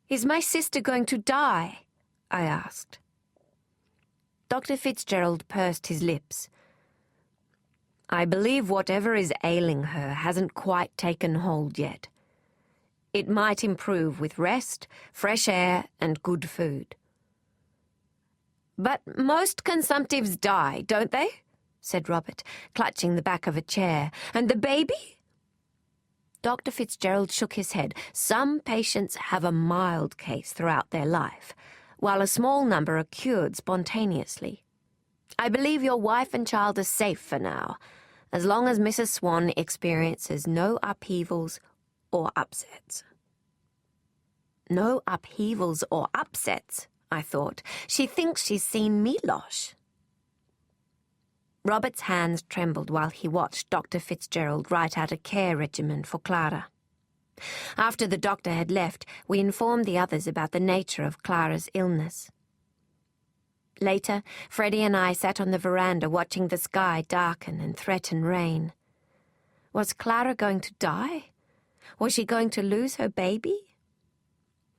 "Is my sister going to die?" I asked. Dr. Fitzgerald pursed his lips. "I believe whatever is ailing her hasn't quite taken hold yet. It might improve with rest, fresh air, and good food." "But most consumptives die, don't they?" said Robert, clutching the back of a chair. "And the baby?" Dr. Fitzgerald shook his head. "Some patients have a mild case throughout their life, while a small number are cured spontaneously. I believe your wife and child are safe for now, as long as Mrs. Swan experiences no upheavals or upsets." "No upheavals or upsets," I thought. "She thinks she's seen Milosh." Robert's hands trembled while he watched Dr. Fitzgerald write out a care regimen for Clara. After the doctor had left, we informed the others about the nature of Clara's illness. Later, Freddie and I sat on the veranda watching the sky darken and threaten rain. Was Clara going to die? Was she going to lose her baby?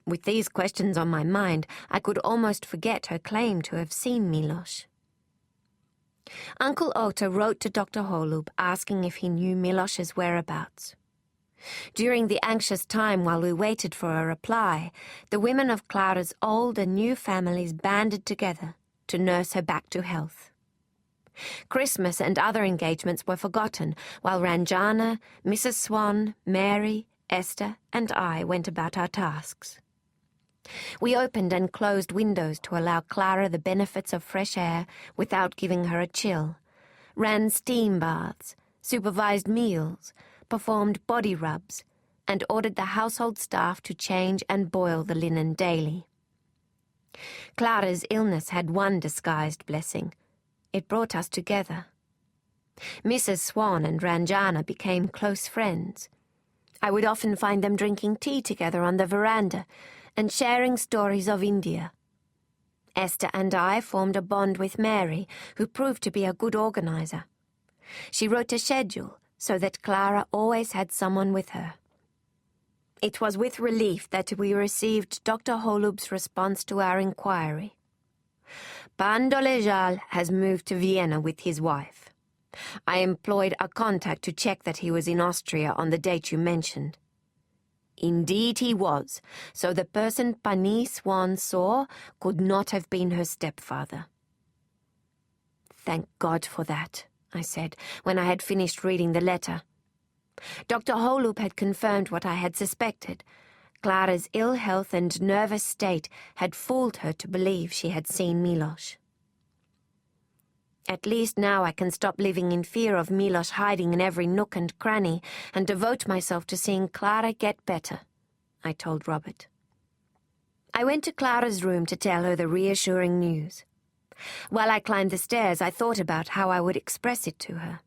With these questions on my mind, I could almost forget her claim to have seen Milosh. Uncle Ota wrote to Dr. Holub asking if he knew Milosh's whereabouts. During the anxious time while we waited for a reply, the women of Clara's old and new families banded together to nurse her back to health. Christmas and other engagements were forgotten, while Ranjana, Mrs. Swan, Mary, Esther, and I went about our tasks. We opened and closed windows to allow Clara the benefits of fresh air without giving her a chill, ran steam baths, supervised meals, performed body rubs, and ordered the household staff to change and boil the linen daily. Clara's illness had one disguised blessing. It brought us together. Mrs. Swan and Ranjana became close friends. I would often find them drinking tea together on the veranda, and sharing stories of India. Esther and I formed a bond with Mary, who proved to be a good organizer. She wrote a schedule so that Clara always had someone with her. It was with relief that we received Dr. Holub's response to our inquiry. Bandolejal has moved to Vienna with his wife. I employed a contact to check that he was in Austria on the date you mentioned. Indeed he was, so the person Pani Swan saw could not have been her stepfather. Thank God for that, I said, when I had finished reading the letter. Dr. Holub had confirmed what I had suspected. Clara's ill health and nervous state had fooled her to believe she had seen Milos. At least now I can stop living in fear of Milos hiding in every nook and cranny and devote myself to seeing Clara get better, I told Robert. I went to Clara's room to tell her the reassuring news. While I climbed the stairs, I thought about how I would express it to her.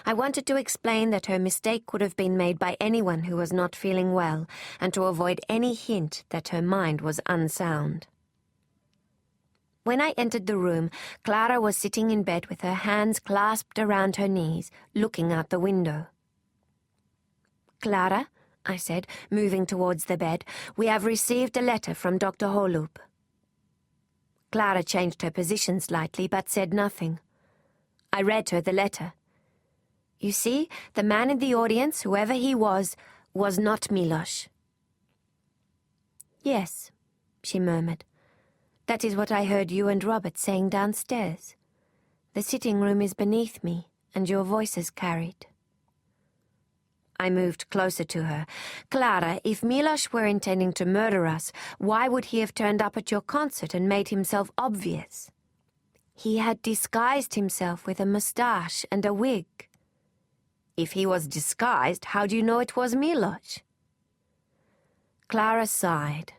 I wanted to explain that her mistake could have been made by anyone who was not feeling well, and to avoid any hint that her mind was unsound. When I entered the room, Clara was sitting in bed with her hands clasped around her knees, looking out the window. "Clara," I said, moving towards the bed, "we have received a letter from Dr. Holub." Clara changed her position slightly, but said nothing. I read her the letter. "You see, the man in the audience, whoever he was not Milos." "Yes," she murmured. "That is what I heard you and Robert saying downstairs. The sitting room is beneath me, and your voices carried." I moved closer to her. "Clara, if Milos were intending to murder us, why would he have turned up at your concert and made himself obvious? He had disguised himself with a moustache and a wig. If he was disguised, how do you know it was Milos?" Clara sighed.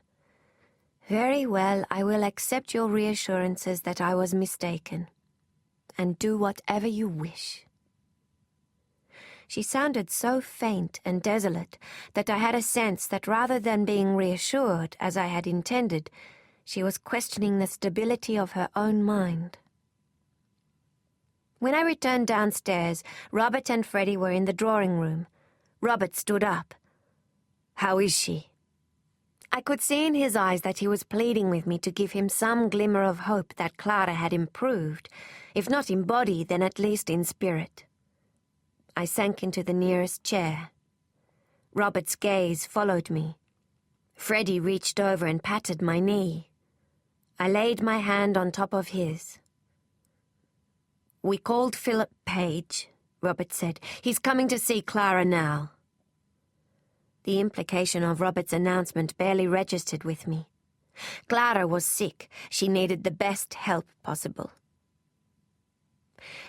"Very well, I will accept your reassurances that I was mistaken, and do whatever you wish." She sounded so faint and desolate that I had a sense that rather than being reassured, as I had intended, she was questioning the stability of her own mind. When I returned downstairs, Robert and Freddie were in the drawing room. Robert stood up. "How is she?" I could see in his eyes that he was pleading with me to give him some glimmer of hope that Clara had improved, if not in body, then at least in spirit. I sank into the nearest chair. Robert's gaze followed me. Freddie reached over and patted my knee. I laid my hand on top of his. "We called Philip Page," Robert said. "He's coming to see Clara now." The implication of Robert's announcement barely registered with me. Clara was sick. She needed the best help possible.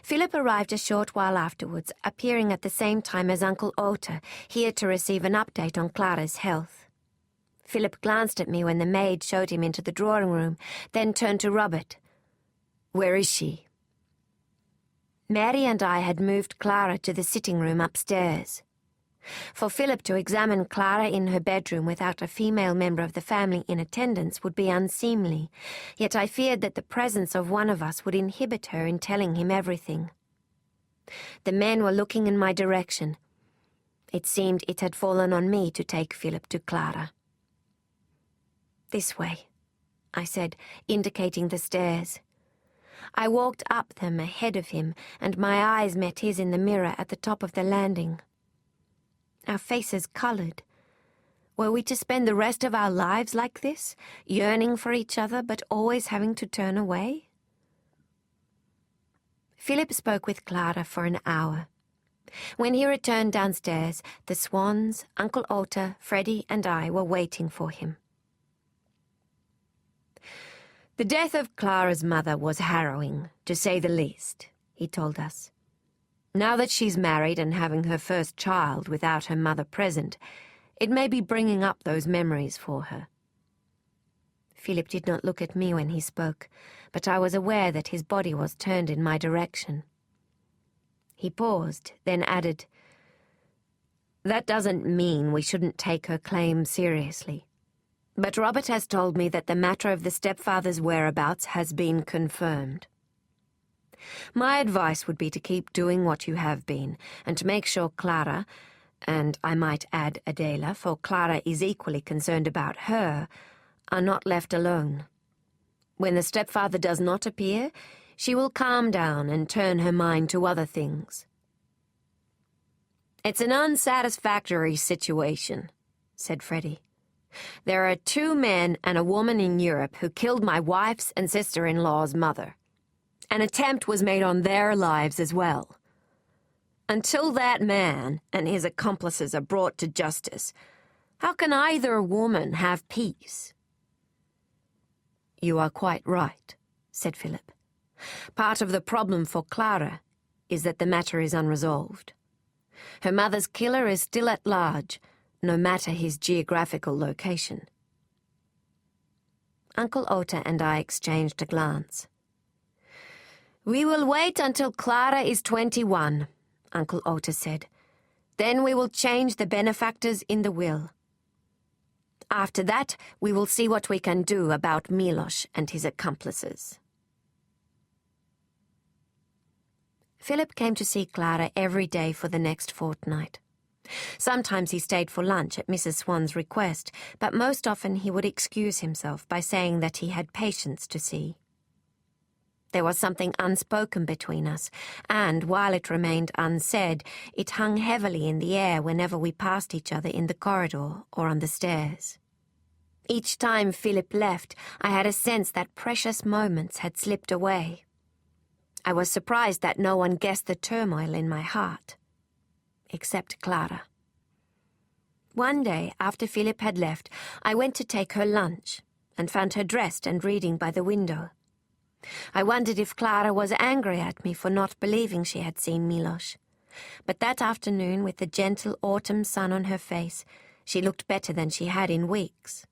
Philip arrived a short while afterwards, appearing at the same time as Uncle Ota, here to receive an update on Clara's health. Philip glanced at me when the maid showed him into the drawing room, then turned to Robert. "Where is she?" Mary and I had moved Clara to the sitting room upstairs. For Philip to examine Clara in her bedroom without a female member of the family in attendance would be unseemly, yet I feared that the presence of one of us would inhibit her in telling him everything. The men were looking in my direction. It seemed it had fallen on me to take Philip to Clara. "This way," I said, indicating the stairs. I walked up them ahead of him, and my eyes met his in the mirror at the top of the landing. Our faces colored. Were we to spend the rest of our lives like this, yearning for each other but always having to turn away? Philip spoke with Clara for an hour. When he returned downstairs, the Swans, Uncle Ota, Freddie, and I were waiting for him. "The death of Clara's mother was harrowing, to say the least," he told us. "Now that she's married and having her first child without her mother present, it may be bringing up those memories for her." Philip did not look at me when he spoke, but I was aware that his body was turned in my direction. He paused, then added, "That doesn't mean we shouldn't take her claim seriously. But Robert has told me that the matter of the stepfather's whereabouts has been confirmed. My advice would be to keep doing what you have been, and to make sure Clara, and I might add Adela, for Clara is equally concerned about her, are not left alone. When the stepfather does not appear, she will calm down and turn her mind to other things. "It's an unsatisfactory situation," said Freddie. "There are 2 men and a woman in Europe who killed my wife's and sister-in-law's mother. An attempt was made on their lives as well. Until that man and his accomplices are brought to justice, how can either woman have peace?" "You are quite right," said Philip. "Part of the problem for Clara is that the matter is unresolved. Her mother's killer is still at large, no matter his geographical location." Uncle Ota and I exchanged a glance. "We will wait until Clara is 21, Uncle Ota said. "Then we will change the benefactors in the will. After that, we will see what we can do about Milos and his accomplices." Philip came to see Clara every day for the next fortnight. Sometimes he stayed for lunch at Mrs. Swan's request, but most often he would excuse himself by saying that he had patients to see. There was something unspoken between us, and while it remained unsaid, it hung heavily in the air whenever we passed each other in the corridor or on the stairs. Each time Philip left, I had a sense that precious moments had slipped away. I was surprised that no one guessed the turmoil in my heart, except Clara. One day, after Philip had left, I went to take her lunch and found her dressed and reading by the window. I wondered if Clara was angry at me for not believing she had seen Milos. But that afternoon, with the gentle autumn sun on her face, she looked better than she had in weeks.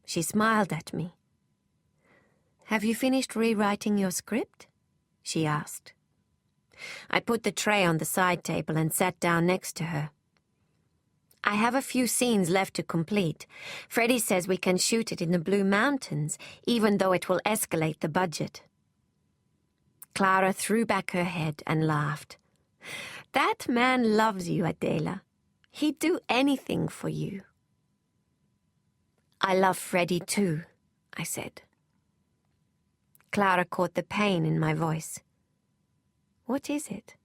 She smiled at me. "Have you finished rewriting your script?" she asked. I put the tray on the side table and sat down next to her. "I have a few scenes left to complete. Freddie says we can shoot it in the Blue Mountains, even though it will escalate the budget." Clara threw back her head and laughed. "That man loves you, Adela. He'd do anything for you." "I love Freddie too," I said. Clara caught the pain in my voice. "What is it?"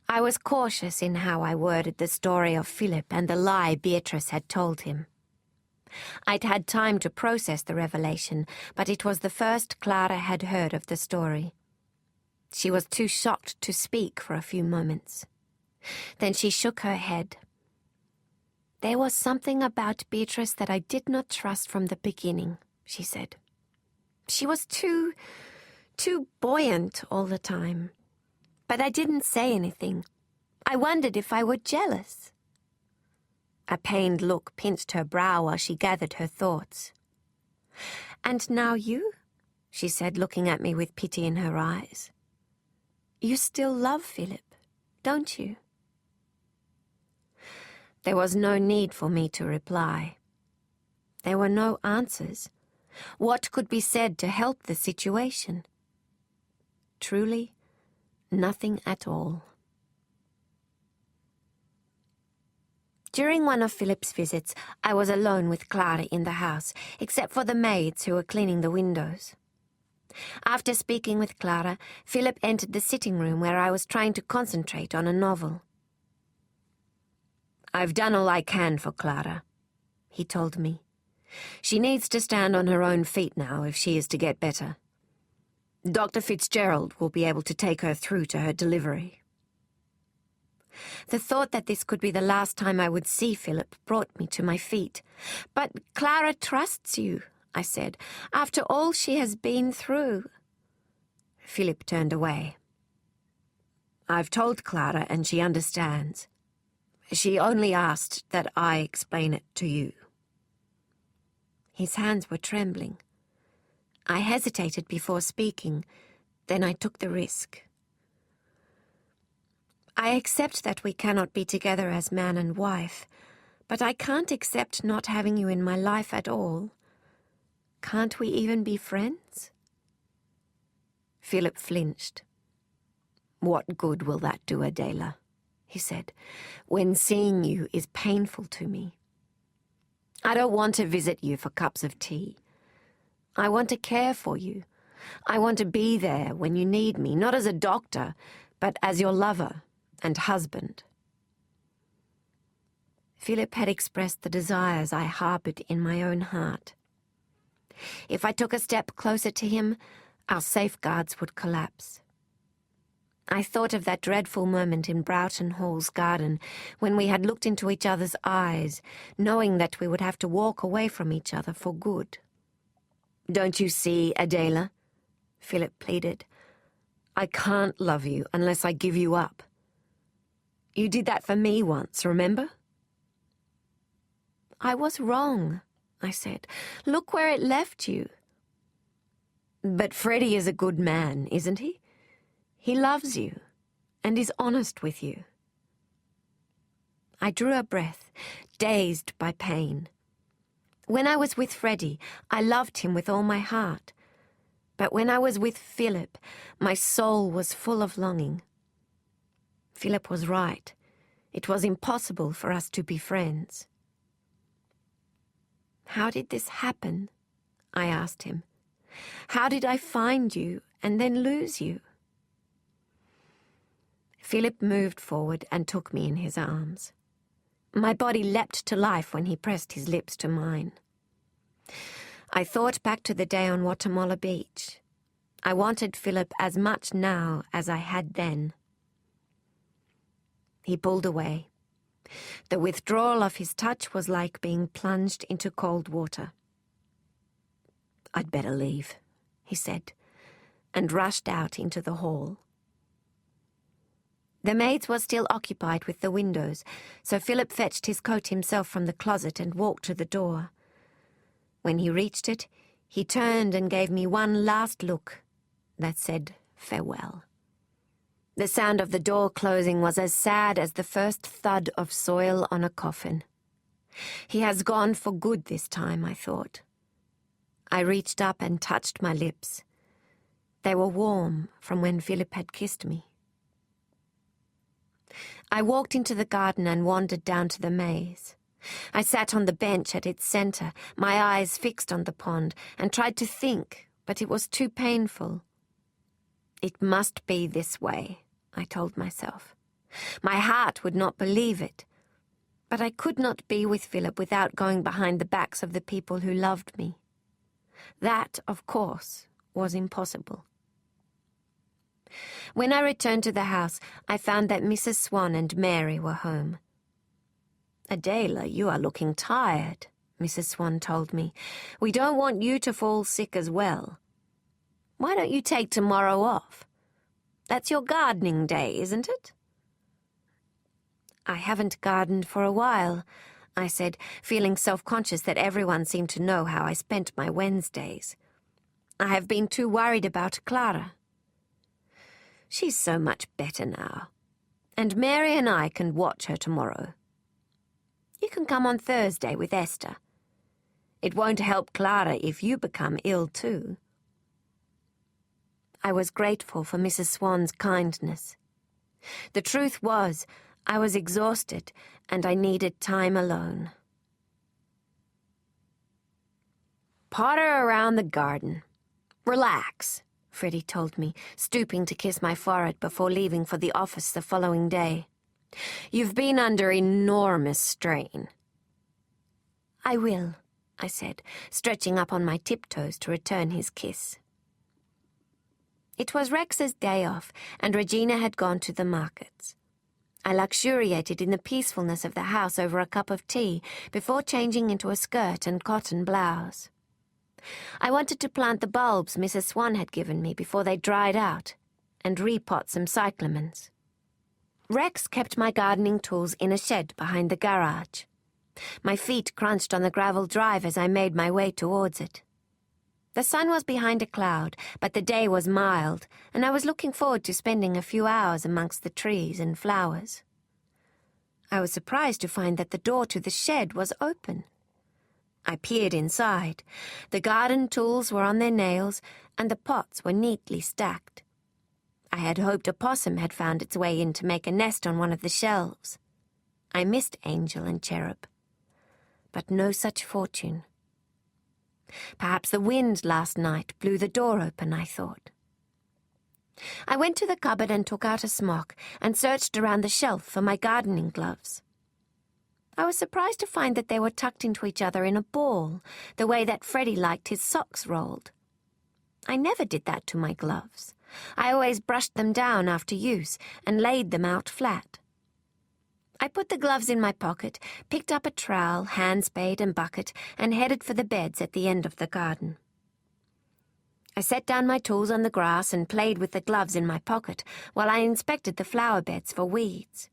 I was cautious in how I worded the story of Philip and the lie Beatrice had told him. I'd had time to process the revelation, but it was the first Clara had heard of the story. She was too shocked to speak for a few moments. Then she shook her head. "There was something about Beatrice that I did not trust from the beginning," she said. "She was too buoyant all the time. But I didn't say anything. I wondered if I were jealous." A pained look pinched her brow while she gathered her thoughts. "And now you?" she said, looking at me with pity in her eyes. "You still love Philip, don't you?" There was no need for me to reply. There were no answers. What could be said to help the situation? Truly, nothing at all. During one of Philip's visits, I was alone with Clara in the house, except for the maids who were cleaning the windows. After speaking with Clara, Philip entered the sitting room where I was trying to concentrate on a novel. "I've done all I can for Clara," he told me. "She needs to stand on her own feet now if she is to get better. Dr. Fitzgerald will be able to take her through to her delivery." The thought that this could be the last time I would see Philip brought me to my feet. "But Clara trusts you," I said, "after all she has been through." Philip turned away. "I've told Clara and she understands. She only asked that I explain it to you." His hands were trembling. I hesitated before speaking, then I took the risk. "I accept that we cannot be together as man and wife, But I can't accept not having you in my life at all. Can't we even be friends?" Philip flinched. "What good will that do, Adela?" he said, "when seeing you is painful to me. I don't want to visit you for cups of tea. I want to care for you. I want to be there when you need me, not as a doctor, but as your lover and husband." Philip had expressed the desires I harbored in my own heart. If I took a step closer to him, our safeguards would collapse. I thought of that dreadful moment in Broughton Hall's garden when we had looked into each other's eyes, knowing that we would have to walk away from each other for good. "Don't you see, Adela?" Philip pleaded. "I can't love you unless I give you up. You did that for me once, remember?" "I was wrong," I said. "Look where it left you." "But Freddie is a good man, isn't he? He loves you and is honest with you." I drew a breath, dazed by pain. When I was with Freddie, I loved him with all my heart. But when I was with Philip, my soul was full of longing. Philip was right. It was impossible for us to be friends. "How did this happen?" I asked him. "How did I find you and then lose you?" Philip moved forward and took me in his arms. My body leapt to life when he pressed his lips to mine. I thought back to the day on Wattle Beach. I wanted Philip as much now as I had then. He pulled away. The withdrawal of his touch was like being plunged into cold water. "I'd better leave," he said, and rushed out into the hall. The maid's was still occupied with the windows, so Philip fetched his coat himself from the closet and walked to the door. When he reached it, he turned and gave me one last look that said farewell. The sound of the door closing was as sad as the first thud of soil on a coffin. He has gone for good this time, I thought. I reached up and touched my lips. They were warm from when Philip had kissed me. I walked into the garden and wandered down to the maze. I sat on the bench at its centre, my eyes fixed on the pond, and tried to think, but it was too painful. It must be this way, I told myself. My heart would not believe it, but I could not be with Philip without going behind the backs of the people who loved me. That, of course, was impossible. When I returned to the house, I found that Mrs. Swan and Mary were home. "Adela, you are looking tired," Mrs. Swan told me. "We don't want you to fall sick as well. Why don't you take tomorrow off? That's your gardening day, isn't it?" "I haven't gardened for a while," I said, feeling self-conscious that everyone seemed to know how I spent my Wednesdays. "I have been too worried about Clara." "She's so much better now, and Mary and I can watch her tomorrow. You can come on Thursday with Esther. It won't help Clara if you become ill too." I was grateful for Mrs. Swan's kindness. The truth was, I was exhausted and I needed time alone. "Potter around the garden. Relax," Freddie told me, stooping to kiss my forehead before leaving for the office the following day. "You've been under enormous strain." "I will," I said, stretching up on my tiptoes to return his kiss. It was Rex's day off, and Regina had gone to the markets. I luxuriated in the peacefulness of the house over a cup of tea before changing into a skirt and cotton blouse. I wanted to plant the bulbs Mrs. Swan had given me before they dried out, and repot some cyclamens. Rex kept my gardening tools in a shed behind the garage. My feet crunched on the gravel drive as I made my way towards it. The sun was behind a cloud, but the day was mild, and I was looking forward to spending a few hours amongst the trees and flowers. I was surprised to find that the door to the shed was open. I peered inside. The garden tools were on their nails, and the pots were neatly stacked. I had hoped a possum had found its way in to make a nest on one of the shelves. I missed Angel and Cherub. But no such fortune. Perhaps the wind last night blew the door open, I thought. I went to the cupboard and took out a smock and searched around the shelf for my gardening gloves. I was surprised to find that they were tucked into each other in a ball, the way that Freddie liked his socks rolled. I never did that to my gloves. I always brushed them down after use and laid them out flat. I put the gloves in my pocket, picked up a trowel, hand spade and bucket, and headed for the beds at the end of the garden. I set down my tools on the grass and played with the gloves in my pocket while I inspected the flower beds for weeds.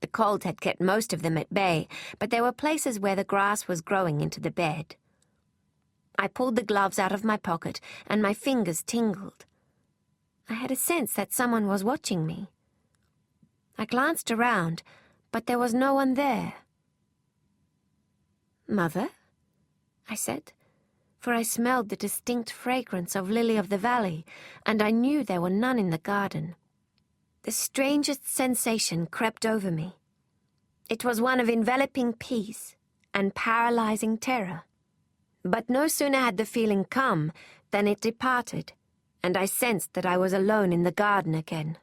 The cold had kept most of them at bay, but there were places where the grass was growing into the bed. I pulled the gloves out of my pocket, and my fingers tingled. I had a sense that someone was watching me. I glanced around, but there was no one there. "Mother?" I said, for I smelled the distinct fragrance of lily of the valley, and I knew there were none in the garden. The strangest sensation crept over me. It was one of enveloping peace and paralyzing terror. But no sooner had the feeling come than it departed, and I sensed that I was alone in the garden again.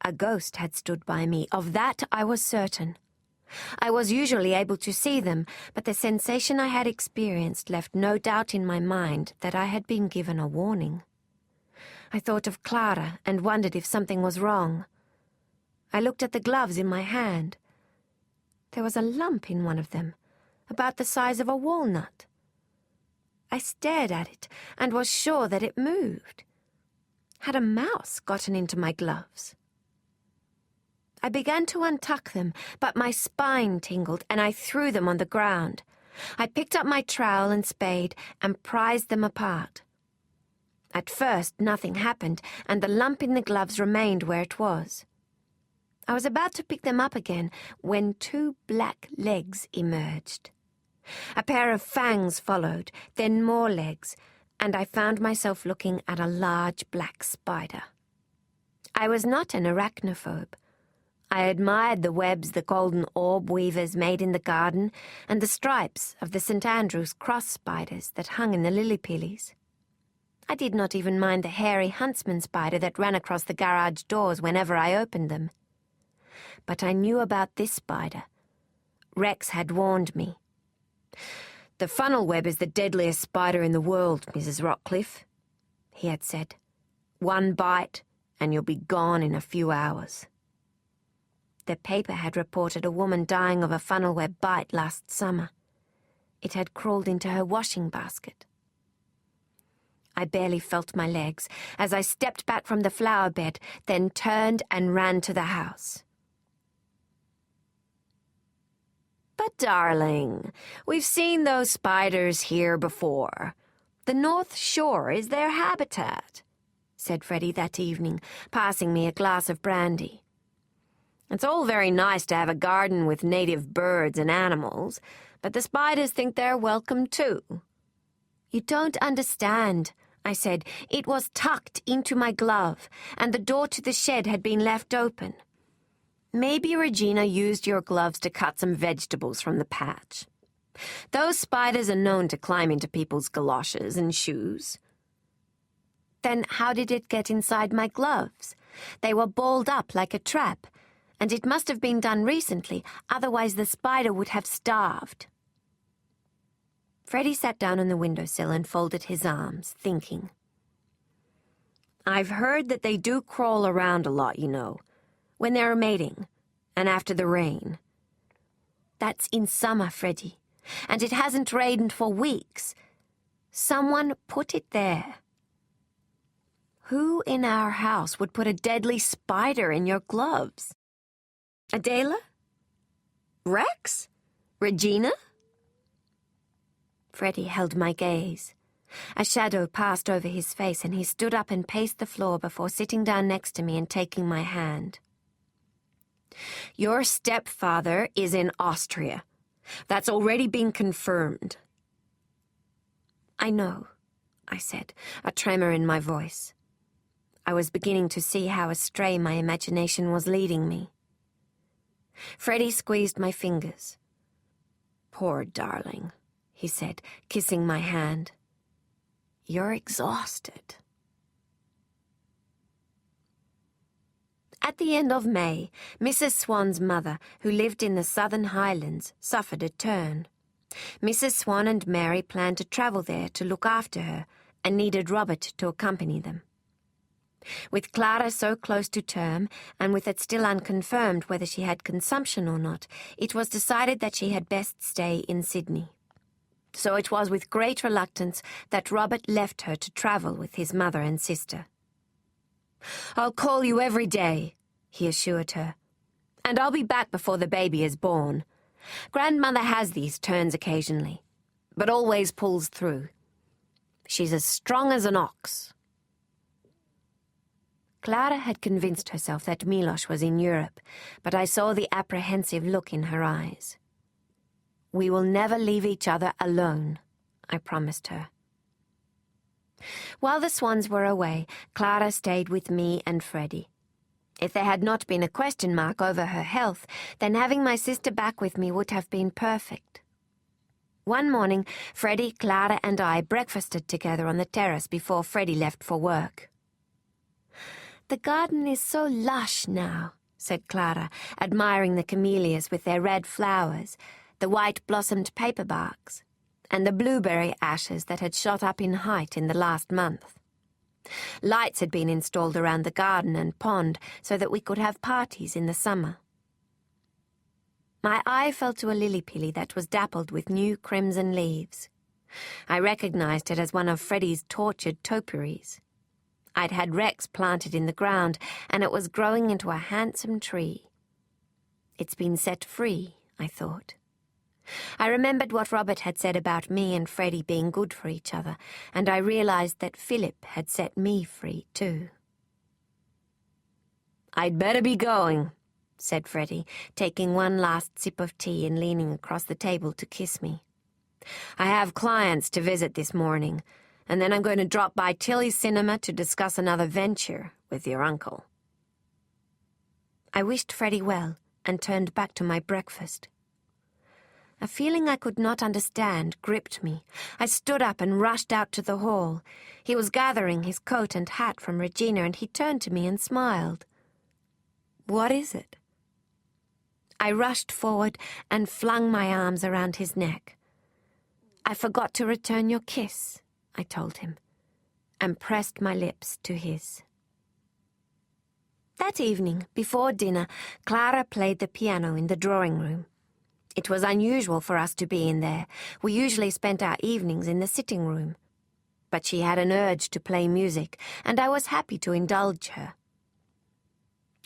A ghost had stood by me, of that I was certain. I was usually able to see them, but the sensation I had experienced left no doubt in my mind that I had been given a warning. I thought of Clara and wondered if something was wrong. I looked at the gloves in my hand. There was a lump in one of them, about the size of a walnut. I stared at it and was sure that it moved. Had a mouse gotten into my gloves? I began to untuck them, but my spine tingled and I threw them on the ground. I picked up my trowel and spade and prized them apart. At first, nothing happened, and the lump in the gloves remained where it was. I was about to pick them up again when two black legs emerged. A pair of fangs followed, then more legs, and I found myself looking at a large black spider. I was not an arachnophobe. I admired the webs the golden orb weavers made in the garden and the stripes of the St. Andrew's cross spiders that hung in the lily-pillies. I did not even mind the hairy huntsman spider that ran across the garage doors whenever I opened them. But I knew about this spider. Rex had warned me. "The funnel web is the deadliest spider in the world, Mrs. Rockcliffe," he had said. "One bite, and you'll be gone in a few hours." The paper had reported a woman dying of a funnel web bite last summer. It had crawled into her washing basket. I barely felt my legs as I stepped back from the flower bed, then turned and ran to the house. "But, darling, we've seen those spiders here before. The North Shore is their habitat," said Freddie that evening, passing me a glass of brandy. "It's all very nice to have a garden with native birds and animals, but the spiders think they're welcome too." "You don't understand," I said. "It was tucked into my glove, and the door to the shed had been left open. Maybe Regina used your gloves to cut some vegetables from the patch. Those spiders are known to climb into people's galoshes and shoes." "Then how did it get inside my gloves? They were balled up like a trap, and it must have been done recently, otherwise the spider would have starved." Freddie sat down on the windowsill and folded his arms, thinking. "I've heard that they do crawl around a lot, you know, when they're mating, and after the rain." "That's in summer, Freddie, and it hasn't rained for weeks. Someone put it there." "Who in our house would put a deadly spider in your gloves? Adela? Rex? Regina?" Freddie held my gaze. A shadow passed over his face, and he stood up and paced the floor before sitting down next to me and taking my hand. Your stepfather is in Austria. That's already been confirmed. I know, I said, a tremor in my voice. I was beginning to see how astray my imagination was leading me. Freddie squeezed my fingers. Poor darling, he said, kissing my hand. You're exhausted. At the end of May, Mrs. Swan's mother, who lived in the Southern Highlands, suffered a turn. Mrs. Swan and Mary planned to travel there to look after her and needed Robert to accompany them. With Clara so close to term, and with it still unconfirmed whether she had consumption or not, it was decided that she had best stay in Sydney. So it was with great reluctance that Robert left her to travel with his mother and sister. "I'll call you every day," he assured her. "And I'll be back before the baby is born. Grandmother has these turns occasionally, but always pulls through. She's as strong as an ox." Clara had convinced herself that Milos was in Europe, but I saw the apprehensive look in her eyes. "We will never leave each other alone," I promised her. While the Swans were away, Clara stayed with me and Freddie. If there had not been a question mark over her health, then having my sister back with me would have been perfect. One morning, Freddie, Clara, and I breakfasted together on the terrace before Freddie left for work. "The garden is so lush now," said Clara, admiring the camellias with their red flowers, the white-blossomed paperbarks, and the blueberry ashes that had shot up in height in the last month. Lights had been installed around the garden and pond so that we could have parties in the summer. My eye fell to a lily-pilly that was dappled with new crimson leaves. I recognized it as one of Freddie's tortured topiaries. I'd had Rex planted in the ground, and it was growing into a handsome tree. It's been set free, I thought. I remembered what Robert had said about me and Freddie being good for each other, and I realized that Philip had set me free too. "I'd better be going," said Freddie, taking one last sip of tea and leaning across the table to kiss me. "I have clients to visit this morning, and then I'm going to drop by Tilly's Cinema to discuss another venture with your uncle." I wished Freddie well and turned back to my breakfast. A feeling I could not understand gripped me. I stood up and rushed out to the hall. He was gathering his coat and hat from Regina, and he turned to me and smiled. "What is it?" I rushed forward and flung my arms around his neck. "I forgot to return your kiss," I told him, and pressed my lips to his. That evening, before dinner, Clara played the piano in the drawing room. It was unusual for us to be in there. We usually spent our evenings in the sitting room. But she had an urge to play music, and I was happy to indulge her.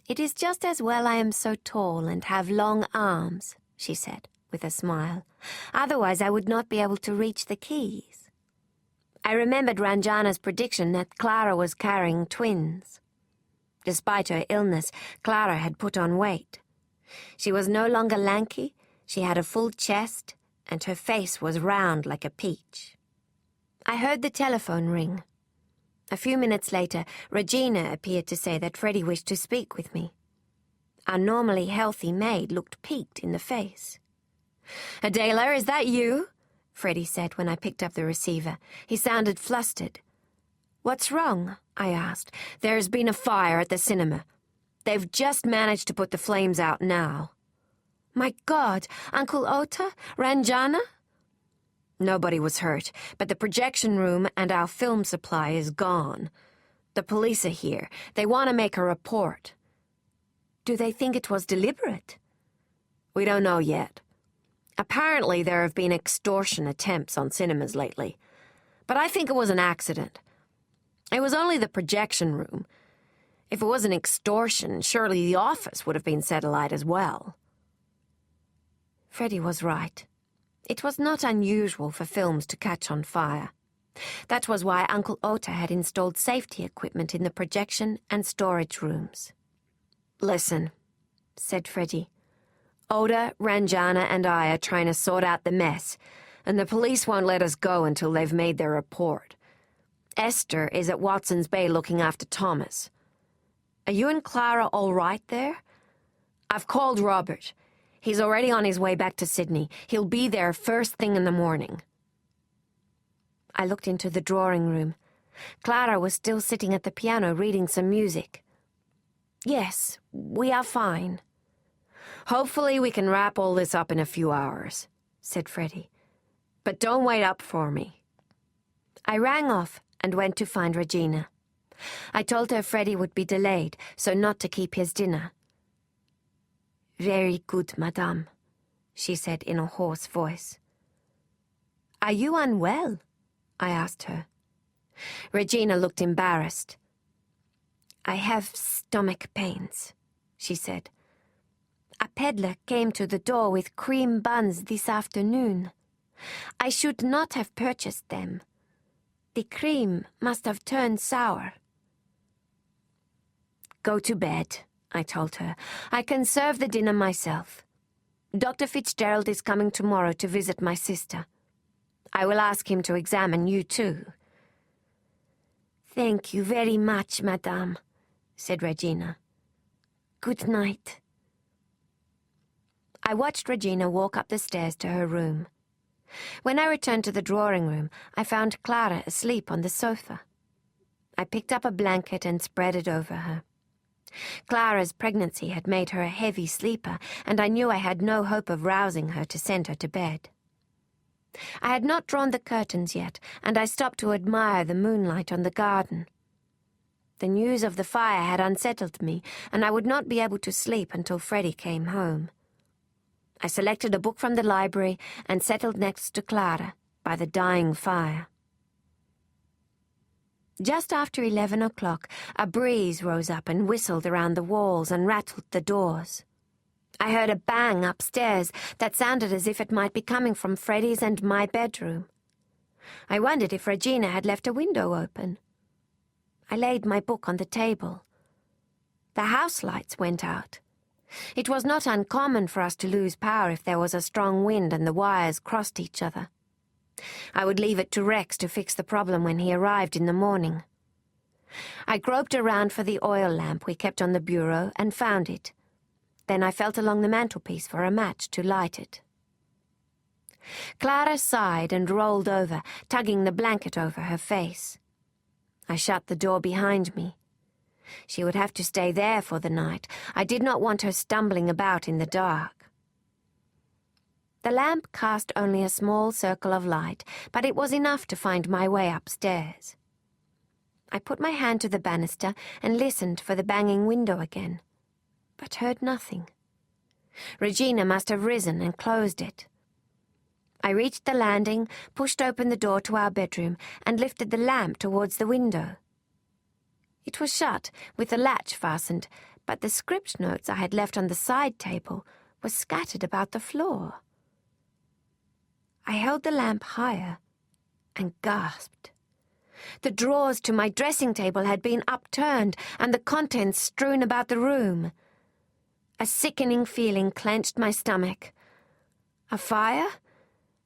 "It is just as well I am so tall and have long arms," she said, with a smile. "Otherwise I would not be able to reach the keys." I remembered Ranjana's prediction that Clara was carrying twins. Despite her illness, Clara had put on weight. She was no longer lanky. She had a full chest, and her face was round like a peach. I heard the telephone ring. A few minutes later, Regina appeared to say that Freddie wished to speak with me. Our normally healthy maid looked peaked in the face. "Adela, is that you?" Freddie said when I picked up the receiver. He sounded flustered. "What's wrong?" I asked. "There's been a fire at the cinema. They've just managed to put the flames out now." "My God! Uncle Ota? Ranjana?" "Nobody was hurt, but the projection room and our film supply is gone. The police are here. They want to make a report." "Do they think it was deliberate?" "We don't know yet. Apparently there have been extortion attempts on cinemas lately, but I think it was an accident. It was only the projection room. If it was an extortion, surely the office would have been set alight as well." Freddie was right. It was not unusual for films to catch on fire. That was why Uncle Ota had installed safety equipment in the projection and storage rooms. "Listen," said Freddie, Oda, Ranjana, and I are trying to sort out the mess, and the police won't let us go until they've made their report. Esther is at Watson's Bay looking after Thomas. Are you and Clara all right there? I've called Robert. He's already on his way back to Sydney. He'll be there first thing in the morning. I looked into the drawing room. Clara was still sitting at the piano reading some music. Yes, we are fine. Hopefully we can wrap all this up in a few hours, said Freddie. But don't wait up for me. I rang off and went to find Regina. I told her Freddie would be delayed, so not to keep his dinner. Very good, madame, she said in a hoarse voice. Are you unwell? I asked her. Regina looked embarrassed. I have stomach pains, she said. A peddler came to the door with cream buns this afternoon. I should not have purchased them. The cream must have turned sour. Go to bed, I told her. I can serve the dinner myself. Dr. Fitzgerald is coming tomorrow to visit my sister. I will ask him to examine you too. Thank you very much, madame, said Regina. Good night. I watched Regina walk up the stairs to her room. When I returned to the drawing room, I found Clara asleep on the sofa. I picked up a blanket and spread it over her. Clara's pregnancy had made her a heavy sleeper, and I knew I had no hope of rousing her to send her to bed. I had not drawn the curtains yet, and I stopped to admire the moonlight on the garden. The news of the fire had unsettled me, and I would not be able to sleep until Freddie came home. I selected a book from the library and settled next to Clara by the dying fire. Just after 11 o'clock, a breeze rose up and whistled around the walls and rattled the doors. I heard a bang upstairs that sounded as if it might be coming from Freddie's and my bedroom. I wondered if Regina had left a window open. I laid my book on the table. The house lights went out. It was not uncommon for us to lose power if there was a strong wind and the wires crossed each other. I would leave it to Rex to fix the problem when he arrived in the morning. I groped around for the oil lamp we kept on the bureau and found it. Then I felt along the mantelpiece for a match to light it. Clara sighed and rolled over, tugging the blanket over her face. I shut the door behind me. She would have to stay there for the night. I did not want her stumbling about in the dark. The lamp cast only a small circle of light, but it was enough to find my way upstairs. I put my hand to the banister and listened for the banging window again, but heard nothing. Regina must have risen and closed it. I reached the landing, pushed open the door to our bedroom, and lifted the lamp towards the window. It was shut, with the latch fastened, but the script notes I had left on the side table were scattered about the floor. I held the lamp higher and gasped. The drawers to my dressing table had been upturned and the contents strewn about the room. A sickening feeling clenched my stomach. A fire?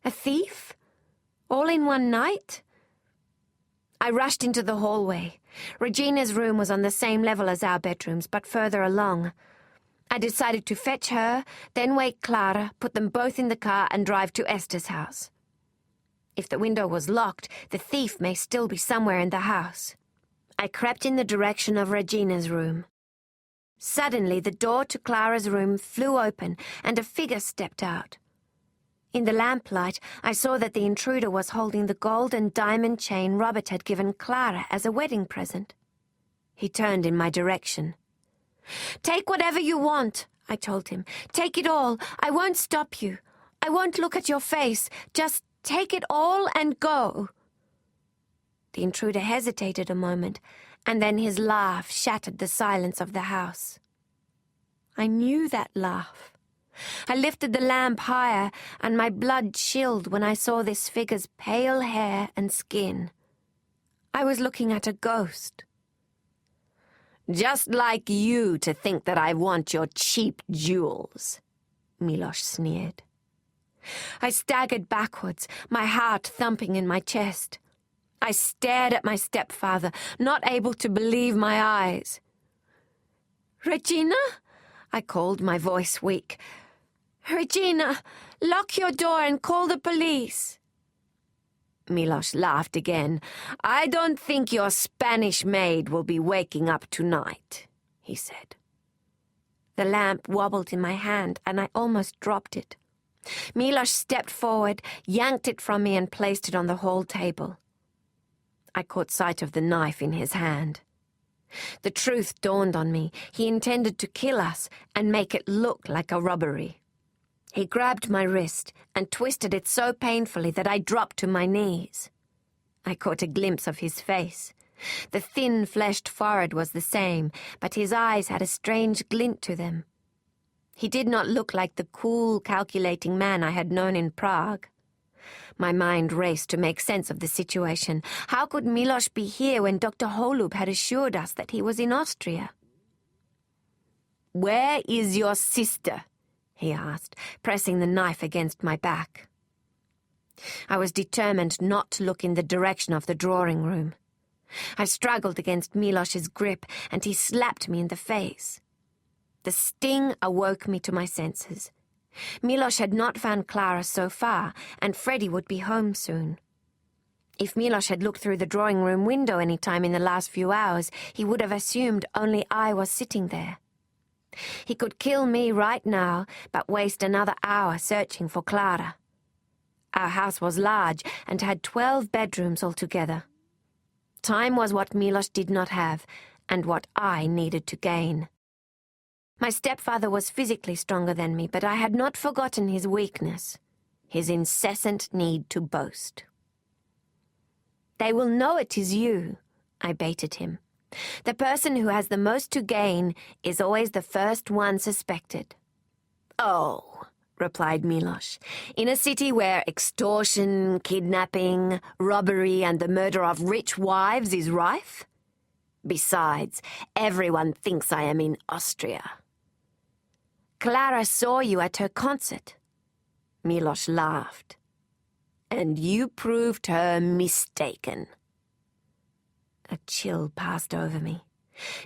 A thief? All in one night? I rushed into the hallway. Regina's room was on the same level as our bedrooms, but further along. I decided to fetch her, then wake Clara, put them both in the car, and drive to Esther's house. If the window was locked, the thief may still be somewhere in the house. I crept in the direction of Regina's room. Suddenly, the door to Clara's room flew open, and a figure stepped out. In the lamplight, I saw that the intruder was holding the gold and diamond chain Robert had given Clara as a wedding present. He turned in my direction. "Take whatever you want," I told him. "Take it all. I won't stop you. I won't look at your face. Just take it all and go." The intruder hesitated a moment, and then his laugh shattered the silence of the house. I knew that laugh. I lifted the lamp higher, and my blood chilled when I saw this figure's pale hair and skin. I was looking at a ghost. "Just like you to think that I want your cheap jewels," Miloš sneered. I staggered backwards, my heart thumping in my chest. I stared at my stepfather, not able to believe my eyes. "Regina?" I called, my voice weak. "Regina, lock your door and call the police." Miloš laughed again. "I don't think your Spanish maid will be waking up tonight," he said. The lamp wobbled in my hand, and I almost dropped it. Miloš stepped forward, yanked it from me, and placed it on the hall table. I caught sight of the knife in his hand. The truth dawned on me. He intended to kill us and make it look like a robbery. He grabbed my wrist and twisted it so painfully that I dropped to my knees. I caught a glimpse of his face. The thin, fleshed forehead was the same, but his eyes had a strange glint to them. He did not look like the cool, calculating man I had known in Prague. My mind raced to make sense of the situation. How could Miloš be here when Dr. Holub had assured us that he was in Austria? "Where is your sister?" he asked, pressing the knife against my back. I was determined not to look in the direction of the drawing room. I struggled against Miloš's grip, and he slapped me in the face. The sting awoke me to my senses. Miloš had not found Clara so far, and Freddie would be home soon. If Miloš had looked through the drawing-room window any time in the last few hours, he would have assumed only I was sitting there. He could kill me right now, but waste another hour searching for Clara. Our house was large and had 12 bedrooms altogether. Time was what Miloš did not have, and what I needed to gain. My stepfather was physically stronger than me, but I had not forgotten his weakness, his incessant need to boast. "They will know it is you," I baited him. "The person who has the most to gain is always the first one suspected." "Oh," replied Miloš, "in a city where extortion, kidnapping, robbery, and the murder of rich wives is rife? Besides, everyone thinks I am in Austria." "Clara saw you at her concert." Miloš laughed. "And you proved her mistaken." A chill passed over me.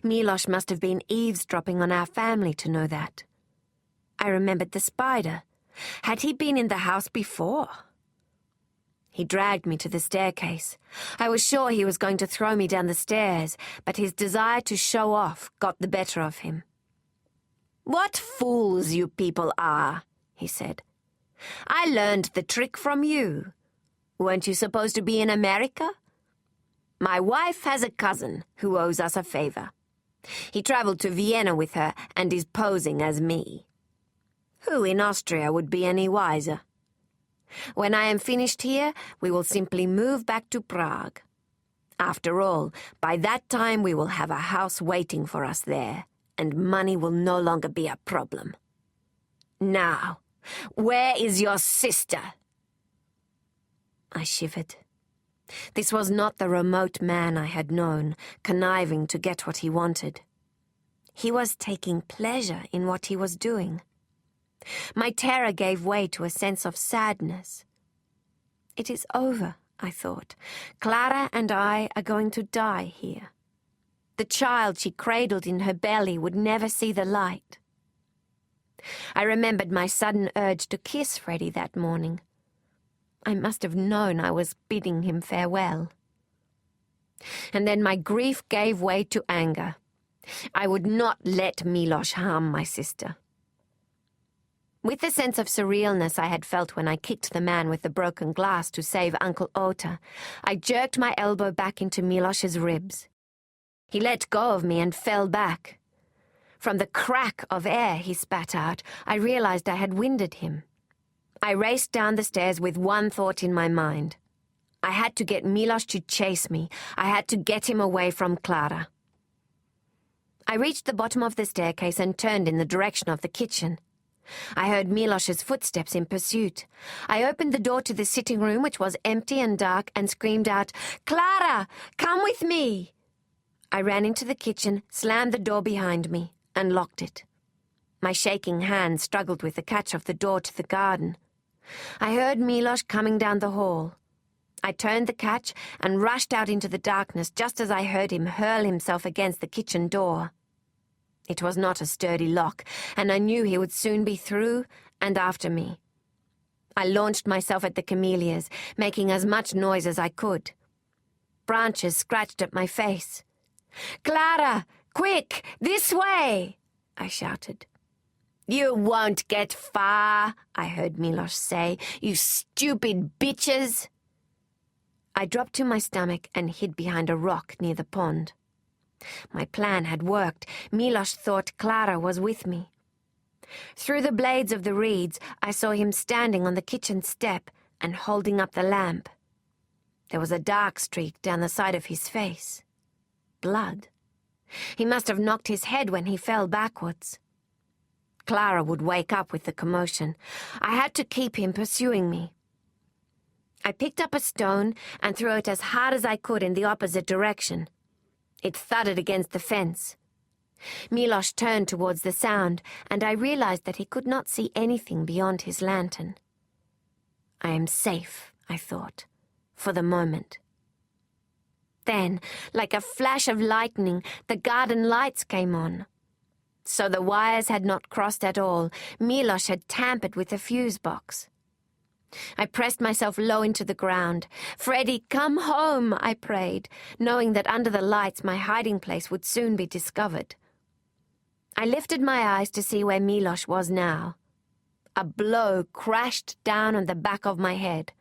Miloš must have been eavesdropping on our family to know that. I remembered the spider. Had he been in the house before? He dragged me to the staircase. I was sure he was going to throw me down the stairs, but his desire to show off got the better of him. "What fools you people are," he said. "I learned the trick from you. Weren't you supposed to be in America? My wife has a cousin who owes us a favor. He traveled to Vienna with her and is posing as me. Who in Austria would be any wiser? When I am finished here, we will simply move back to Prague. After all, by that time we will have a house waiting for us there, and money will no longer be a problem. Now, where is your sister?" I shivered. This was not the remote man I had known, conniving to get what he wanted. He was taking pleasure in what he was doing. My terror gave way to a sense of sadness. It is over, I thought. Clara and I are going to die here. The child she cradled in her belly would never see the light. I remembered my sudden urge to kiss Freddie that morning. I must have known I was bidding him farewell. And then my grief gave way to anger. I would not let Miloš harm my sister. With the sense of surrealness I had felt when I kicked the man with the broken glass to save Uncle Ota, I jerked my elbow back into Miloš's ribs. He let go of me and fell back. From the crack of air he spat out, I realized I had winded him. I raced down the stairs with one thought in my mind. I had to get Miloš to chase me. I had to get him away from Clara. I reached the bottom of the staircase and turned in the direction of the kitchen. I heard Miloš's footsteps in pursuit. I opened the door to the sitting room, which was empty and dark, and screamed out, "Clara, come with me!" I ran into the kitchen, slammed the door behind me, and locked it. My shaking hand struggled with the catch of the door to the garden. I heard Milos coming down the hall. I turned the catch and rushed out into the darkness just as I heard him hurl himself against the kitchen door. It was not a sturdy lock, and I knew he would soon be through and after me. I launched myself at the camellias, making as much noise as I could. Branches scratched at my face. "Clara! Quick! This way!" I shouted. "You won't get far," I heard Milos say, "you stupid bitches." I dropped to my stomach and hid behind a rock near the pond. My plan had worked. Milos thought Clara was with me. Through the blades of the reeds, I saw him standing on the kitchen step and holding up the lamp. There was a dark streak down the side of his face. Blood. He must have knocked his head when he fell backwards. Clara would wake up with the commotion. I had to keep him pursuing me. I picked up a stone and threw it as hard as I could in the opposite direction. It thudded against the fence. Milos turned towards the sound, and I realized that he could not see anything beyond his lantern. I am safe, I thought, for the moment. Then, like a flash of lightning, the garden lights came on. So the wires had not crossed at all. Milos had tampered with the fuse box. I pressed myself low into the ground. "Freddie, come home," I prayed, knowing that under the lights my hiding place would soon be discovered. I lifted my eyes to see where Milos was now. A blow crashed down on the back of my head.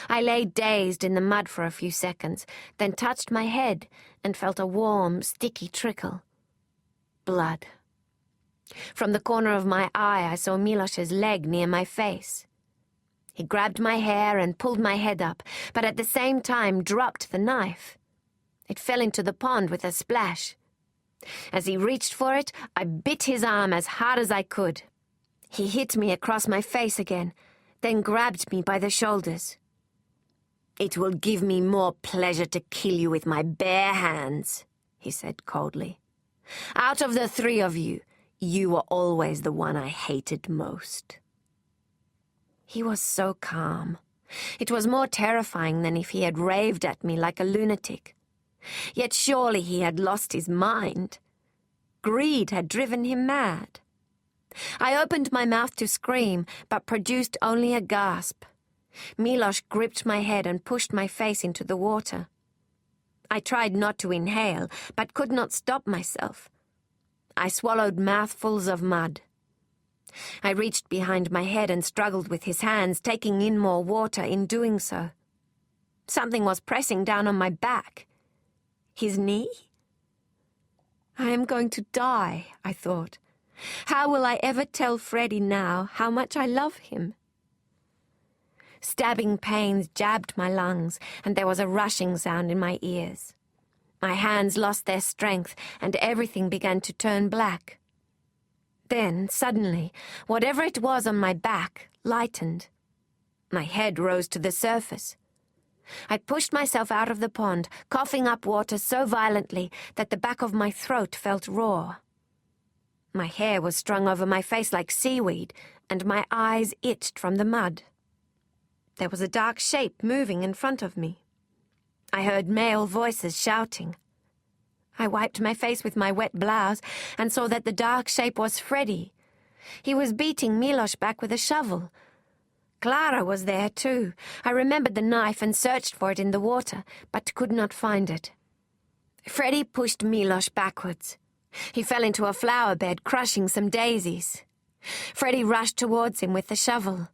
I lay dazed in the mud for a few seconds, then touched my head and felt a warm, sticky trickle. Blood. From the corner of my eye, I saw Milos's leg near my face. He grabbed my hair and pulled my head up, but at the same time dropped the knife. It fell into the pond with a splash. As he reached for it, I bit his arm as hard as I could. He hit me across my face again, then grabbed me by the shoulders. "It will give me more pleasure to kill you with my bare hands," he said coldly. "Out of the three of you, you were always the one I hated most." He was so calm. It was more terrifying than if he had raved at me like a lunatic. Yet surely he had lost his mind. Greed had driven him mad. I opened my mouth to scream, but produced only a gasp. Milos gripped my head and pushed my face into the water. I tried not to inhale, but could not stop myself. I swallowed mouthfuls of mud. I reached behind my head and struggled with his hands, taking in more water in doing so. Something was pressing down on my back. His knee? I am going to die, I thought. How will I ever tell Freddie now how much I love him? Stabbing pains jabbed my lungs, and there was a rushing sound in my ears. My hands lost their strength, and everything began to turn black. Then, suddenly, whatever it was on my back lightened. My head rose to the surface. I pushed myself out of the pond, coughing up water so violently that the back of my throat felt raw. My hair was strung over my face like seaweed, and my eyes itched from the mud. There was a dark shape moving in front of me. I heard male voices shouting. I wiped my face with my wet blouse and saw that the dark shape was Freddie. He was beating Milos back with a shovel. Clara was there too. I remembered the knife and searched for it in the water, but could not find it. Freddie pushed Milos backwards. He fell into a flower bed, crushing some daisies. Freddie rushed towards him with the shovel.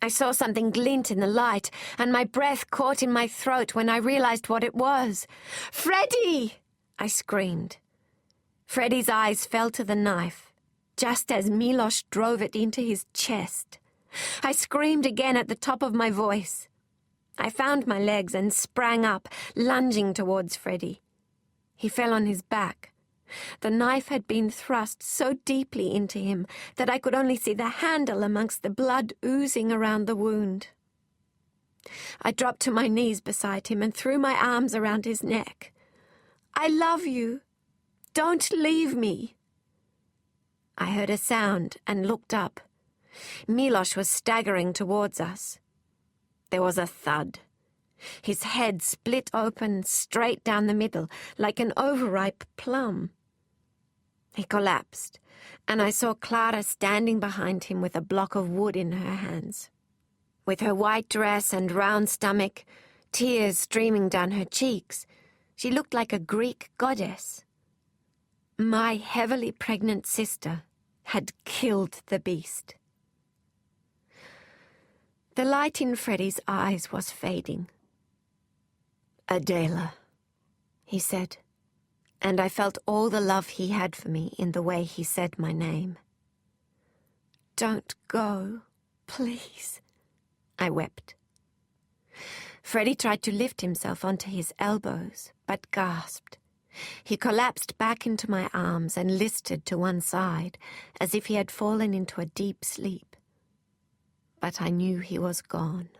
I saw something glint in the light, and my breath caught in my throat when I realized what it was. "Freddie!" I screamed. Freddie's eyes fell to the knife, just as Milos drove it into his chest. I screamed again at the top of my voice. I found my legs and sprang up, lunging towards Freddie. He fell on his back. The knife had been thrust so deeply into him that I could only see the handle amongst the blood oozing around the wound. I dropped to my knees beside him and threw my arms around his neck. "I love you. Don't leave me." I heard a sound and looked up. Miloš was staggering towards us. There was a thud. His head split open straight down the middle, like an overripe plum. He collapsed, and I saw Clara standing behind him with a block of wood in her hands. With her white dress and round stomach, tears streaming down her cheeks, she looked like a Greek goddess. My heavily pregnant sister had killed the beast. The light in Freddie's eyes was fading. "Adela," he said, and I felt all the love he had for me in the way he said my name. "Don't go, please," I wept. Freddie tried to lift himself onto his elbows, but gasped. He collapsed back into my arms and listed to one side, as if he had fallen into a deep sleep. But I knew he was gone.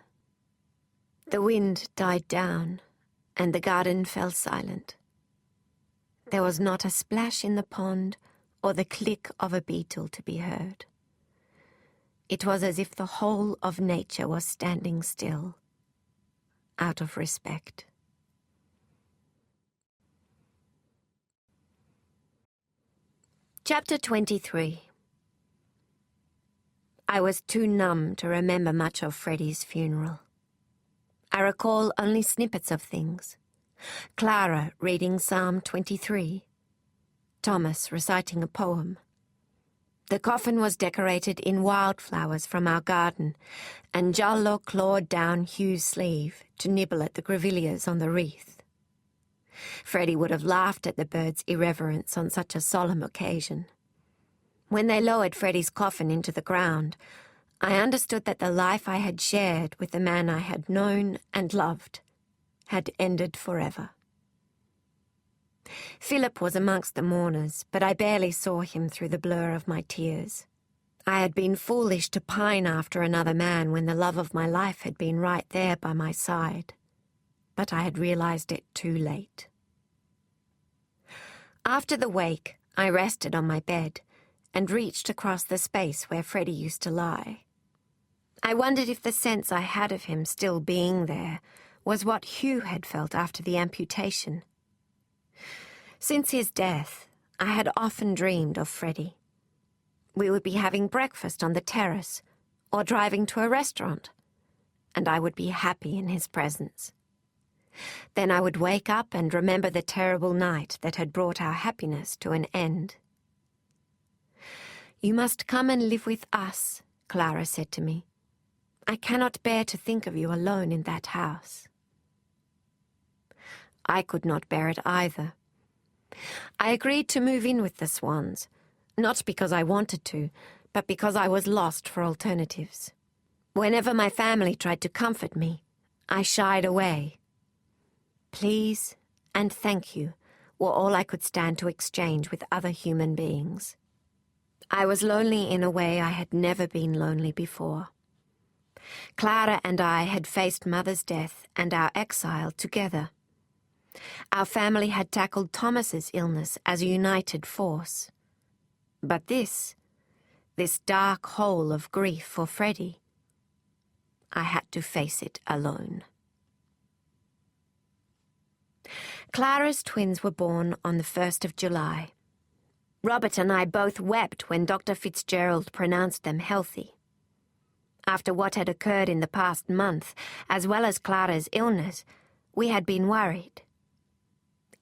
The wind died down, and the garden fell silent. There was not a splash in the pond or the click of a beetle to be heard. It was as if the whole of nature was standing still, out of respect. Chapter 23. I was too numb to remember much of Freddie's funeral. I recall only snippets of things. Clara reading Psalm 23. Thomas reciting a poem. The coffin was decorated in wildflowers from our garden, and Giallo clawed down Hugh's sleeve to nibble at the grevilleas on the wreath. Freddie would have laughed at the birds' irreverence on such a solemn occasion. When they lowered Freddie's coffin into the ground, I understood that the life I had shared with the man I had known and loved had ended forever. Philip was amongst the mourners, but I barely saw him through the blur of my tears. I had been foolish to pine after another man when the love of my life had been right there by my side, but I had realized it too late. After the wake, I rested on my bed and reached across the space where Freddie used to lie. I wondered if the sense I had of him still being there was what Hugh had felt after the amputation. Since his death, I had often dreamed of Freddie. We would be having breakfast on the terrace or driving to a restaurant, and I would be happy in his presence. Then I would wake up and remember the terrible night that had brought our happiness to an end. "You must come and live with us," Clara said to me. "I cannot bear to think of you alone in that house." I could not bear it either. I agreed to move in with the Swans, not because I wanted to, but because I was lost for alternatives. Whenever my family tried to comfort me, I shied away. Please and thank you were all I could stand to exchange with other human beings. I was lonely in a way I had never been lonely before. Clara and I had faced Mother's death and our exile together. Our family had tackled Thomas's illness as a united force. But this dark hole of grief for Freddie, I had to face it alone. Clara's twins were born on the 1st of July. Robert and I both wept when Dr. Fitzgerald pronounced them healthy. After what had occurred in the past month, as well as Clara's illness, we had been worried.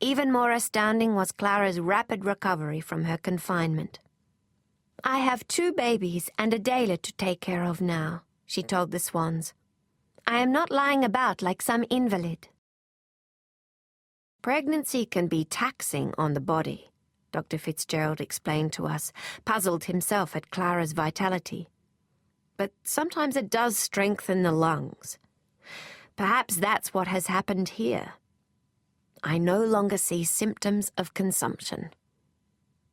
Even more astounding was Clara's rapid recovery from her confinement. "I have 2 babies and Adela to take care of now," she told the Swans. "I am not lying about like some invalid." Pregnancy can be taxing on the body, Dr. Fitzgerald explained to us, puzzled himself at Clara's vitality. But sometimes it does strengthen the lungs. Perhaps that's what has happened here. I no longer see symptoms of consumption.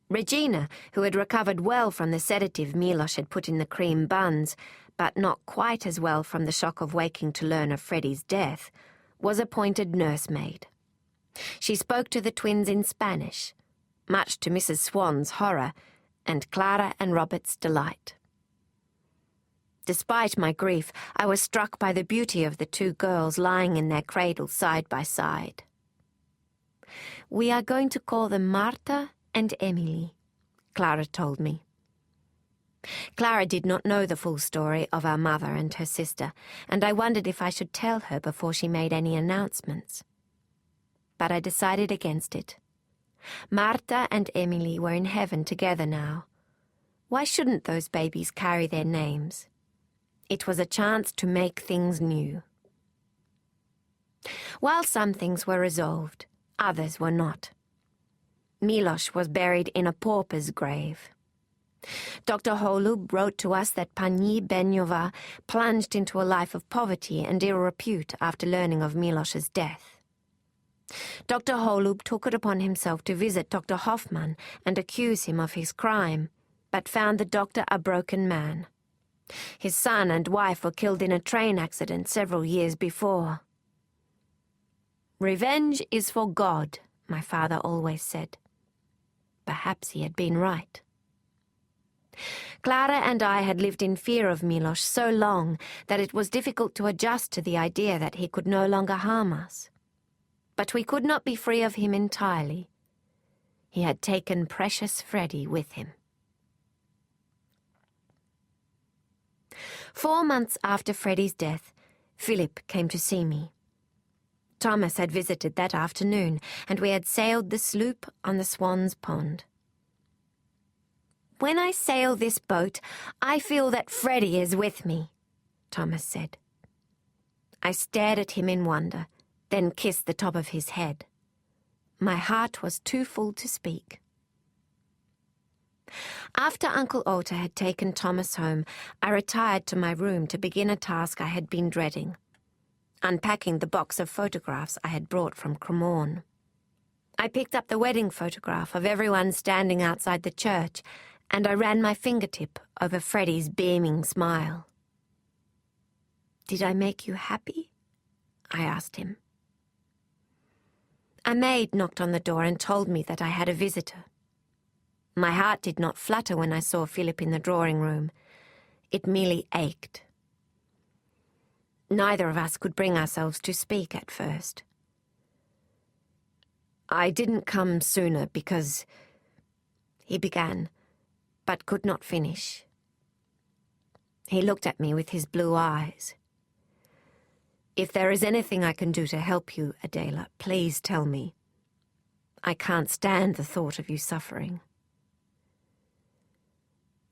Regina, who had recovered well from the sedative Miloš had put in the cream buns, but not quite as well from the shock of waking to learn of Freddie's death, was appointed nursemaid. She spoke to the twins in Spanish, much to Mrs. Swan's horror, and Clara and Robert's delight. Despite my grief, I was struck by the beauty of the two girls lying in their cradles side by side. "We are going to call them Marta and Emily," Clara told me. Clara did not know the full story of our mother and her sister, and I wondered if I should tell her before she made any announcements. But I decided against it. Marta and Emily were in heaven together now. Why shouldn't those babies carry their names? It was a chance to make things new. While some things were resolved, others were not. Miloš was buried in a pauper's grave. Dr. Holub wrote to us that Pani Benjova plunged into a life of poverty and ill repute after learning of Miloš's death. Dr. Holub took it upon himself to visit Dr. Hoffman and accuse him of his crime, but found the doctor a broken man. His son and wife were killed in a train accident several years before. "Revenge is for God," my father always said. Perhaps he had been right. Clara and I had lived in fear of Miloš so long that it was difficult to adjust to the idea that he could no longer harm us. But we could not be free of him entirely. He had taken precious Freddie with him. 4 months after Freddie's death, Philip came to see me. Thomas had visited that afternoon, and we had sailed the sloop on the Swan's Pond. "When I sail this boat, I feel that Freddie is with me," Thomas said. I stared at him in wonder, then kissed the top of his head. My heart was too full to speak. After Uncle Ota had taken Thomas home, I retired to my room to begin a task I had been dreading, unpacking the box of photographs I had brought from Cremorne. I picked up the wedding photograph of everyone standing outside the church, and I ran my fingertip over Freddie's beaming smile. "Did I make you happy?" I asked him. A maid knocked on the door and told me that I had a visitor. My heart did not flutter when I saw Philip in the drawing room. It merely ached. Neither of us could bring ourselves to speak at first. "I didn't come sooner because—" he began, but could not finish. He looked at me with his blue eyes. "If there is anything I can do to help you, Adela, please tell me. I can't stand the thought of you suffering."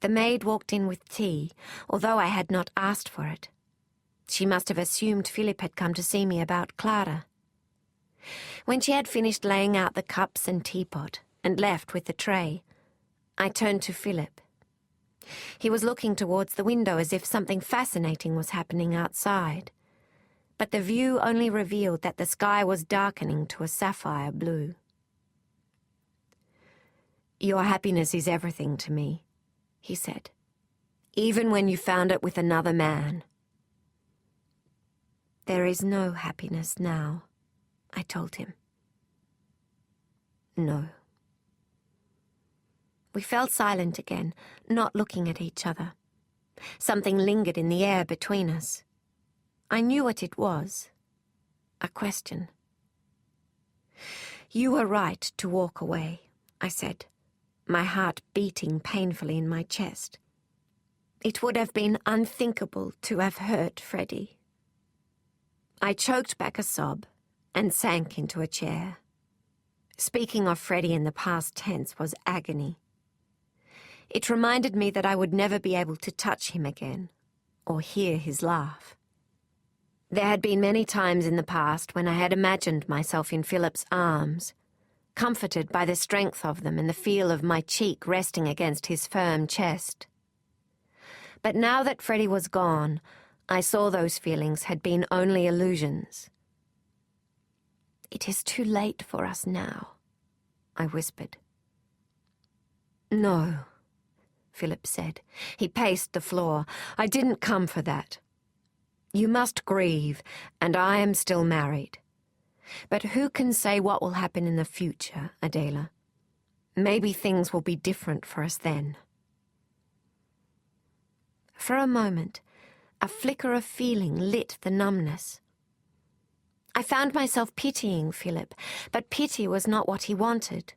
The maid walked in with tea, although I had not asked for it. She must have assumed Philip had come to see me about Clara. When she had finished laying out the cups and teapot and left with the tray, I turned to Philip. He was looking towards the window as if something fascinating was happening outside, but the view only revealed that the sky was darkening to a sapphire blue. "Your happiness is everything to me," he said, "even when you found it with another man." "There is no happiness now," I told him. "No." We fell silent again, not looking at each other. Something lingered in the air between us. I knew what it was. A question. "You were right to walk away," I said, my heart beating painfully in my chest. "It would have been unthinkable to have hurt Freddie." I choked back a sob and sank into a chair. Speaking of Freddie in the past tense was agony. It reminded me that I would never be able to touch him again, or hear his laugh. There had been many times in the past when I had imagined myself in Philip's arms, comforted by the strength of them and the feel of my cheek resting against his firm chest. But now that Freddie was gone, I saw those feelings had been only illusions. "It is too late for us now," I whispered. "No," Philip said. He paced the floor. "I didn't come for that. You must grieve, and I am still married. But who can say what will happen in the future, Adela? Maybe things will be different for us then. For a moment, a flicker of feeling lit the numbness. I found myself pitying Philip, but pity was not what he wanted.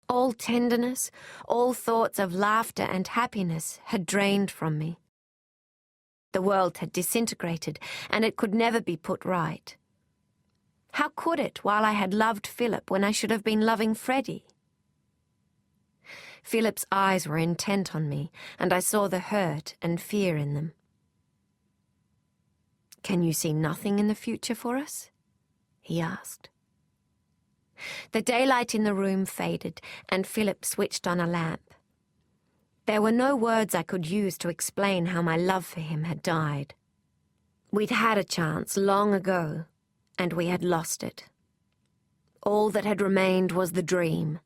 All tenderness, all thoughts of laughter and happiness had drained from me. The world had disintegrated, and it could never be put right. How could it, while I had loved Philip when I should have been loving Freddie? Philip's eyes were intent on me, and I saw the hurt and fear in them. "Can you see nothing in the future for us?" he asked. The daylight in the room faded, and Philip switched on a lamp. There were no words I could use to explain how my love for him had died. We'd had a chance long ago, and we had lost it. All that had remained was the dream,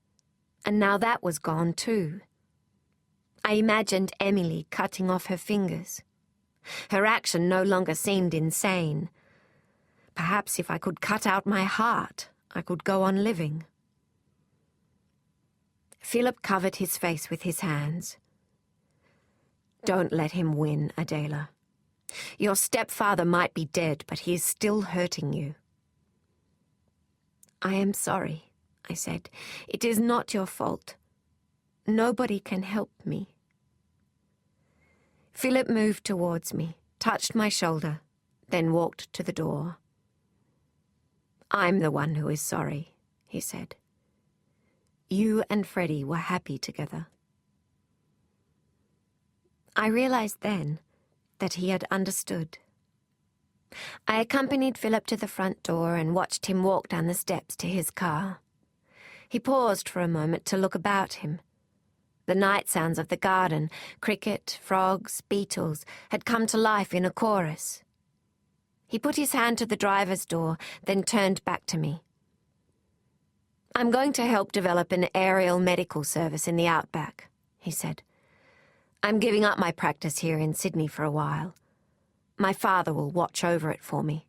and now that was gone too. I imagined Emily cutting off her fingers. Her action no longer seemed insane. Perhaps if I could cut out my heart, I could go on living. Philip covered his face with his hands. "Don't let him win, Adela. Your stepfather might be dead, but he is still hurting you." "I am sorry," I said. "It is not your fault. Nobody can help me." Philip moved towards me, touched my shoulder, then walked to the door. "I'm the one who is sorry," he said. "You and Freddie were happy together." I realized then that he had understood. I accompanied Philip to the front door and watched him walk down the steps to his car. He paused for a moment to look about him. The night sounds of the garden, cricket, frogs, beetles, had come to life in a chorus. He put his hand to the driver's door, then turned back to me. "I'm going to help develop an aerial medical service in the outback," he said. "I'm giving up my practice here in Sydney for a while. My father will watch over it for me."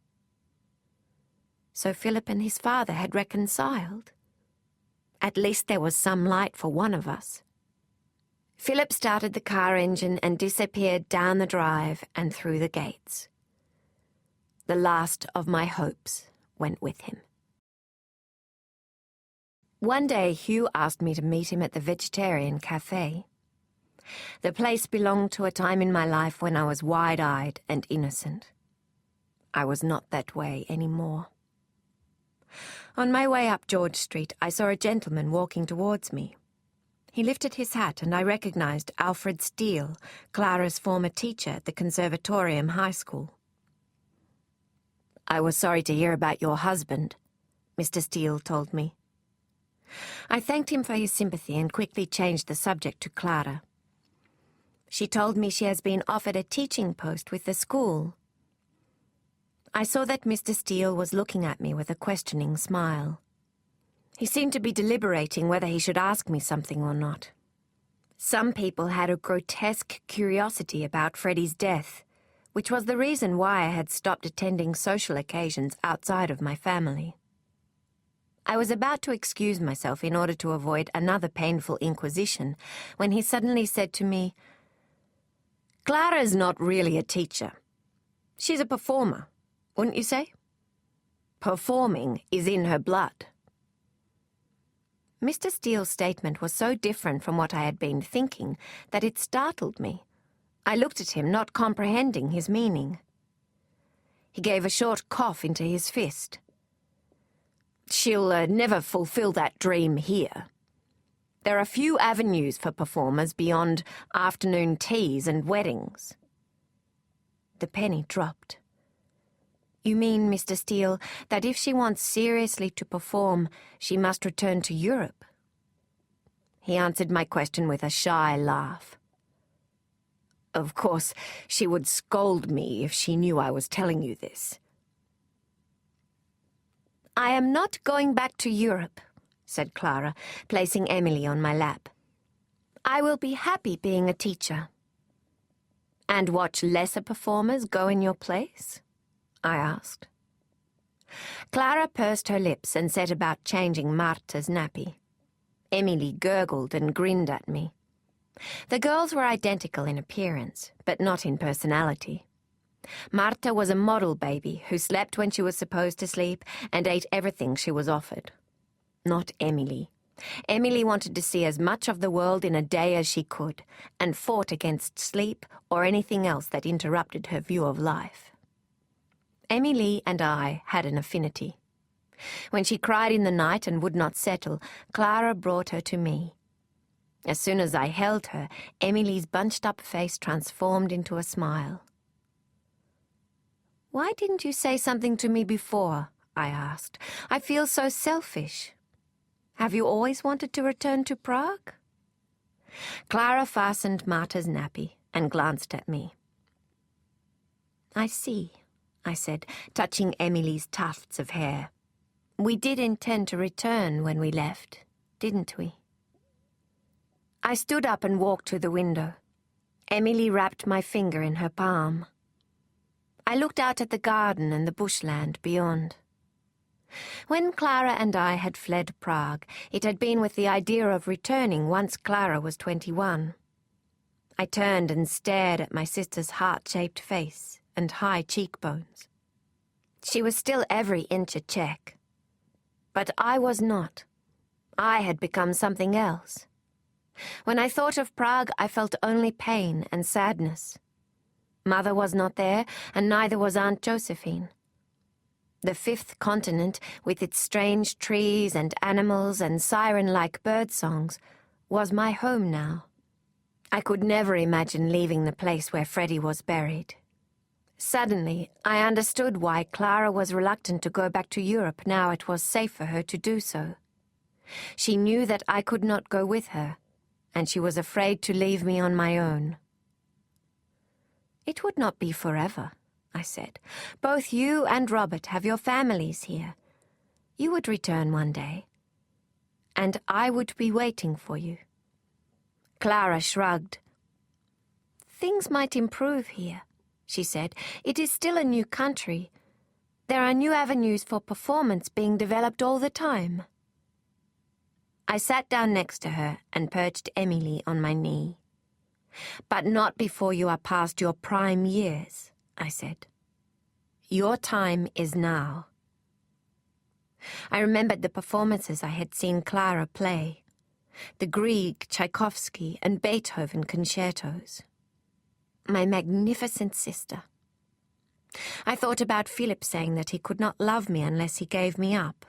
So Philip and his father had reconciled. At least there was some light for one of us. Philip started the car engine and disappeared down the drive and through the gates. The last of my hopes went with him. One day Hugh asked me to meet him at the vegetarian cafe. The place belonged to a time in my life when I was wide-eyed and innocent. I was not that way anymore. On my way up George Street, I saw a gentleman walking towards me. He lifted his hat and I recognized Alfred Steele, Clara's former teacher at the Conservatorium High School. "I was sorry to hear about your husband," Mr. Steele told me. I thanked him for his sympathy and quickly changed the subject to Clara. She told me she has been offered a teaching post with the school. I saw that Mr. Steele was looking at me with a questioning smile. He seemed to be deliberating whether he should ask me something or not. Some people had a grotesque curiosity about Freddie's death, which was the reason why I had stopped attending social occasions outside of my family. I was about to excuse myself in order to avoid another painful inquisition when he suddenly said to me, "Clara's not really a teacher. She's a performer, wouldn't you say? Performing is in her blood." Mr. Steele's statement was so different from what I had been thinking that it startled me. I looked at him, not comprehending his meaning. He gave a short cough into his fist. "She'll never fulfill that dream here. There are few avenues for performers beyond afternoon teas and weddings." The penny dropped. "You mean, Mr. Steele, that if she wants seriously to perform, she must return to Europe?" He answered my question with a shy laugh. "Of course, she would scold me if she knew I was telling you this." "I am not going back to Europe," said Clara, placing Emily on my lap. "I will be happy being a teacher." "And watch lesser performers go in your place?" I asked. Clara pursed her lips and set about changing Marta's nappy. Emily gurgled and grinned at me. The girls were identical in appearance, but not in personality. Marta was a model baby who slept when she was supposed to sleep and ate everything she was offered. Not Emily. Emily wanted to see as much of the world in a day as she could, and fought against sleep or anything else that interrupted her view of life. Emily and I had an affinity. When she cried in the night and would not settle, Clara brought her to me. As soon as I held her, Emily's bunched-up face transformed into a smile. "Why didn't you say something to me before?" I asked. "I feel so selfish. Have you always wanted to return to Prague?" Clara fastened Marta's nappy and glanced at me. "I see," I said, touching Emily's tufts of hair. "We did intend to return when we left, didn't we?" I stood up and walked to the window. Emily wrapped my finger in her palm. I looked out at the garden and the bushland beyond. When Clara and I had fled Prague, it had been with the idea of returning once Clara was 21. I turned and stared at my sister's heart-shaped face and high cheekbones. She was still every inch a Czech. But I was not. I had become something else. When I thought of Prague, I felt only pain and sadness. Mother was not there, and neither was Aunt Josephine. The fifth continent, with its strange trees and animals and siren-like bird songs, was my home now. I could never imagine leaving the place where Freddie was buried. Suddenly, I understood why Clara was reluctant to go back to Europe now it was safe for her to do so. She knew that I could not go with her, and she was afraid to leave me on my own. "It would not be forever," I said. "Both you and Robert have your families here. You would return one day, and I would be waiting for you." Clara shrugged. "Things might improve here," she said. "It is still a new country. There are new avenues for performance being developed all the time." I sat down next to her and perched Emily on my knee. "But not before you are past your prime years," I said. "Your time is now." I remembered the performances I had seen Clara play, the Grieg, Tchaikovsky, and Beethoven concertos. My magnificent sister. I thought about Philip saying that he could not love me unless he gave me up.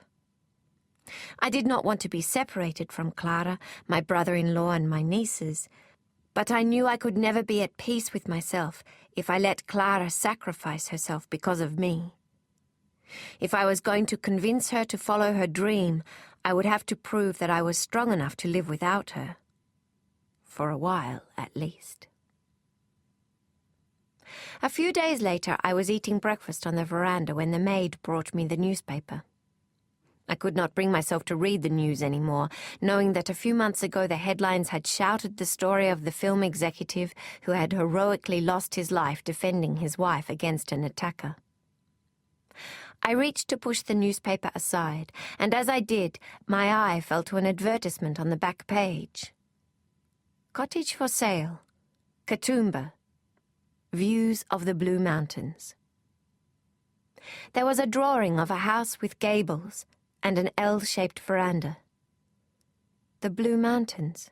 I did not want to be separated from Clara, my brother-in-law, and my nieces, but I knew I could never be at peace with myself if I let Clara sacrifice herself because of me. If I was going to convince her to follow her dream, I would have to prove that I was strong enough to live without her. For a while, at least. A few days later, I was eating breakfast on the veranda when the maid brought me the newspaper. I could not bring myself to read the news anymore, knowing that a few months ago the headlines had shouted the story of the film executive who had heroically lost his life defending his wife against an attacker. I reached to push the newspaper aside, and as I did, my eye fell to an advertisement on the back page. "Cottage for sale. Katoomba. Views of the Blue Mountains." There was a drawing of a house with gables and an L-shaped veranda. The Blue Mountains.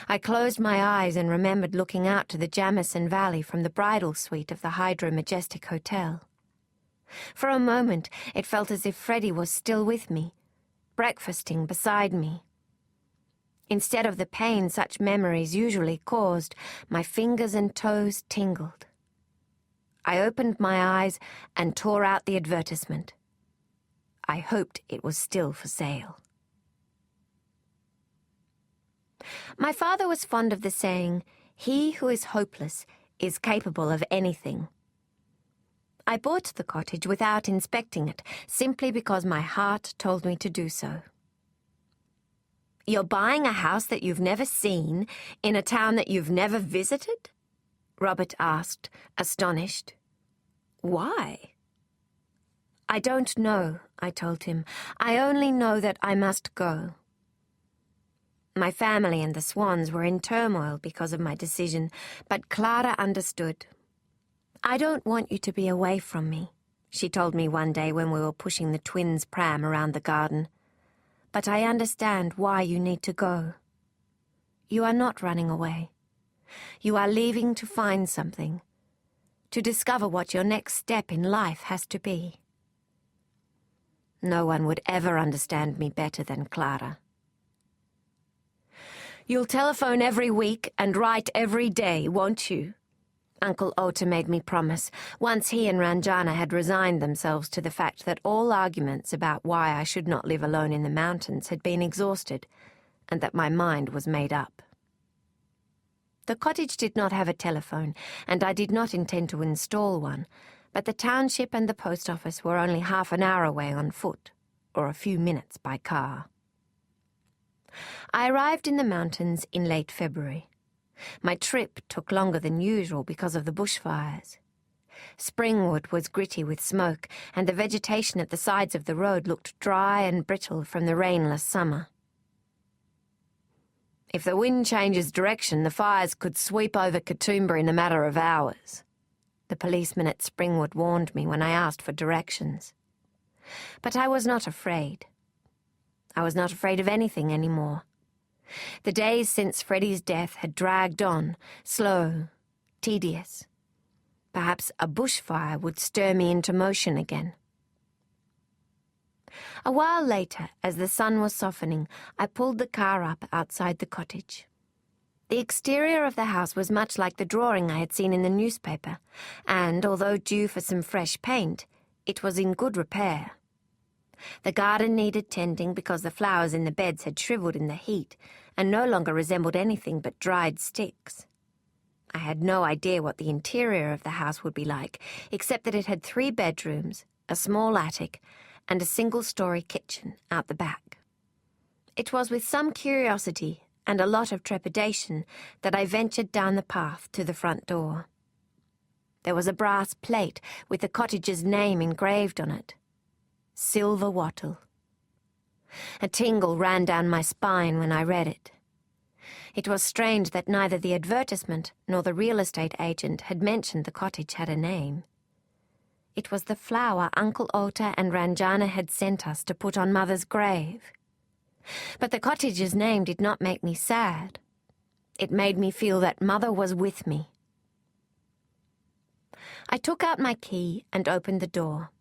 I closed my eyes and remembered looking out to the Jamison Valley from the bridal suite of the Hydro Majestic Hotel. For a moment, it felt as if Freddie was still with me, breakfasting beside me. Instead of the pain such memories usually caused, my fingers and toes tingled. I opened my eyes and tore out the advertisement. I hoped it was still for sale. My father was fond of the saying, "He who is hopeless is capable of anything." I bought the cottage without inspecting it, simply because my heart told me to do so. "You're buying a house that you've never seen, in a town that you've never visited?" Robert asked, astonished. "Why?" "I don't know," I told him. "I only know that I must go." My family and the Swans were in turmoil because of my decision, but Clara understood. "I don't want you to be away from me," she told me one day when we were pushing the twins' pram around the garden. "But I understand why you need to go. You are not running away. You are leaving to find something, to discover what your next step in life has to be." No one would ever understand me better than Clara. "You'll telephone every week and write every day, won't you?" Uncle Ota made me promise, once he and Ranjana had resigned themselves to the fact that all arguments about why I should not live alone in the mountains had been exhausted, and that my mind was made up. The cottage did not have a telephone, and I did not intend to install one, but the township and the post office were only half an hour away on foot, or a few minutes by car. I arrived in the mountains in late February. My trip took longer than usual because of the bushfires. Springwood was gritty with smoke, and the vegetation at the sides of the road looked dry and brittle from the rainless summer. "If the wind changes direction, the fires could sweep over Katoomba in a matter of hours," the policeman at Springwood warned me when I asked for directions. But I was not afraid. I was not afraid of anything anymore. The days since Freddie's death had dragged on, slow, tedious. Perhaps a bushfire would stir me into motion again. A while later, as the sun was softening, I pulled the car up outside the cottage. The exterior of the house was much like the drawing I had seen in the newspaper, and, although due for some fresh paint, it was in good repair. The garden needed tending because the flowers in the beds had shriveled in the heat and no longer resembled anything but dried sticks. I had no idea what the interior of the house would be like, except that it had 3 bedrooms, a small attic, and a single-story kitchen out the back. It was with some curiosity and a lot of trepidation that I ventured down the path to the front door. There was a brass plate with the cottage's name engraved on it. Silver Wattle. A tingle ran down my spine when I read it. It was strange that neither the advertisement nor the real estate agent had mentioned the cottage had a name. It was the flower Uncle Ota and Ranjana had sent us to put on Mother's grave. But the cottage's name did not make me sad. It made me feel that Mother was with me. I took out my key and opened the door.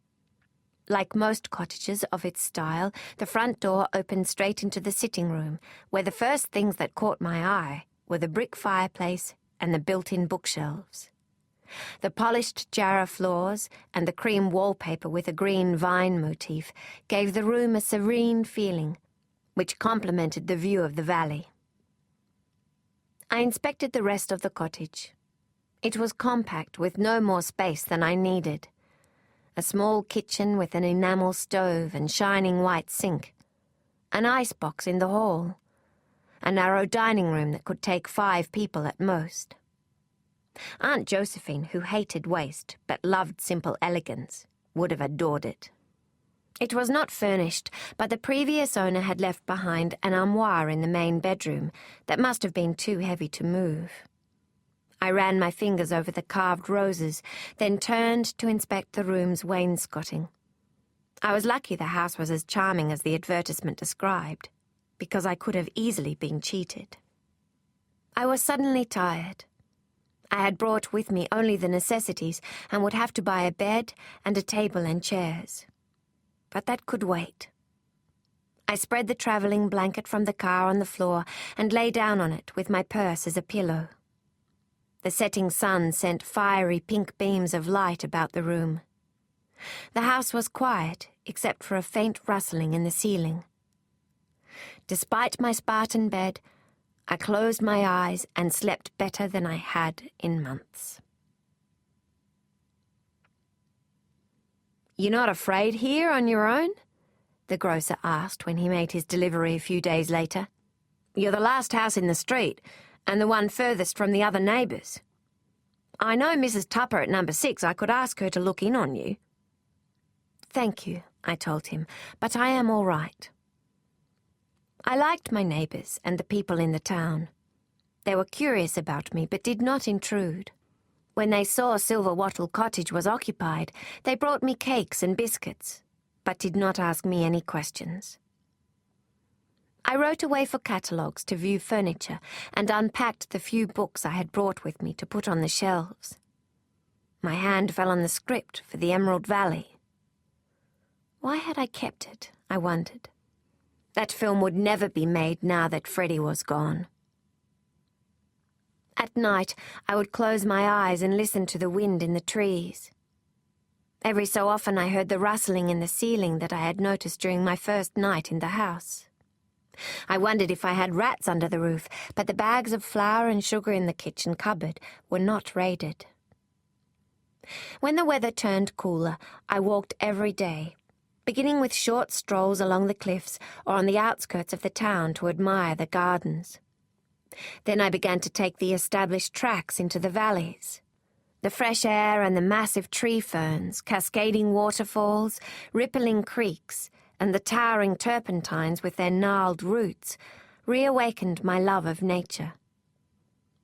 Like most cottages of its style, the front door opened straight into the sitting room, where the first things that caught my eye were the brick fireplace and the built-in bookshelves. The polished Jarrah floors and the cream wallpaper with a green vine motif gave the room a serene feeling, which complemented the view of the valley. I inspected the rest of the cottage. It was compact, with no more space than I needed. A small kitchen with an enamel stove and shining white sink, an icebox in the hall, a narrow dining room that could take 5 people at most. Aunt Josephine, who hated waste but loved simple elegance, would have adored it. It was not furnished, but the previous owner had left behind an armoire in the main bedroom that must have been too heavy to move. I ran my fingers over the carved roses, then turned to inspect the room's wainscoting. I was lucky the house was as charming as the advertisement described, because I could have easily been cheated. I was suddenly tired. I had brought with me only the necessities and would have to buy a bed and a table and chairs. But that could wait. I spread the travelling blanket from the car on the floor and lay down on it with my purse as a pillow. The setting sun sent fiery pink beams of light about the room. The house was quiet, except for a faint rustling in the ceiling. Despite my Spartan bed, I closed my eyes and slept better than I had in months. "You're not afraid here on your own?" the grocer asked when he made his delivery a few days later. "You're the last house in the street, and the one furthest from the other neighbours. I know Mrs. Tupper at number 6. I could ask her to look in on you." "Thank you," I told him, "but I am all right." I liked my neighbours and the people in the town. They were curious about me, but did not intrude. When they saw Silver Wattle Cottage was occupied, they brought me cakes and biscuits, but did not ask me any questions. I wrote away for catalogues to view furniture and unpacked the few books I had brought with me to put on the shelves. My hand fell on the script for the Emerald Valley. Why had I kept it, I wondered. That film would never be made now that Freddie was gone. At night, I would close my eyes and listen to the wind in the trees. Every so often I heard the rustling in the ceiling that I had noticed during my first night in the house. I wondered if I had rats under the roof, but the bags of flour and sugar in the kitchen cupboard were not raided. When the weather turned cooler, I walked every day, beginning with short strolls along the cliffs or on the outskirts of the town to admire the gardens. Then I began to take the established tracks into the valleys. The fresh air and the massive tree ferns, cascading waterfalls, rippling creeks, and the towering turpentines with their gnarled roots reawakened my love of nature.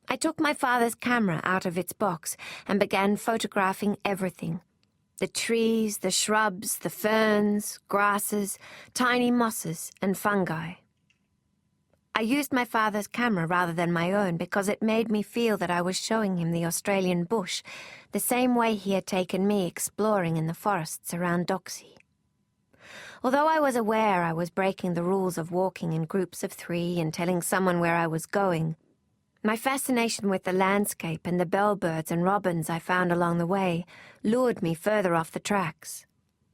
I took my father's camera out of its box and began photographing everything. The trees, the shrubs, the ferns, grasses, tiny mosses and fungi. I used my father's camera rather than my own because it made me feel that I was showing him the Australian bush, the same way he had taken me exploring in the forests around Doxy. Although I was aware I was breaking the rules of walking in groups of 3 and telling someone where I was going, my fascination with the landscape and the bellbirds and robins I found along the way lured me further off the tracks.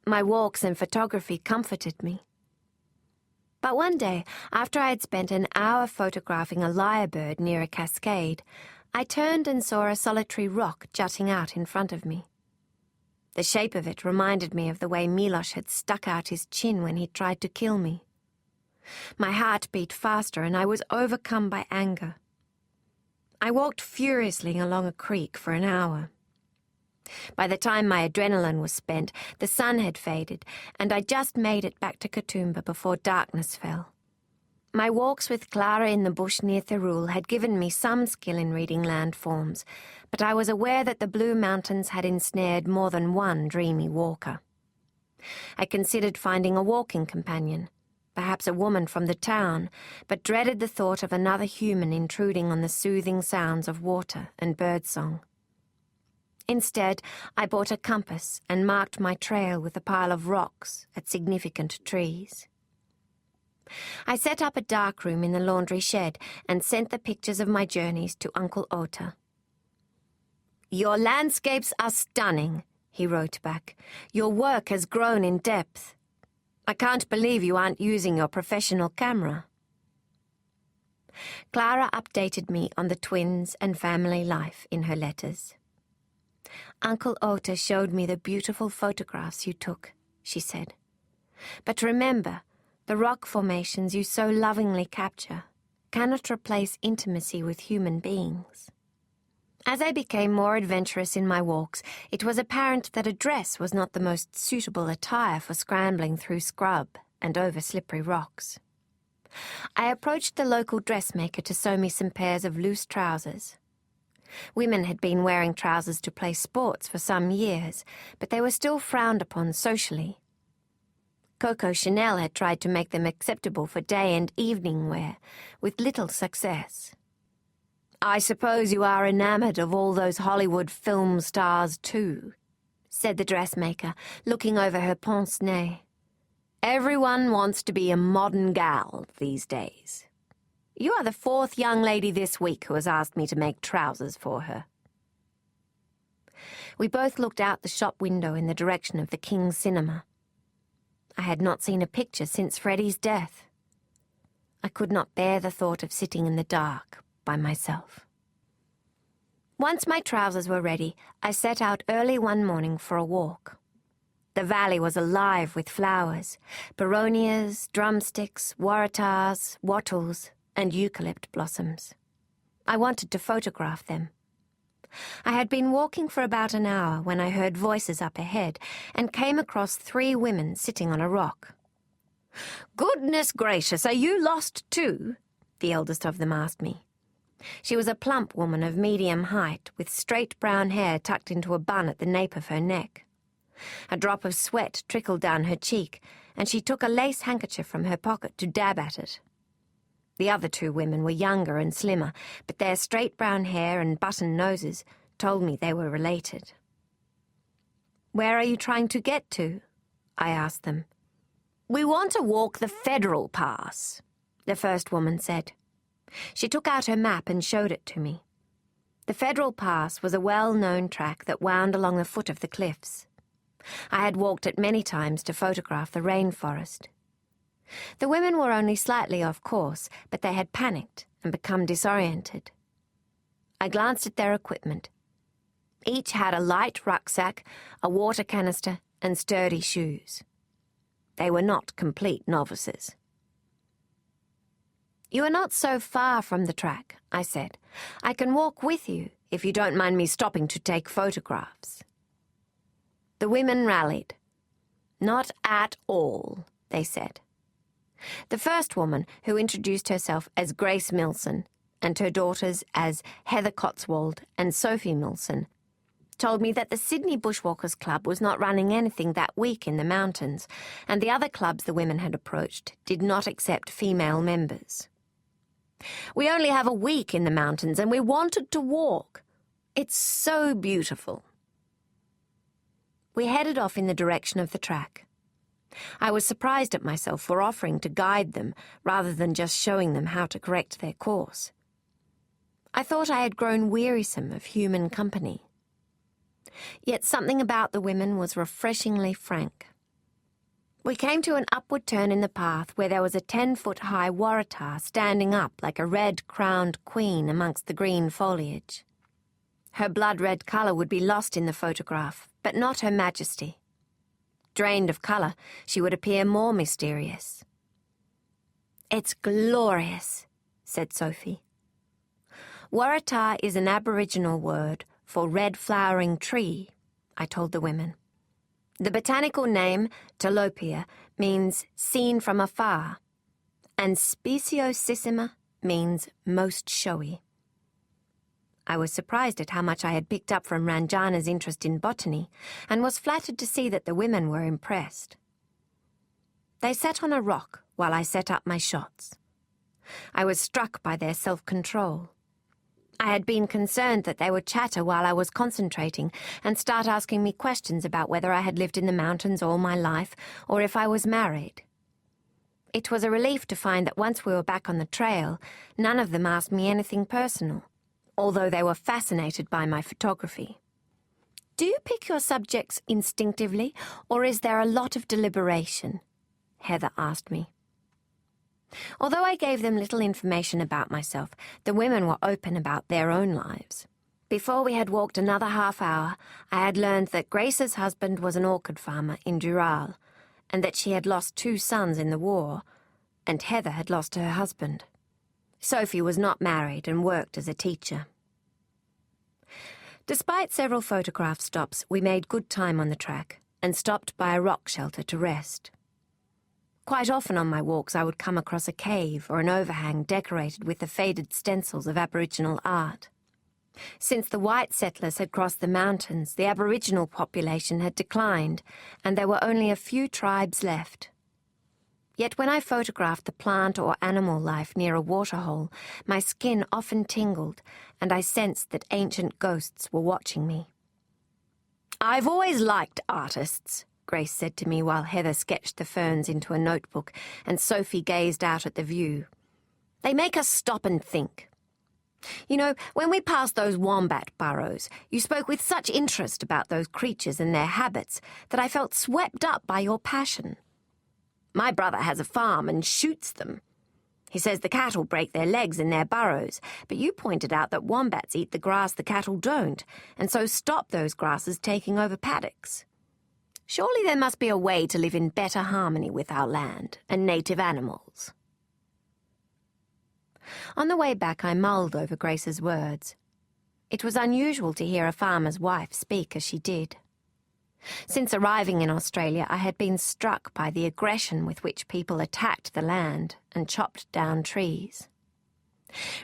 My walks and photography comforted me. But one day, after I had spent an hour photographing a lyrebird near a cascade, I turned and saw a solitary rock jutting out in front of me. The shape of it reminded me of the way Miloš had stuck out his chin when he tried to kill me. My heart beat faster and I was overcome by anger. I walked furiously along a creek for an hour. By the time my adrenaline was spent, the sun had faded, and I just made it back to Katoomba before darkness fell. My walks with Clara in the bush near Thirroul had given me some skill in reading landforms, but I was aware that the Blue Mountains had ensnared more than one dreamy walker. I considered finding a walking companion, perhaps a woman from the town, but dreaded the thought of another human intruding on the soothing sounds of water and birdsong. Instead, I bought a compass and marked my trail with a pile of rocks at significant trees. I set up a darkroom in the laundry shed and sent the pictures of my journeys to Uncle Ota. "Your landscapes are stunning," he wrote back. "Your work has grown in depth. I can't believe you aren't using your professional camera." Clara updated me on the twins and family life in her letters. "Uncle Ota showed me the beautiful photographs you took," she said. "But remember, the rock formations you so lovingly capture cannot replace intimacy with human beings." As I became more adventurous in my walks, it was apparent that a dress was not the most suitable attire for scrambling through scrub and over slippery rocks. I approached the local dressmaker to sew me some pairs of loose trousers. Women had been wearing trousers to play sports for some years, but they were still frowned upon socially. Coco Chanel had tried to make them acceptable for day and evening wear, with little success. "I suppose you are enamored of all those Hollywood film stars too," said the dressmaker, looking over her pince-nez. "Everyone wants to be a modern gal these days. You are the 4th young lady this week who has asked me to make trousers for her." We both looked out the shop window in the direction of the King's Cinema. I had not seen a picture since Freddie's death. I could not bear the thought of sitting in the dark by myself. Once my trousers were ready, I set out early one morning for a walk. The valley was alive with flowers, begonias, drumsticks, waratahs, wattles, and eucalypt blossoms. I wanted to photograph them. I had been walking for about an hour when I heard voices up ahead and came across 3 women sitting on a rock. "Goodness gracious, are you lost too?" the eldest of them asked me. She was a plump woman of medium height, with straight brown hair tucked into a bun at the nape of her neck. A drop of sweat trickled down her cheek, and she took a lace handkerchief from her pocket to dab at it. The other two women were younger and slimmer, but their straight brown hair and button noses told me they were related. "Where are you trying to get to?" I asked them. "We want to walk the Federal Pass," the first woman said. She took out her map and showed it to me. The Federal Pass was a well-known track that wound along the foot of the cliffs. I had walked it many times to photograph the rainforest. The women were only slightly off course, but they had panicked and become disoriented. I glanced at their equipment. Each had a light rucksack, a water canister, and sturdy shoes. They were not complete novices. "You are not so far from the track," I said. "I can walk with you if you don't mind me stopping to take photographs." The women rallied. "Not at all," they said. The first woman, who introduced herself as Grace Milson and her daughters as Heather Cotswold and Sophie Milson, told me that the Sydney Bushwalkers Club was not running anything that week in the mountains, and the other clubs the women had approached did not accept female members. "We only have a week in the mountains, and we wanted to walk. It's so beautiful." We headed off in the direction of the track. I was surprised at myself for offering to guide them rather than just showing them how to correct their course. I thought I had grown wearisome of human company. Yet something about the women was refreshingly frank. We came to an upward turn in the path where there was a 10-foot-high waratah standing up like a red-crowned queen amongst the green foliage. Her blood-red colour would be lost in the photograph, but not her majesty. Drained of colour, she would appear more mysterious. "It's glorious," said Sophie. Waratah is an Aboriginal word for red-flowering tree, I told the women. The botanical name, Talopia, means seen from afar, and speciosissima means most showy. I was surprised at how much I had picked up from Ranjana's interest in botany, and was flattered to see that the women were impressed. They sat on a rock while I set up my shots. I was struck by their self-control. I had been concerned that they would chatter while I was concentrating and start asking me questions about whether I had lived in the mountains all my life or if I was married. It was a relief to find that once we were back on the trail, none of them asked me anything personal, although they were fascinated by my photography. "Do you pick your subjects instinctively, or is there a lot of deliberation?" Heather asked me. Although I gave them little information about myself, the women were open about their own lives. Before we had walked another half hour, I had learned that Grace's husband was an orchid farmer in Dural, and that she had lost 2 sons in the war, and Heather had lost her husband. Sophie was not married and worked as a teacher. Despite several photograph stops, we made good time on the track and stopped by a rock shelter to rest. Quite often on my walks I would come across a cave or an overhang decorated with the faded stencils of Aboriginal art. Since the white settlers had crossed the mountains, the Aboriginal population had declined, and there were only a few tribes left. Yet when I photographed the plant or animal life near a waterhole, my skin often tingled, and I sensed that ancient ghosts were watching me. "I've always liked artists," Grace said to me while Heather sketched the ferns into a notebook and Sophie gazed out at the view. "They make us stop and think. You know, when we passed those wombat burrows, you spoke with such interest about those creatures and their habits that I felt swept up by your passion. My brother has a farm and shoots them. He says the cattle break their legs in their burrows, but you pointed out that wombats eat the grass the cattle don't, and so stop those grasses taking over paddocks. Surely there must be a way to live in better harmony with our land and native animals." On the way back I mulled over Grace's words. It was unusual to hear a farmer's wife speak as she did. Since arriving in Australia, I had been struck by the aggression with which people attacked the land and chopped down trees.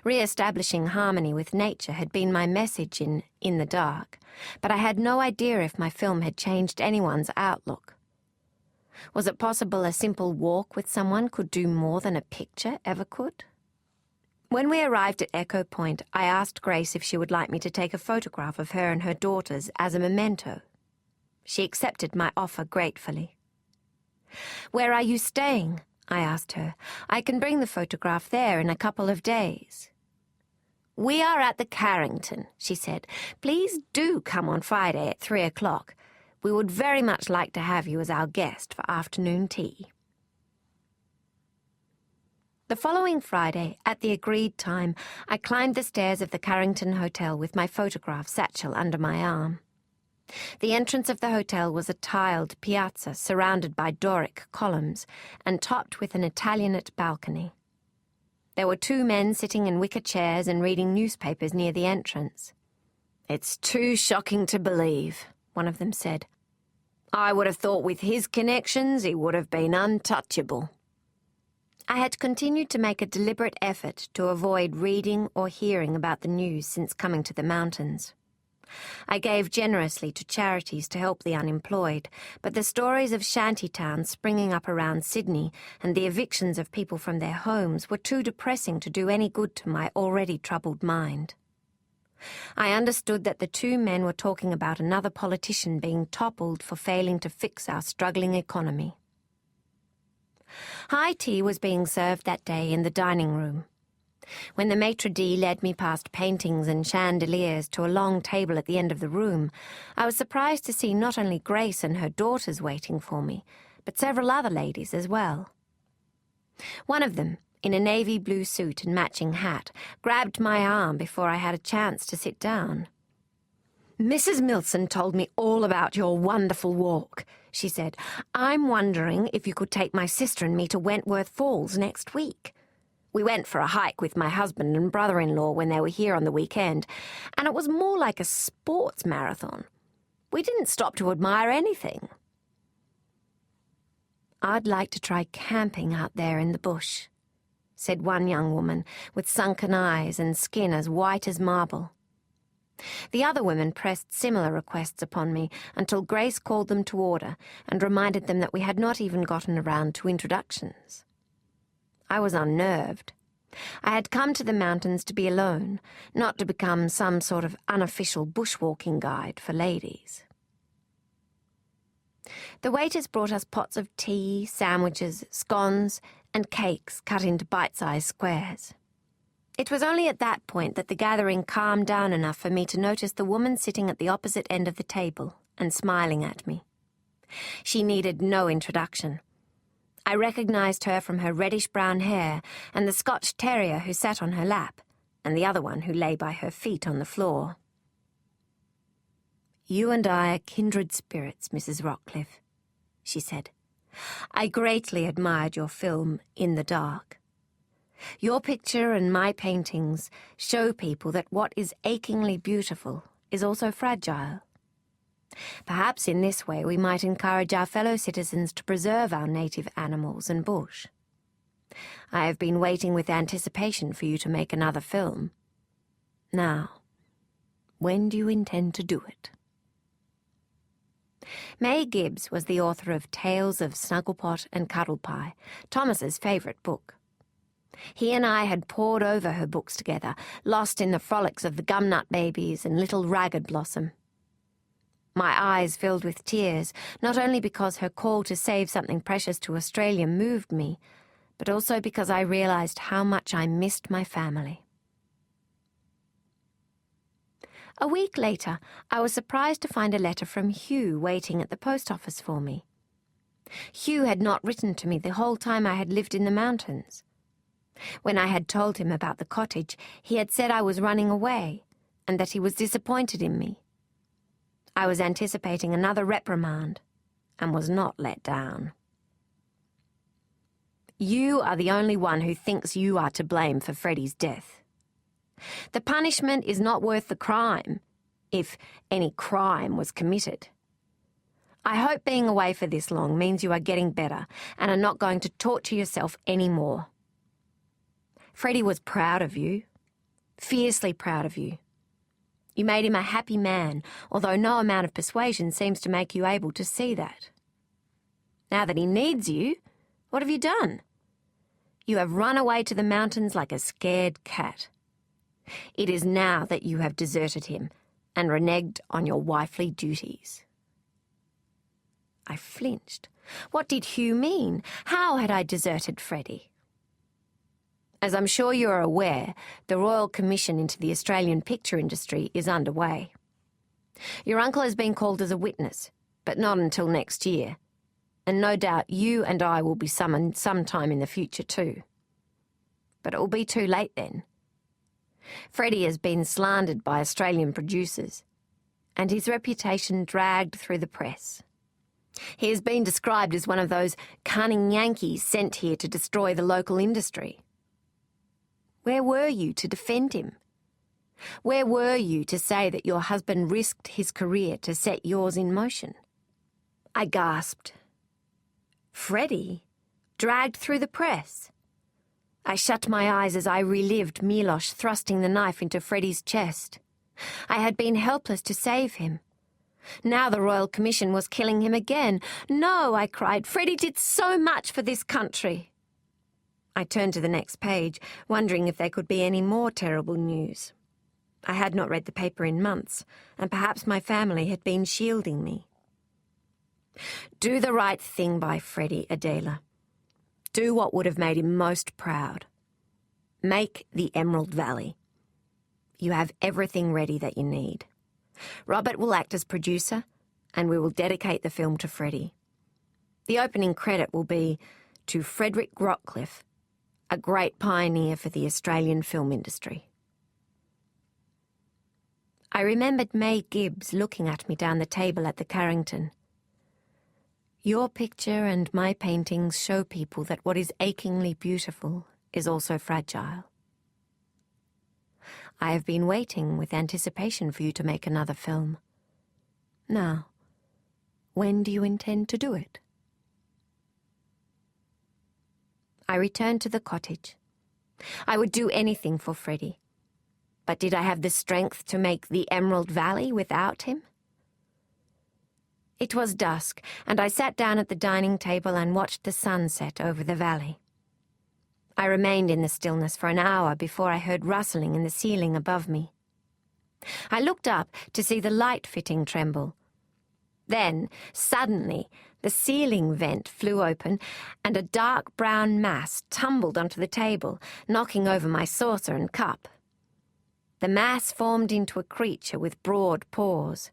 Re-establishing harmony with nature had been my message in the Dark, but I had no idea if my film had changed anyone's outlook. Was it possible a simple walk with someone could do more than a picture ever could? When we arrived at Echo Point, I asked Grace if she would like me to take a photograph of her and her daughters as a memento. She accepted my offer gratefully. "Where are you staying?" I asked her. "I can bring the photograph there in a couple of days." "We are at the Carrington," she said. "Please do come on Friday at 3 o'clock. We would very much like to have you as our guest for afternoon tea." The following Friday, at the agreed time, I climbed the stairs of the Carrington Hotel with my photograph satchel under my arm. The entrance of the hotel was a tiled piazza surrounded by Doric columns and topped with an Italianate balcony. There were 2 men sitting in wicker chairs and reading newspapers near the entrance. "It's too shocking to believe," one of them said. "I would have thought with his connections he would have been untouchable." I had continued to make a deliberate effort to avoid reading or hearing about the news since coming to the mountains. I gave generously to charities to help the unemployed, but the stories of shantytowns springing up around Sydney and the evictions of people from their homes were too depressing to do any good to my already troubled mind. I understood that the 2 men were talking about another politician being toppled for failing to fix our struggling economy. High tea was being served that day in the dining room. When the maitre d' led me past paintings and chandeliers to a long table at the end of the room, I was surprised to see not only Grace and her daughters waiting for me, but several other ladies as well. One of them, in a navy blue suit and matching hat, grabbed my arm before I had a chance to sit down. "Mrs. Milson told me all about your wonderful walk," she said. "I'm wondering if you could take my sister and me to Wentworth Falls next week. We went for a hike with my husband and brother-in-law when they were here on the weekend, and it was more like a sports marathon. We didn't stop to admire anything." "I'd like to try camping out there in the bush," said one young woman with sunken eyes and skin as white as marble. The other women pressed similar requests upon me until Grace called them to order and reminded them that we had not even gotten around to introductions. I was unnerved. I had come to the mountains to be alone, not to become some sort of unofficial bushwalking guide for ladies. The waiters brought us pots of tea, sandwiches, scones, and cakes cut into bite-sized squares. It was only at that point that the gathering calmed down enough for me to notice the woman sitting at the opposite end of the table and smiling at me. She needed no introduction. I recognized her from her reddish-brown hair and the Scotch terrier who sat on her lap, and the other one who lay by her feet on the floor. "You and I are kindred spirits, Mrs. Rockcliffe," she said. "I greatly admired your film, In the Dark. Your picture and my paintings show people that what is achingly beautiful is also fragile. Perhaps in this way we might encourage our fellow citizens to preserve our native animals and bush. I have been waiting with anticipation for you to make another film. Now, when do you intend to do it?" May Gibbs was the author of Tales of Snugglepot and Cuddlepie, Thomas's favourite book. He and I had pored over her books together, lost in the frolics of the Gumnut Babies and Little Ragged Blossom. My eyes filled with tears, not only because her call to save something precious to Australia moved me, but also because I realized how much I missed my family. A week later, I was surprised to find a letter from Hugh waiting at the post office for me. Hugh had not written to me the whole time I had lived in the mountains. When I had told him about the cottage, he had said I was running away and that he was disappointed in me. I was anticipating another reprimand and was not let down. "You are the only one who thinks you are to blame for Freddie's death. The punishment is not worth the crime, if any crime was committed. I hope being away for this long means you are getting better and are not going to torture yourself any more. Freddie was proud of you, fiercely proud of you. You made him a happy man, although no amount of persuasion seems to make you able to see that. Now that he needs you, what have you done? You have run away to the mountains like a scared cat. It is now that you have deserted him and reneged on your wifely duties. I flinched. What did Hugh mean? How had I deserted Freddie? As I'm sure you are aware, the Royal Commission into the Australian picture industry is underway. Your uncle has been called as a witness, but not until next year, and no doubt you and I will be summoned sometime in the future too. But it will be too late then. Freddie has been slandered by Australian producers, and his reputation dragged through the press. He has been described as one of those cunning Yankees sent here to destroy the local industry. Where were you to defend him? Where were you to say that your husband risked his career to set yours in motion? I gasped. Freddie? Dragged through the press? I shut my eyes as I relived Milosh thrusting the knife into Freddie's chest. I had been helpless to save him. Now the Royal Commission was killing him again. No, I cried, Freddie did so much for this country. I turned to the next page, wondering if there could be any more terrible news. I had not read the paper in months, and perhaps my family had been shielding me. Do the right thing by Freddie, Adela. Do what would have made him most proud. Make the Emerald Valley. You have everything ready that you need. Robert will act as producer, and we will dedicate the film to Freddie. The opening credit will be to Frederick Rockcliffe, a great pioneer for the Australian film industry. I remembered May Gibbs looking at me down the table at the Carrington. Your picture and my paintings show people that what is achingly beautiful is also fragile. I have been waiting with anticipation for you to make another film. Now, when do you intend to do it? I returned to the cottage. I would do anything for Freddie. But did I have the strength to make the Emerald Valley without him? It was dusk, and I sat down at the dining table and watched the sun set over the valley. I remained in the stillness for an hour before I heard rustling in the ceiling above me. I looked up to see the light fitting tremble. Then, suddenly, the ceiling vent flew open, and a dark brown mass tumbled onto the table, knocking over my saucer and cup. The mass formed into a creature with broad paws.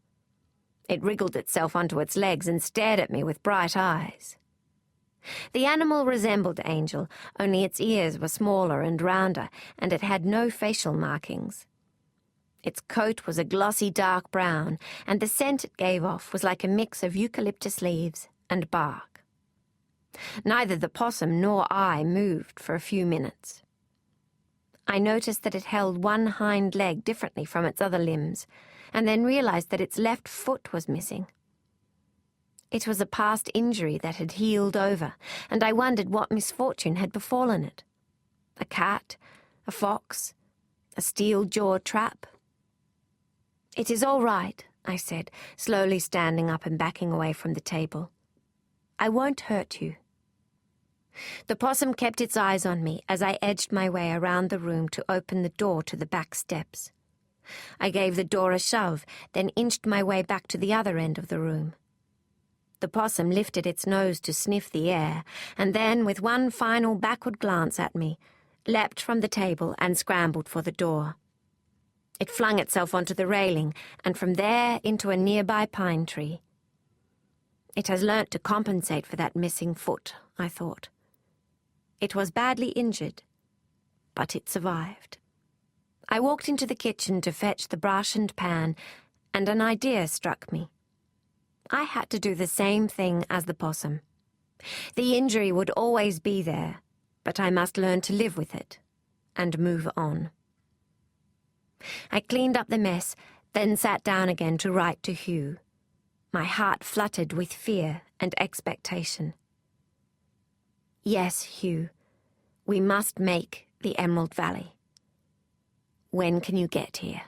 It wriggled itself onto its legs and stared at me with bright eyes. The animal resembled Angel, only its ears were smaller and rounder, and it had no facial markings. Its coat was a glossy dark brown, and the scent it gave off was like a mix of eucalyptus leaves and bark. Neither the possum nor I moved for a few minutes. I noticed that it held one hind leg differently from its other limbs, and then realized that its left foot was missing. It was a past injury that had healed over, and I wondered what misfortune had befallen it. A cat, a fox, a steel-jawed trap. "It is all right," I said, slowly standing up and backing away from the table. "I won't hurt you." The possum kept its eyes on me as I edged my way around the room to open the door to the back steps. I gave the door a shove, then inched my way back to the other end of the room. The possum lifted its nose to sniff the air, and then, with one final backward glance at me, leapt from the table and scrambled for the door. It flung itself onto the railing, and from there into a nearby pine tree. It has learnt to compensate for that missing foot, I thought. It was badly injured, but it survived. I walked into the kitchen to fetch the brush and pan, and an idea struck me. I had to do the same thing as the possum. The injury would always be there, but I must learn to live with it and move on. I cleaned up the mess, then sat down again to write to Hugh. My heart fluttered with fear and expectation. Yes, Hugh, we must make the Emerald Valley. When can you get here?